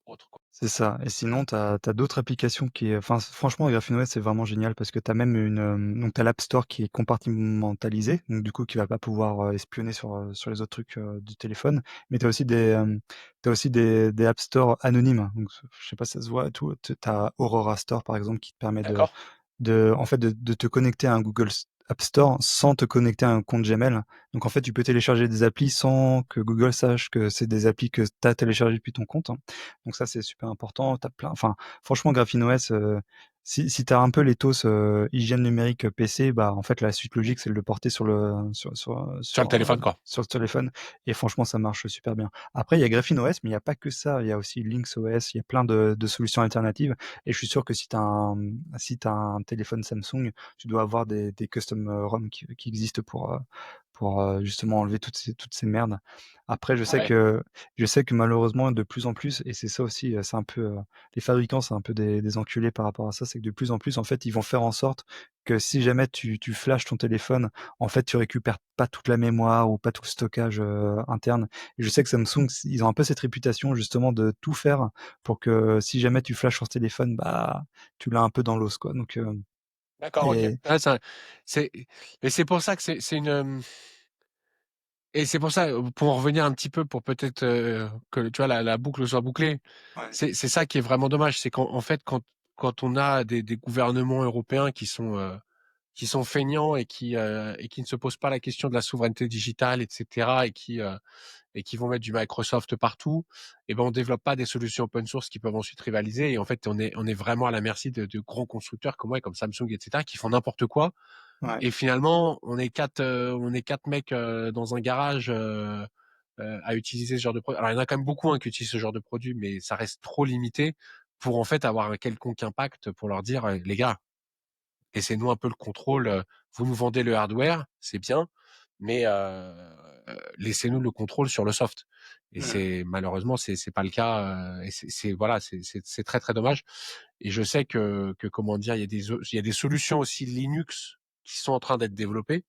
S2: autre, quoi.
S1: C'est ça. Et sinon, t'as d'autres applications enfin, franchement, GrapheneOS, c'est vraiment génial parce que t'as même donc t'as l'App Store qui est compartimentalisé, donc du coup, qui va pas pouvoir espionner sur les autres trucs du téléphone. Mais t'as aussi des App Store anonymes. Donc, je sais pas si ça se voit et tout. T'as Aurora Store, par exemple, qui te permet
S2: D'accord?
S1: en fait, de te connecter à un Google App Store sans te connecter à un compte Gmail. Donc, en fait, tu peux télécharger des applis sans que Google sache que c'est des applis que tu as téléchargées depuis ton compte, hein. Donc ça, c'est super important. Enfin, franchement, GrapheneOS, si tu as un peu l'éthos hygiène numérique PC, bah, en fait, la suite logique, c'est de le porter
S2: Sur le téléphone, quoi.
S1: sur le téléphone. Et franchement, ça marche super bien. Après, il y a GrapheneOS, mais il n'y a pas que ça. Il y a aussi LynxOS, il y a plein de solutions alternatives. Et je suis sûr que si t'as un téléphone Samsung, tu dois avoir des custom ROM qui existent pour justement enlever toutes ces merdes. Après,
S2: Ouais.
S1: je sais que malheureusement, de plus en plus, et c'est ça aussi, c'est un peu, les fabricants, c'est un peu des enculés par rapport à ça, c'est que de plus en plus, en fait, ils vont faire en sorte que si jamais tu flashes ton téléphone, en fait, tu récupères pas toute la mémoire ou pas tout le stockage interne. Et je sais que Samsung, ils ont un peu cette réputation justement de tout faire pour que si jamais tu flashes sur ce téléphone, bah, tu l'as un peu dans l'os, quoi. Donc,
S2: D'accord, OK.
S1: et
S2: Ouais, c'est mais c'est pour ça que c'est une, et c'est pour ça, pour en revenir un petit peu, pour peut-être, que, tu vois, la boucle soit bouclée,
S1: ouais,
S2: c'est ça qui est vraiment dommage, c'est qu'en fait, quand on a des gouvernements européens qui sont feignants et qui ne se posent pas la question de la souveraineté digitale, etc., et qui vont mettre du Microsoft partout, et ben on développe pas des solutions open source qui peuvent ensuite rivaliser. Et en fait, on est vraiment à la merci de grands constructeurs comme ouais, comme Samsung, etc., qui font n'importe quoi.
S1: Ouais,
S2: Et finalement, on est quatre mecs dans un garage à utiliser ce genre de produit. Alors il y en a quand même beaucoup qui utilisent ce genre de produit, mais ça reste trop limité pour en fait avoir un quelconque impact pour leur dire les gars, laissez-nous un peu le contrôle. Vous nous vendez le hardware, c'est bien, mais laissez-nous le contrôle sur le soft. Et
S1: mmh,
S2: c'est malheureusement c'est pas le cas. Et c'est voilà, c'est très très dommage. Et je sais que comment dire, il y a des solutions aussi Linux qui sont en train d'être développées,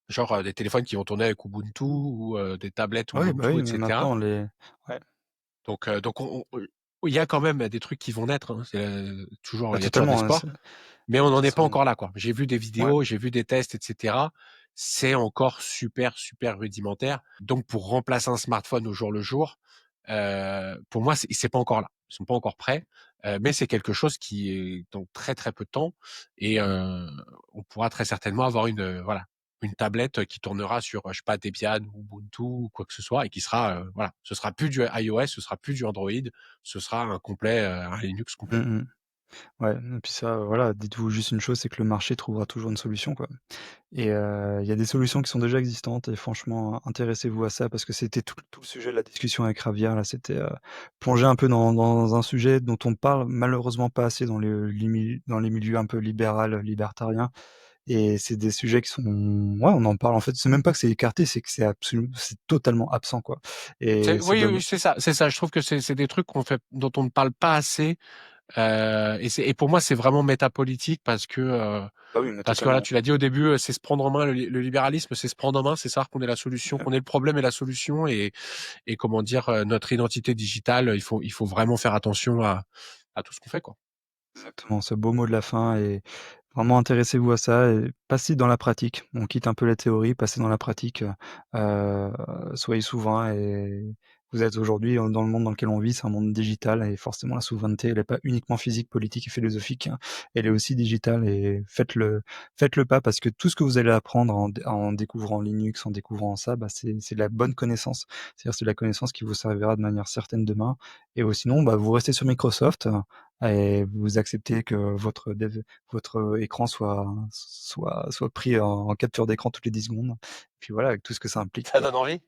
S2: genre des téléphones qui vont tourner avec Ubuntu ou des tablettes
S1: oui, bah,
S2: Ubuntu,
S1: oui, mais
S2: etc.
S1: maintenant les ouais,
S2: Donc il y a quand même des trucs qui vont naître. Hein.
S1: bah,
S2: Il y a toujours de
S1: totalement, hein,
S2: l'espoir. Mais on n'en
S1: ça
S2: est pas
S1: sera
S2: encore là, quoi. J'ai vu des
S1: ouais,
S2: vidéos, j'ai vu des tests, etc. C'est encore super, super rudimentaire. Donc, pour remplacer un smartphone au jour le jour, pour moi, c'est pas encore là. Ils sont pas encore prêts, mais c'est quelque chose qui est dans très, très peu de temps. Et on pourra très certainement avoir voilà, une tablette qui tournera sur, je sais pas, Debian, Ubuntu ou quoi que ce soit, et qui sera, voilà, ce sera plus du iOS, ce sera plus du Android, ce sera un Linux
S1: mmh
S2: complet.
S1: mh. Ouais, et puis ça, voilà, dites-vous juste une chose, c'est que le marché trouvera toujours une solution, quoi. Et il y a des solutions qui sont déjà existantes et franchement, intéressez-vous à ça parce que c'était tout le sujet de la discussion avec Ravia là, c'était, plonger un peu dans un sujet dont on parle malheureusement pas assez dans les milieux un peu libertariens et c'est des sujets qui sont ouais, on en parle en fait, c'est même pas que c'est écarté, c'est que c'est totalement absent, quoi et c'est
S2: Oui,
S1: domm
S2: oui, c'est ça. Je trouve que c'est des trucs dont on ne parle pas assez. Et pour moi, c'est vraiment métapolitique
S1: bah oui, mais
S2: parce que voilà,
S1: totalement.
S2: tu l'as dit au début, c'est se prendre en main le libéralisme, c'est se prendre en main, c'est savoir qu'on est la solution, qu'on est le problème et la solution, et comment dire notre identité digitale. Il faut vraiment faire attention à tout ce qu'on fait, quoi.
S1: Exactement, ce beau mot de la fin et vraiment intéressez-vous à ça et passez dans la pratique. On quitte un peu la théorie, passez dans la pratique, soyez souverains et vous êtes aujourd'hui, dans le monde dans lequel on vit, c'est un monde digital et forcément la souveraineté, elle est pas uniquement physique, politique et philosophique, hein. Elle est aussi digitale et faites le pas parce que tout ce que vous allez apprendre en découvrant Linux, en découvrant ça, bah, c'est de la bonne connaissance. C'est-à-dire c'est de la connaissance qui vous servira de manière certaine demain et sinon, bah, vous restez sur Microsoft, et vous acceptez que votre écran soit pris en capture d'écran toutes les 10 secondes. Puis voilà, avec tout ce que ça implique,
S2: Ça
S1: quoi.
S2: donne envie.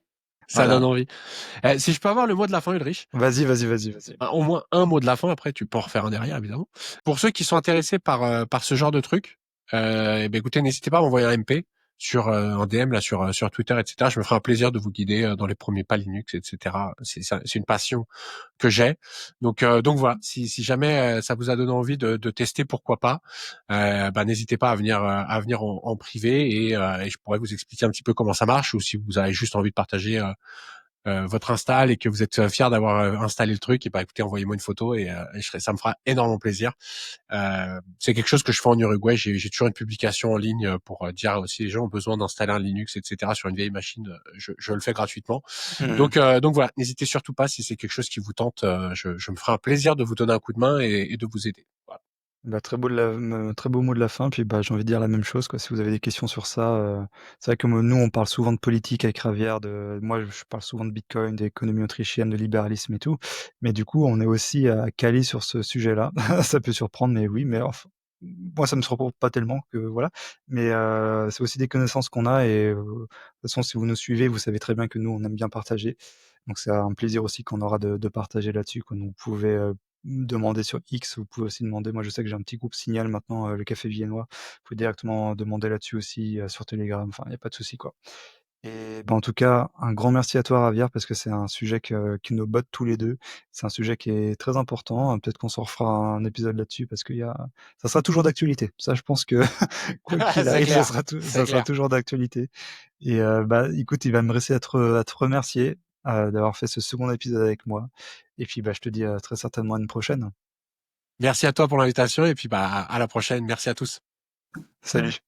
S2: Ça donne
S1: Voilà.
S2: envie. Si je peux avoir le mot de la fin, Ulrich.
S1: Vas-y.
S2: Au moins un mot de la fin, après tu peux en refaire un derrière, évidemment. Pour ceux qui sont intéressés par ce genre de truc, eh ben, écoutez, n'hésitez pas à m'envoyer un MP sur un DM là sur Twitter, etc. Je me ferai un plaisir de vous guider dans les premiers pas Linux, etc. C'est une passion que j'ai. Donc voilà, si jamais ça vous a donné envie de tester, pourquoi pas, bah, n'hésitez pas à venir en privé, et je pourrais vous expliquer un petit peu comment ça marche, ou si vous avez juste envie de partager votre install et que vous êtes fier d'avoir installé le truc, et bah écoutez, envoyez-moi une photo, et ça me fera énormément plaisir. C'est quelque chose que je fais en Uruguay. J'ai toujours une publication en ligne pour dire si les gens ont besoin d'installer un Linux, etc. sur une vieille machine, je le fais gratuitement.
S1: Mmh.
S2: Donc voilà, n'hésitez surtout pas si c'est quelque chose qui vous tente. Je me ferai un plaisir de vous donner un coup de main et de vous aider. Voilà.
S1: Bah, très beau mot de la fin, puis, bah, j'ai envie de dire la même chose, quoi. Si vous avez des questions sur ça, c'est vrai que nous, on parle souvent de politique avec Ravière, moi, je parle souvent de Bitcoin, d'économie autrichienne, de libéralisme et tout. Mais du coup, on est aussi, calés sur ce sujet-là. Ça peut surprendre, mais oui, mais moi, ça me surprend pas tellement que voilà. Mais, c'est aussi des connaissances qu'on a et de toute façon, si vous nous suivez, vous savez très bien que nous, on aime bien partager. Donc c'est un plaisir aussi qu'on aura de partager là-dessus, quoi. Donc vous pouvez, demander sur X, vous pouvez aussi demander moi je sais que j'ai un petit groupe Signal maintenant, le café viennois. Vous pouvez directement demander là-dessus aussi, sur Telegram, enfin il y a pas de souci, quoi. Et bah, en tout cas, un grand merci à toi Ravière parce que c'est un sujet qui nous botte tous les 2. C'est un sujet qui est très important, peut-être qu'on s'en refera un épisode là-dessus parce ça sera toujours d'actualité. Ça je pense que quoi qu'il
S2: C'est
S1: arrive,
S2: clair, c'est
S1: ça sera
S2: clair.
S1: toujours d'actualité et bah, écoute, il va me rester à te remercier, d'avoir fait ce second épisode avec moi et puis, bah, je te dis, très certainement à une prochaine.
S2: Merci à toi pour l'invitation, et puis bah à la prochaine. Merci à tous.
S1: Salut.